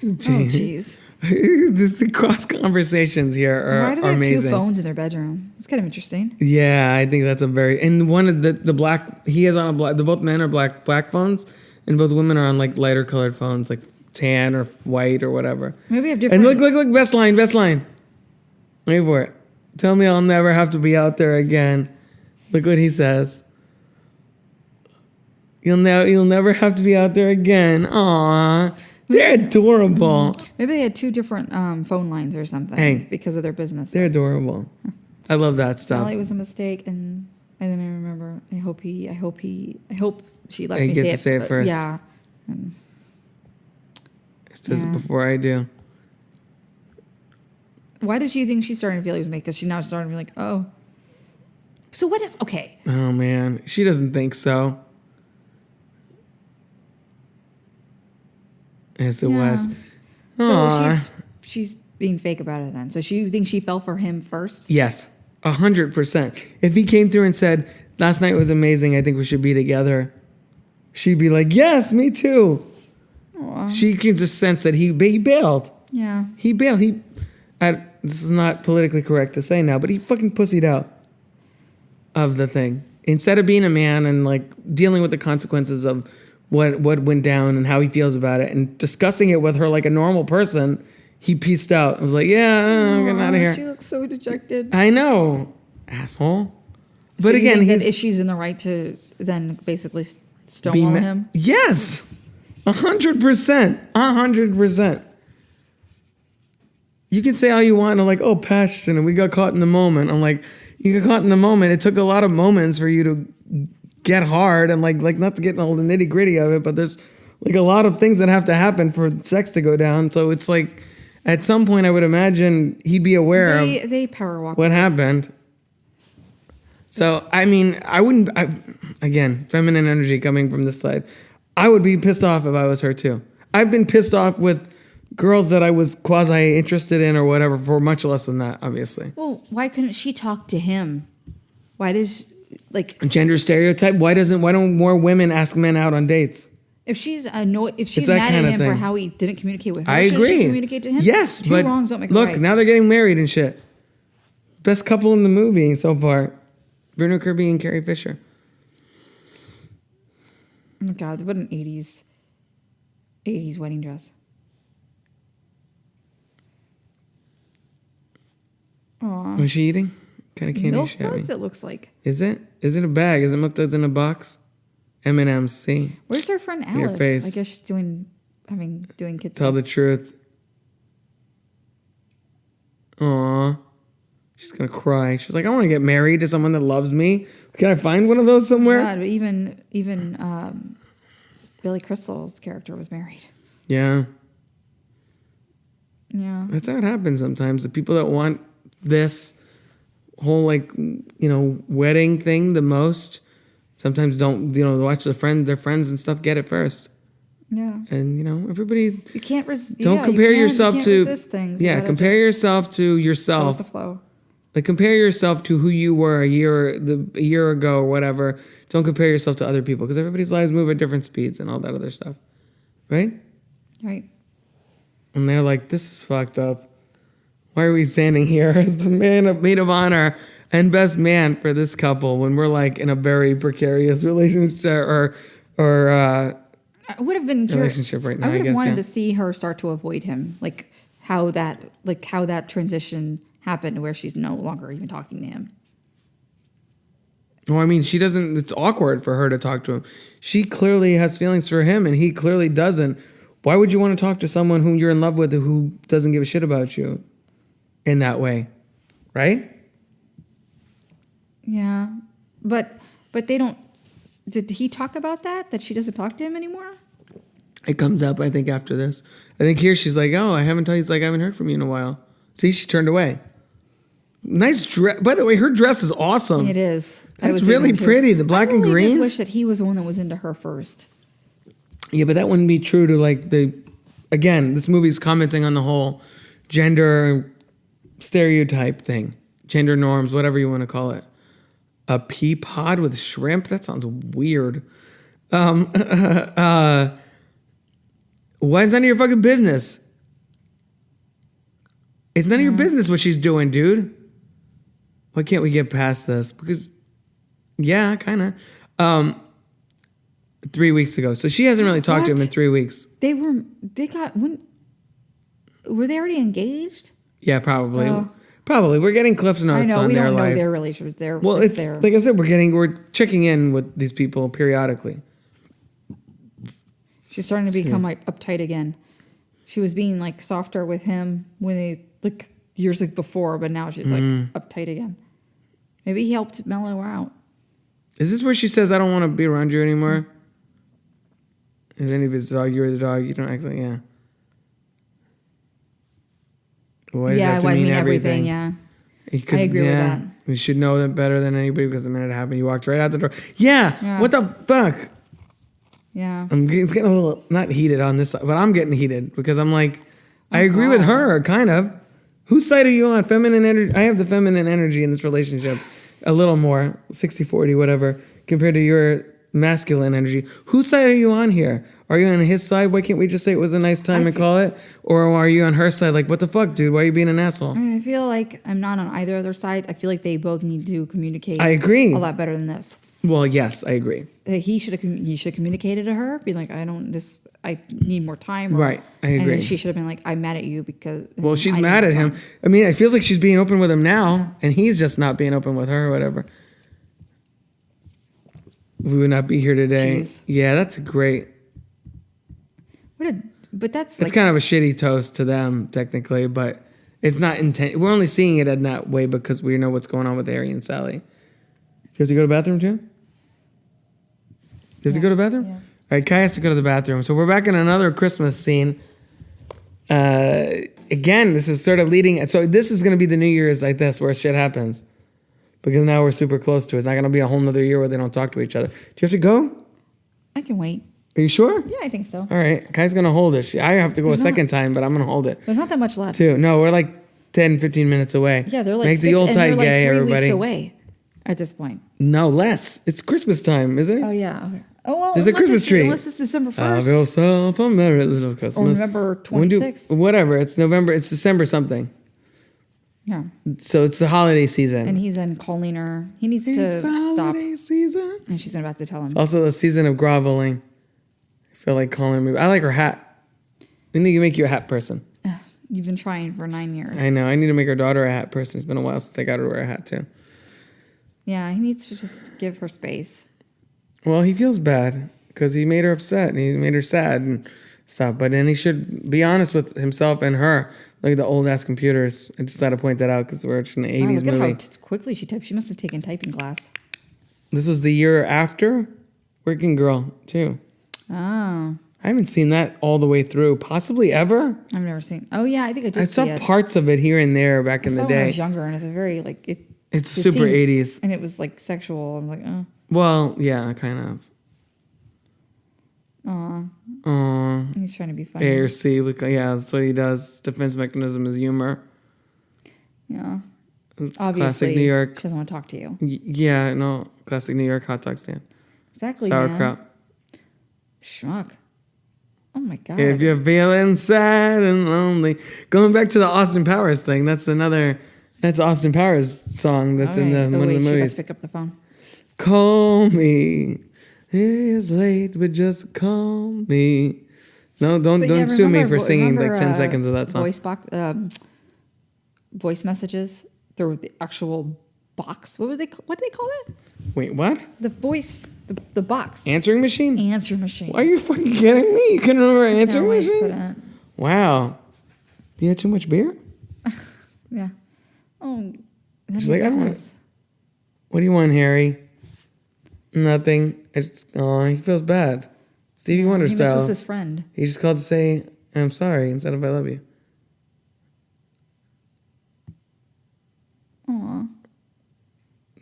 Oh, jeez. The cross conversations here are amazing. Why do they have 2 phones in their bedroom? It's kind of interesting. Yeah, I think that's and one of the black, he has on a black, both men are black phones, and both women are on like lighter colored phones, like tan or white or whatever. Maybe have different. And look, best line. Wait for it. Tell me I'll never have to be out there again. Look what he says. You'll never have to be out there again. Aww. They're adorable. Maybe they had 2 different phone lines or something because of their business. They're adorable. I love that stuff. Well, it was a mistake, and then I remember. I hope she let me get to say it first. Yeah. It says it before I do. Why does she think she's starting to feel he was made? Because she's now starting to be like, oh. So what is okay? Oh man, she doesn't think so. Yes, it was. So she's being fake about it then. So she thinks she fell for him first? Yes, 100%. If he came through and said, "Last night was amazing. I think we should be together," she'd be like, "Yes, me too." Aww. She can just sense that he bailed. Yeah. He bailed. This is not politically correct to say now, but he fucking pussied out of the thing. Instead of being a man and like dealing with the consequences of what went down and how he feels about it and discussing it with her like a normal person, he pieced out. I was like, yeah, I'm getting out of here. She looks so dejected. I know, asshole. But So you again, think that she's in the right to then basically stonewall him? Yes, 100%, 100%. You can say all you want, and like, oh, passion, and we got caught in the moment. I'm like, you got caught in the moment. It took a lot of moments for you to get hard and like not to get in all the nitty gritty of it, but there's like a lot of things that have to happen for sex to go down. So it's like, at some point, I would imagine he'd be aware of they power walk what happened. So, I mean, again, feminine energy coming from this side. I would be pissed off if I was her too. I've been pissed off with girls that I was quasi interested in or whatever for much less than that, obviously. Well, why couldn't she talk to him? Why does like gender stereotype? Why don't more women ask men out on dates? if she's annoyed, if she's that mad kind at of him for thing. how he didn't communicate with her, I shouldn't agree. she communicate to him? Yes, Two but wrongs don't make a look, right. now they're getting married and shit. Best couple in the movie so far. Bruno Kirby and Carrie Fisher. Oh God, what an 80s wedding dress. Aw. Was she eating? What kind of candy Milk is she having? duds, it looks like. Is it? Is it a bag? Is it milk duds in a box? M&M's. See? Where's her friend Alice? Your face. I guess she's doing kids. Tell the truth. Aw. She's gonna cry. She's like, I want to get married to someone that loves me. Can I find one of those somewhere? God, but even Billy Crystal's character was married. Yeah. Yeah. That's how it happens sometimes. The people that want this whole wedding thing the most sometimes don't, watch their friends and stuff get it first. Yeah. And everybody You can't don't compare yourself to resist things. Yeah, compare yourself to Go with yourself. the flow. Like compare yourself to who you were a year ago or whatever. Don't compare yourself to other people because everybody's lives move at different speeds and all that other stuff. Right? Right. And they're like, this is fucked up. Why are we standing here as the maid of honor and best man for this couple when we're like in a very precarious relationship or I would have been relationship right now, I would I have guess, wanted yeah. to see her start to avoid him, like how that transition happened to where she's no longer even talking to him. Well, I mean, she doesn't. It's awkward for her to talk to him. She clearly has feelings for him, and he clearly doesn't. Why would you want to talk to someone whom you're in love with who doesn't give a shit about you in that way, right? Yeah, but they don't. Did he talk about that she doesn't talk to him anymore? It comes up, I think, after this. I think here she's like, "Oh, I haven't told you. He's like, I haven't heard from you in a while." See, she turned away. Nice dress. By the way, her dress is awesome. It is. That's really pretty. The black and I green. just wish that he was the one that was into her first. Yeah, but that wouldn't be true to again, this movie's commenting on the whole gender stereotype thing, gender norms, whatever you want to call it. A pea pod with shrimp? That sounds weird. Why is none of your fucking business? It's none of your business what she's doing, dude. Why can't we get past this? Because, yeah, kind of. 3 weeks ago. So she hasn't really talked to him in 3 weeks. Were they already engaged? Yeah, probably. Oh. Probably. We're getting Cliff's Notes I know, on we their don't know life. their relationships. It's like I said, we're checking in with these people periodically. She's starting to become like uptight again. She was being like softer with him when they years before, but now she's like uptight again. Maybe he helped mellow her out. Is this where she says, I don't want to be around you anymore? If anybody's the dog, you're the dog. You don't act like, yeah. Why does it have to mean everything? Yeah. Because, I agree with that. You should know that better than anybody because the minute it happened, you walked right out the door. Yeah. What the fuck? Yeah. It's getting a little, not heated on this side, but I'm getting heated because I'm like, I agree with her, kind of. Whose side are you on? Feminine energy? I have the feminine energy in this relationship a little more, 60-40, whatever, compared to your masculine energy. Whose side are you on here? Are you on his side? Why can't we just say it was a nice time and call it? Or are you on her side? Like, what the fuck, dude? Why are you being an asshole? I feel like I'm not on either of their sides. I feel like they both need to communicate. I agree. A lot better than this. Well, yes, I agree. He should have communicated to her, being like, I need more time. Right, I agree. And then she should have been like, I'm mad at you because. Well, she's mad at him. I mean, it feels like she's being open with him now, and he's just not being open with her or whatever. We would not be here today. Jeez. Yeah, that's great. But that's It's kind of a shitty toast to them, technically, but it's not intent. We're only seeing it in that way because we know what's going on with Harry and Sally. Do you have to go to the bathroom too? Does he go to the bathroom? Yeah. All right, Kai has to go to the bathroom. So we're back in another Christmas scene. Again, this is sort of leading. So this is going to be the New Year's like this where shit happens. Because now we're super close to it. It's not going to be a whole nother year where they don't talk to each other. Do you have to go? I can wait. Are you sure? Yeah, I think so. All right. Kai's going to hold it. I have to go a second time, but I'm going to hold it. There's not that much left. Too. No, we're like 10, 15 minutes away. Yeah, they're like Make the old tight gay, 3 everybody. weeks away at this point. No, less. It's Christmas time, is it? Oh, yeah. Okay. Oh, well, There's a Christmas tree. Unless it's December 1st. Have yourself a merry little Christmas. Or November 26th. Whatever. It's November. It's December something. Yeah. So it's the holiday season. And he's then calling her. He needs it's to the stop. holiday season. And she's about to tell him. Also the season of groveling. I feel like calling me. I like her hat. I need to make you a hat person. You've been trying for 9 years. I know. I need to make her daughter a hat person. It's been a while since I got her to wear a hat too. Yeah, he needs to just give her space. Well, he feels bad because he made her upset and he made her sad and stuff. But then he should be honest with himself and her. Look at the old ass computers. I just had to point that out because we're in an 80s Look at movie. how quickly she typed. She must have taken typing class. This was the year after Working Girl too. Oh. I haven't seen that all the way through, possibly ever. I've never seen. Oh yeah, I think I did. I saw see it. parts of it here and there back in the I saw when I day. was younger, and it's a very like it. It's super 80s. and it was like sexual. I'm like, oh. Well, yeah, kind of. He's trying to be funny. A or C, look, yeah, that's what he does. Defense mechanism is humor. Yeah. It's Obviously, classic New York. she doesn't want to talk to you. Yeah, no, classic New York hot dog stand. Exactly. Sauerkraut. Man. Schmuck. Oh my god. If you're feeling sad and lonely, going back to the Austin Powers thing, that's Austin Powers song that's in one of the movies. Pick up the phone. Call me. It is late, but just call me. No, don't sue me for singing like 10 seconds of that song. Voice messages through the actual box. What do they call it? Wait, what? The voice, the box. Answering machine? Answer machine. Why are you fucking kidding me? You couldn't remember an answering No, I just machine? put it. Wow. You had too much beer? Yeah. Oh. She's like, I don't want. What do you want, Harry? Nothing. He feels bad. Stevie Wonder He style. misses his friend. He just called to say, I'm sorry, instead of I love you. Aw.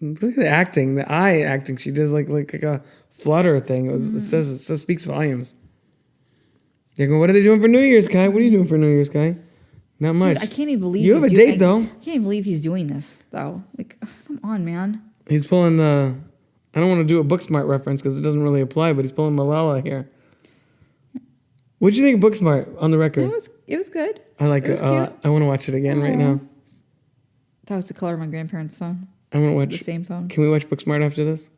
Look at the acting, the eye acting. She does like a flutter thing. It says speaks volumes. You're going, what are they doing for New Year's, Kai? What are you doing for New Year's, Kai? Not much. Dude, I can't even believe you have a date though. I can't even believe he's doing this though. Like, come on, man. He's pulling the. I don't want to do a Booksmart reference because it doesn't really apply, but he's pulling Malala here. What'd you think of Booksmart on the record? It was good. I like It it. was cute. I want to watch it again right now. That was the color of my grandparents' phone. I want to watch The same phone. Can we watch Booksmart after this?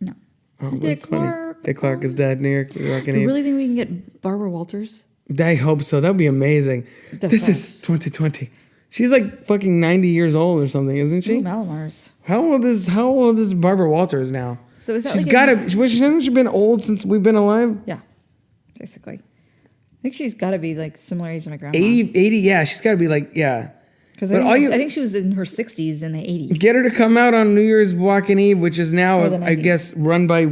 No. Oh, Dick that's funny. Clark. Dick Clark is dead. New York and You Eve. really think we can get Barbara Walters? I hope so. That would be amazing. This is 2020. She's like fucking 90 years old or something, isn't she? Ooh, Malamars. How old is Barbara Walters now? So is that She's like got to. Hasn't she been old since we've been alive? Yeah, basically. I think she's got to be like similar age to my grandma. 80. Yeah, she's got to be like Because But I think she was in her 60s in the 80s. Get her to come out on New Year's Walking Eve, which is now, Or the I 90s. guess, run by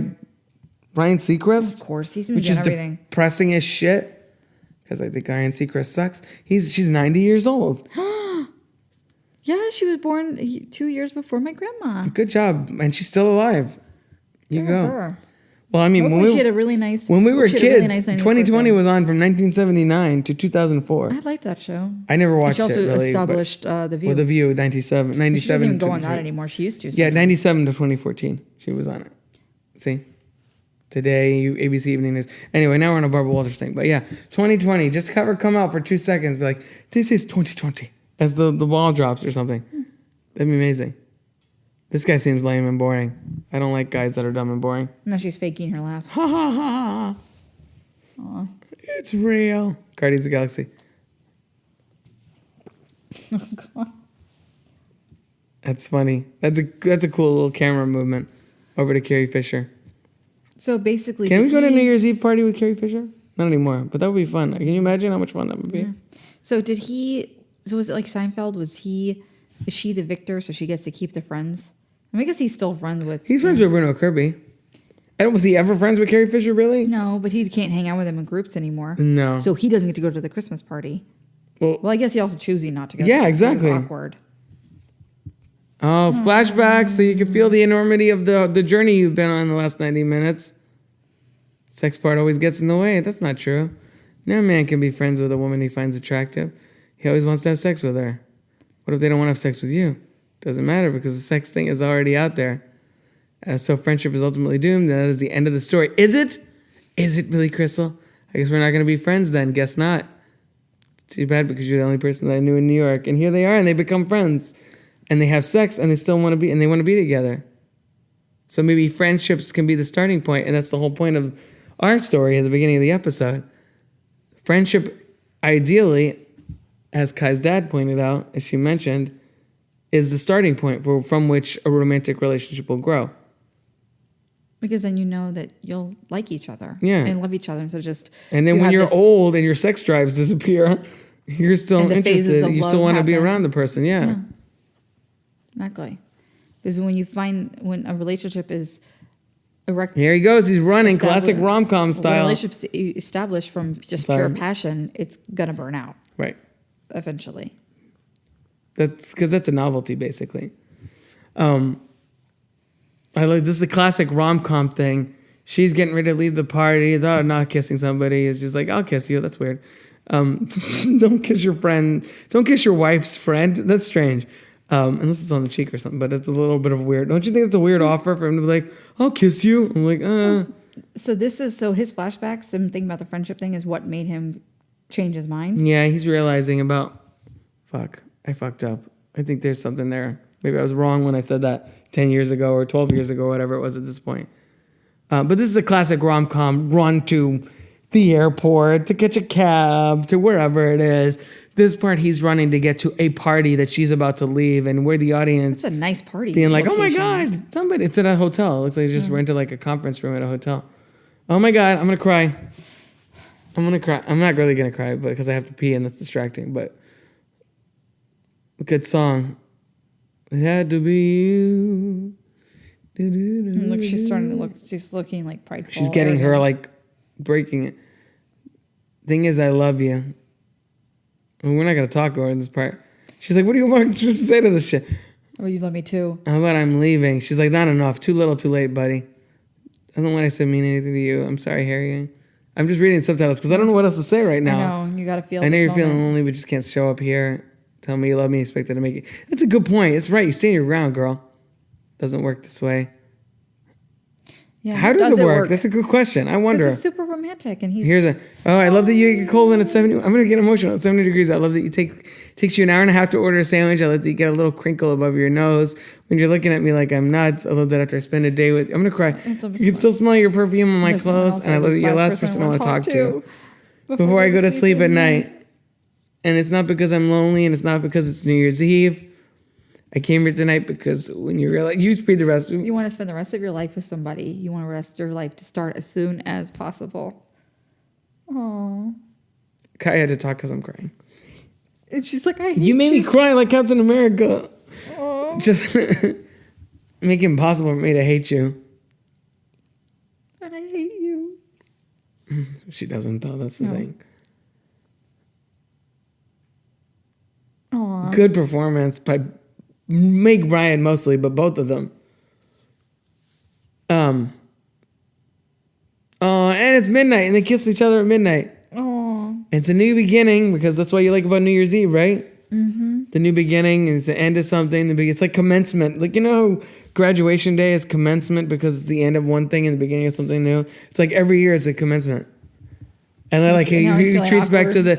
Ryan Seacrest. Of course, he's been which doing is everything. depressing as shit. because I think Ryan Seacrest sucks. She's 90 years old. Yeah, she was born 2 years before my grandma. Good job, and she's still alive. You go. Her. Well, I mean, Hopefully she had a really nice. when we were she had a really kids, nice 2020 birthday. was on from 1979 to 2004. I liked that show. I never watched She also it really. established The View. Well, The View, 97 She doesn't even to go on that 20. anymore. She used to. Yeah, sometimes. 97 to 2014. She was on it. See? Today, ABC Evening News. Anyway, now we're on a Barbara Walters thing. But yeah, 2020. Just come out for 2 seconds. Be like, this is 2020. As the ball drops or something. That'd be amazing. This guy seems lame and boring. I don't like guys that are dumb and boring. No, she's faking her laugh. Ha ha ha ha. It's real. Guardians of the Galaxy. Oh, God. That's funny. That's a cool little camera movement. Over to Carrie Fisher. So basically, Can we go to New Year's Eve party with Carrie Fisher? Not anymore, but that would be fun. Can you imagine how much fun that would be? Yeah. So did he? So was it like Seinfeld? Was he? Is she the victor, so she gets to keep the friends? I mean, I guess he's still friends with. He's friends with Bruno Kirby. And was he ever friends with Carrie Fisher? Really? No, but he can't hang out with them in groups anymore. No. So he doesn't get to go to the Christmas party. Well, I guess he also choosing not to go. Yeah, It's exactly. awkward. Oh, flashback, so you can feel the enormity of the journey you've been on the last 90 minutes. Sex part always gets in the way. That's not true. No man can be friends with a woman he finds attractive. He always wants to have sex with her. What if they don't want to have sex with you? Doesn't matter because the sex thing is already out there. So friendship is ultimately doomed. That is the end of the story. Is it? Is it really, Crystal? I guess we're not going to be friends then. Guess not. Too bad because you're the only person that I knew in New York. And here they are and they become friends. And they have sex and they still want to be, and they want to be together. So maybe friendships can be the starting point. And that's the whole point of our story at the beginning of the episode. Friendship, ideally, as Kai's dad pointed out, as she mentioned, is the starting point from which a romantic relationship will grow. Because then you know that you'll like each other. Yeah. And love each other instead of just. And then when you're old and your sex drives disappear, you're still And the phases interested. of You still love want to be happen. around the person. Yeah. Exactly. Because when a relationship is erect. Here he goes. He's running. established- Classic rom-com When a style. relationship's established from just Sorry. pure passion, it's going to burn out Right. eventually. That's because that's a novelty, basically. I like this is a classic rom-com thing. She's getting ready to leave the party. Thought of not kissing somebody. Is just like, I'll kiss you. That's weird. Don't kiss your friend. Don't kiss your wife's friend. That's strange. Unless it's on the cheek or something. But it's a little bit of weird. Don't you think it's a weird offer for him to be like, I'll kiss you? I'm like, So his flashbacks and thinking about the friendship thing is what made him change his mind. Yeah, he's realizing about, I fucked up. I think there's something there. Maybe I was wrong when I said that 10 years ago or 12 years ago, whatever it was at this point. But this is a classic rom-com run to the airport, to catch a cab, to wherever it is. This part, he's running to get to a party that she's about to leave, and we're the audience. It's a nice party. Being like, location. oh my God, somebody. It's at a hotel. It looks like they just rented like a conference room at a hotel. Oh my God, I'm going to cry. I'm going to cry. I'm not really going to cry because I have to pee and that's distracting, but a good song. It had to be you. And look, she's starting to look. She's looking like prideful. She's getting her like breaking it. Thing is, I love you. And we're not gonna talk over in this part. She's like, "What do you want supposed to say to this shit?" Oh, you love me too. How about I'm leaving? She's like, "Not enough. Too little, too late, buddy." I don't know what I said mean anything to you. I'm sorry, Harry. I'm just reading subtitles because I don't know what else to say right now. I know you got to feel. I know this you're feeling moment. lonely, but just can't show up here. Tell me you love me, expected to make it. That's a good point. It's right. You stand your ground, girl. Doesn't work this way. Yeah, How does it work? That's a good question. I wonder. It's super romantic, and he's. I love that you get cold when it's 70. I'm going to get emotional at 70 degrees. I love that takes you an hour and a half to order a sandwich. I love that you get a little crinkle above your nose when you're looking at me like I'm nuts. I love that after I spend a day with, I'm going to cry. You can still smell your perfume on my There's no one clothes. else And I love that you're the last person I want to talk to before I go to sleep at night. And it's not because I'm lonely and it's not because it's New Year's Eve. I came here tonight because when you realize, you read the rest. You want to spend the rest of your life with somebody. You want the rest of your life to start as soon as possible. Oh. Kai had to talk because I'm crying. And she's like, I hate You made me cry like Captain America. Oh. Just make it impossible for me to hate you. And I hate you. She doesn't though, that's the thing. good performance by Meg Ryan mostly, but both of them. And it's midnight, and they kiss each other at midnight. Oh. It's a new beginning, because that's what you like about New Year's Eve, right? Mm-hmm. The new beginning is the end of something. It's like commencement. Like, you know, graduation day is commencement because it's the end of one thing and the beginning of something new. It's like every year is a commencement. And I like he retreats back to the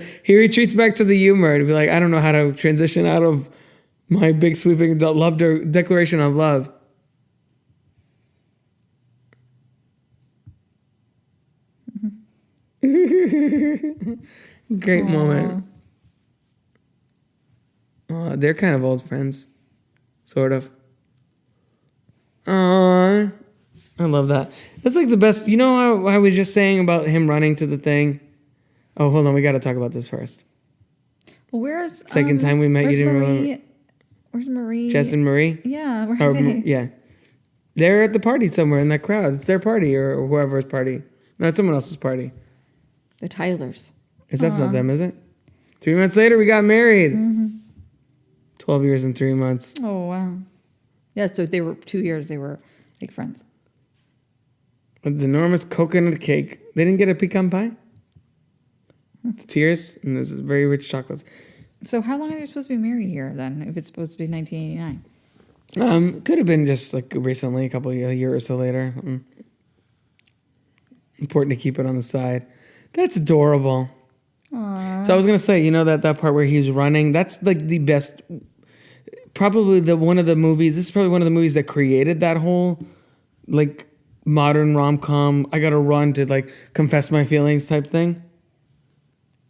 humor to be like, I don't know how to transition out of my big sweeping declaration of love. Great moment. They're kind of old friends, sort of. I love that. That's like the best. You know how I was just saying about him running to the thing? Oh, hold on. We got to talk about this first. Well, where's second time we met? You didn't remember? Where's Marie? Jess and Marie? Yeah, where are they? Yeah, they're at the party somewhere in that crowd. It's their party or whoever's party. No, it's someone else's party. The Tylers. That's not them, is it? 3 months later, we got married. Mm-hmm. 12 years and 3 months. Oh, wow. Yeah, so they were 2 years. They were like friends. With the enormous coconut cake. They didn't get a pecan pie? Tears, and this is very rich chocolates. So how long are they supposed to be married here then, if it's supposed to be 1989? Could have been just like recently, a year or so later. Important to keep it on the side. That's adorable. Aww. So I was gonna say, you know, that part where he's running, that's like the best, probably one of the movies. This is probably one of the movies that created that whole like modern rom-com. I gotta run to like confess my feelings type thing.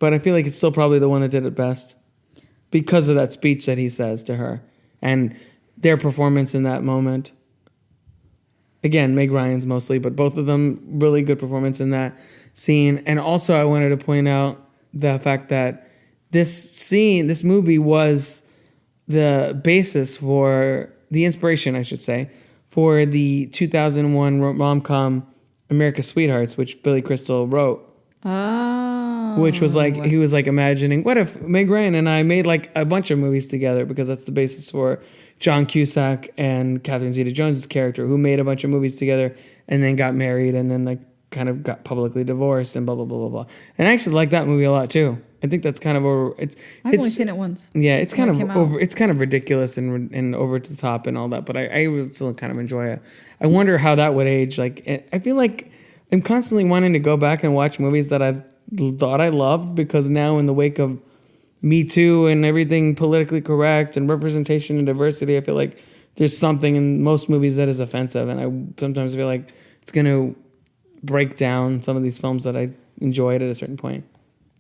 But I feel like it's still probably the one that did it best because of that speech that he says to her and their performance in that moment. Again, Meg Ryan's mostly, but both of them really good performance in that scene. And also I wanted to point out the fact that this movie was the basis for the inspiration, I should say, for the 2001 rom-com America's Sweethearts, which Billy Crystal wrote. Oh. Which was like, he was like imagining, what if Meg Ryan and I made like a bunch of movies together, because that's the basis for John Cusack and Catherine Zeta-Jones' character, who made a bunch of movies together and then got married and then like kind of got publicly divorced and blah, blah, blah, blah, blah. And I actually like that movie a lot too. I think that's kind of over. I've only seen it once. Yeah, it's kind of over. It's kind of ridiculous and over the top and all that, but I would still kind of enjoy it. I wonder how that would age. Like, I feel like I'm constantly wanting to go back and watch movies that I thought I loved, because now in the wake of Me Too and everything politically correct and representation and diversity, I feel like there's something in most movies that is offensive, and I sometimes feel like it's going to break down some of these films that I enjoyed at a certain point.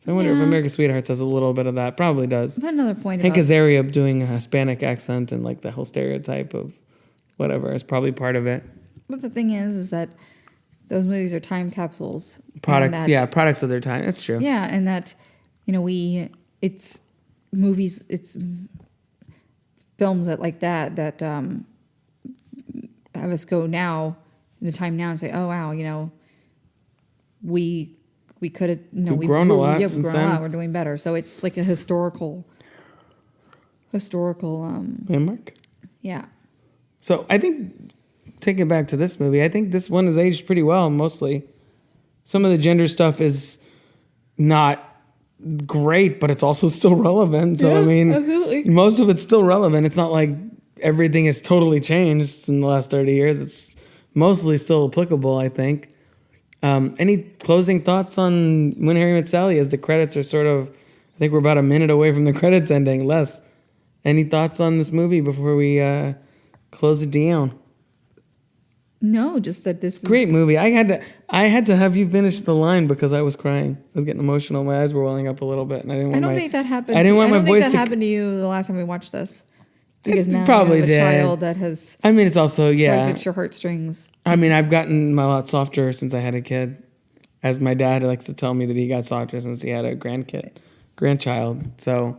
So I wonder if America's Sweethearts has a little bit of that. Probably does. But another point Hank Azaria doing a Hispanic accent and like the whole stereotype of whatever is probably part of it. But the thing is that those movies are time capsules. Products of their time. That's true. Yeah, and that, you know, it's movies, it's films that like that have us go now, in the time now, and say, oh wow, you know, we could have, you know, we've grown a lot. Yeah, we've grown a lot. We're doing better. So it's like a historical landmark. Yeah. So I think, take it back to this movie, I think this one has aged pretty well, mostly. Some of the gender stuff is not great, but it's also still relevant. So, yeah, I mean, absolutely. Most of it's still relevant. It's not like everything has totally changed in the last 30 years. It's mostly still applicable, I think. Any closing thoughts on When Harry Met Sally, as the credits are sort of, I think we're about a minute away from the credits ending, less. Any thoughts on this movie before we close it down? No, just that this is great movie. I had to have you finish the line because I was crying. I was getting emotional. My eyes were welling up a little bit, and I didn't want. I don't think that happened. I didn't want my voice to. I don't think that happened to you the last time we watched this. Because now probably you have a did. child that has. I mean, it's also tugged at your heartstrings. I mean, I've gotten a lot softer since I had a kid, as my dad likes to tell me that he got softer since he had a grandchild. So,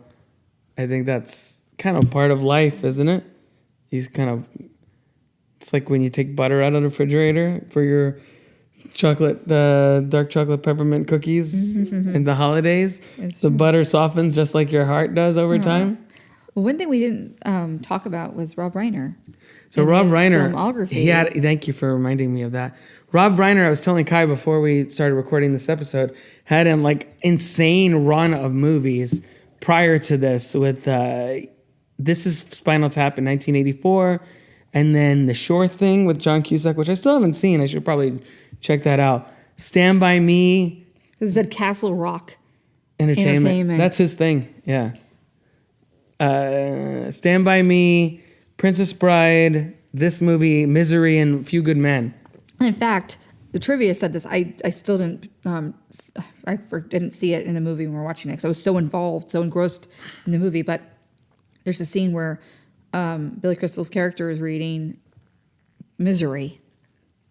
I think that's kind of part of life, isn't it? He's kind of. It's like when you take butter out of the refrigerator for your chocolate, dark chocolate peppermint cookies in the holidays. The butter softens just like your heart does over time. One thing we didn't talk about was Rob Reiner. So and Rob his Reiner, filmography. thank you for reminding me of that. Rob Reiner, I was telling Kai before we started recording this episode, had an like insane run of movies prior to this with This is Spinal Tap in 1984, and then The Shore Thing with John Cusack, which I still haven't seen. I should probably check that out. Stand By Me. It said Castle Rock Entertainment. That's his thing, yeah. Stand By Me, Princess Bride, this movie, Misery, and Few Good Men. And in fact, the trivia said this. I still didn't didn't see it in the movie when we were watching it because I was so involved, so engrossed in the movie. But there's a scene where Billy Crystal's character is reading Misery,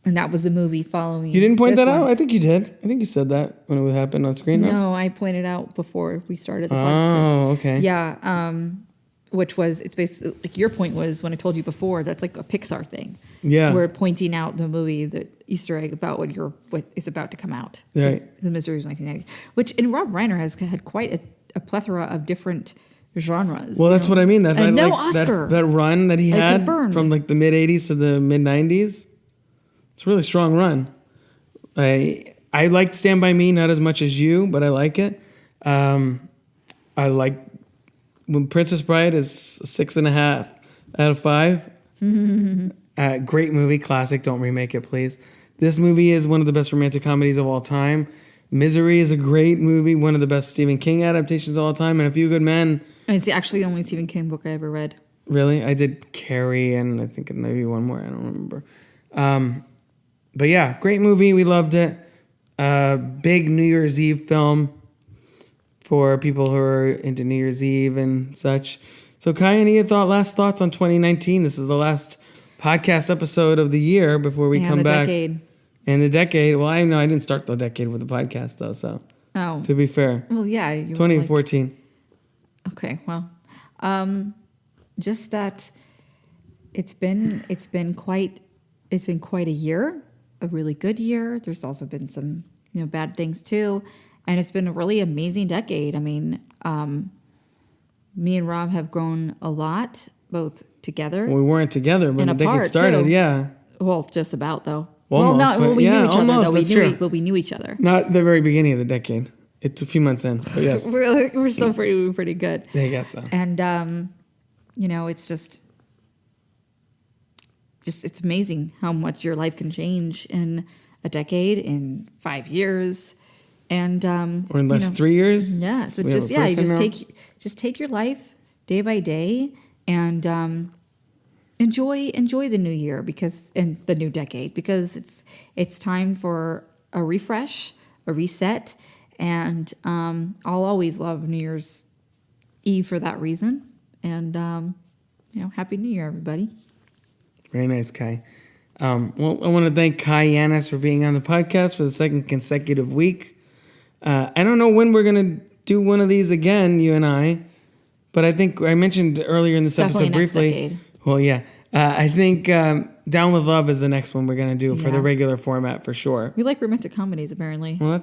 and that was the movie following. You didn't point that out? I think you did. I think you said that when it happened on screen. No, I pointed out before we started the podcast. Oh, okay. Yeah, which was, it's basically, like your point was when I told you before, that's like a Pixar thing. Yeah. We're pointing out the movie, the Easter egg about what is about to come out. Right. The Misery is 1990. Which, and Rob Reiner has had quite a plethora of different genres. Well, that's what I mean. And no Oscar. That run that he had confirmed. from like the mid 80s to the mid 90s. It's a really strong run. I liked Stand By Me, not as much as you, but I like it. I like when Princess Bride is 6.5 out of 5. Great movie, classic. Don't remake it, please. This movie is one of the best romantic comedies of all time. Misery is a great movie, one of the best Stephen King adaptations of all time, and A Few Good Men. And it's actually the only Stephen King book I ever read. Really? I did Carrie and I think maybe one more. I don't remember. But yeah, great movie. We loved it. Big New Year's Eve film for people who are into New Year's Eve and such. So Kai, any last thoughts on 2019? This is the last podcast episode of the year before we come back. Decade. And the decade. Well, I know I didn't start the decade with the podcast though, so. Oh. To be fair. Well, yeah. 2014. Okay, well, just that it's been quite a year, a really good year. There's also been some bad things too, and it's been a really amazing decade. I mean, me and Rob have grown a lot, both together. Well, we weren't together when the decade started. Too. Yeah. Well, just about though. Almost, we knew each other though. But we knew each other. Not the very beginning of the decade. It's a few months in, but yes. we're so pretty good. I guess so. And it's just it's amazing how much your life can change in a decade, in 5 years, and or in less 3 years. Yeah. So just take your life day by day and enjoy the new year and the new decade because it's time for a refresh, a reset. And I'll always love New Year's Eve for that reason. And, Happy New Year, everybody. Very nice, Kai. Well, I want to thank Kai Yaniz for being on the podcast for the second consecutive week. I don't know when we're going to do one of these again, you and I. But I think I mentioned earlier in this episode briefly. Decade. Well, yeah. I think Down with Love is the next one we're going to do for the regular format for sure. We like romantic comedies, apparently. Well, I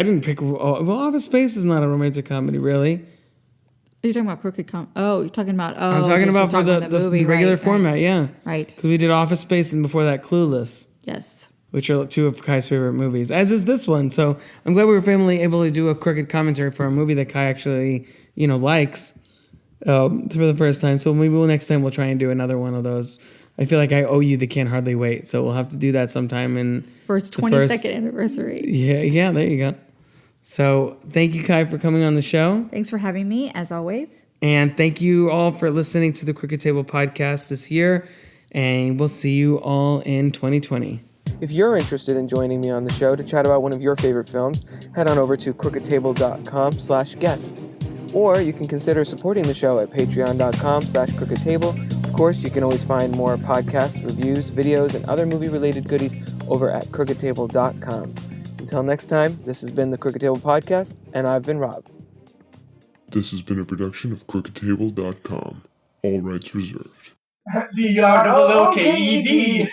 didn't pick... Well, Office Space is not a romantic comedy, really. Are you talking about Crooked Comedy? Oh, you're talking about... I'm talking about for the regular format, yeah. Right. Because we did Office Space and before that Clueless. Yes. Which are two of Kai's favorite movies, as is this one. So I'm glad we were finally able to do a crooked commentary for a movie that Kai actually, likes. For the first time. So maybe next time we'll try and do another one of those. I feel like I owe you the Can't Hardly Wait, so we'll have to do that sometime for its 22nd anniversary. Yeah, there you go. So thank you, Kai, for coming on the show. Thanks for having me, as always. And thank you all for listening to the Crooked Table podcast this year, and we'll see you all in 2020. If you're interested in joining me on the show to chat about one of your favorite films, head on over to crookedtable.com/guest. Or you can consider supporting the show at patreon.com/crookedtable. Of course, you can always find more podcasts, reviews, videos, and other movie-related goodies over at crookedtable.com. Until next time, this has been the Crooked Table Podcast, and I've been Rob. This has been a production of crookedtable.com. All rights reserved. C-R-O-O-K-E-D.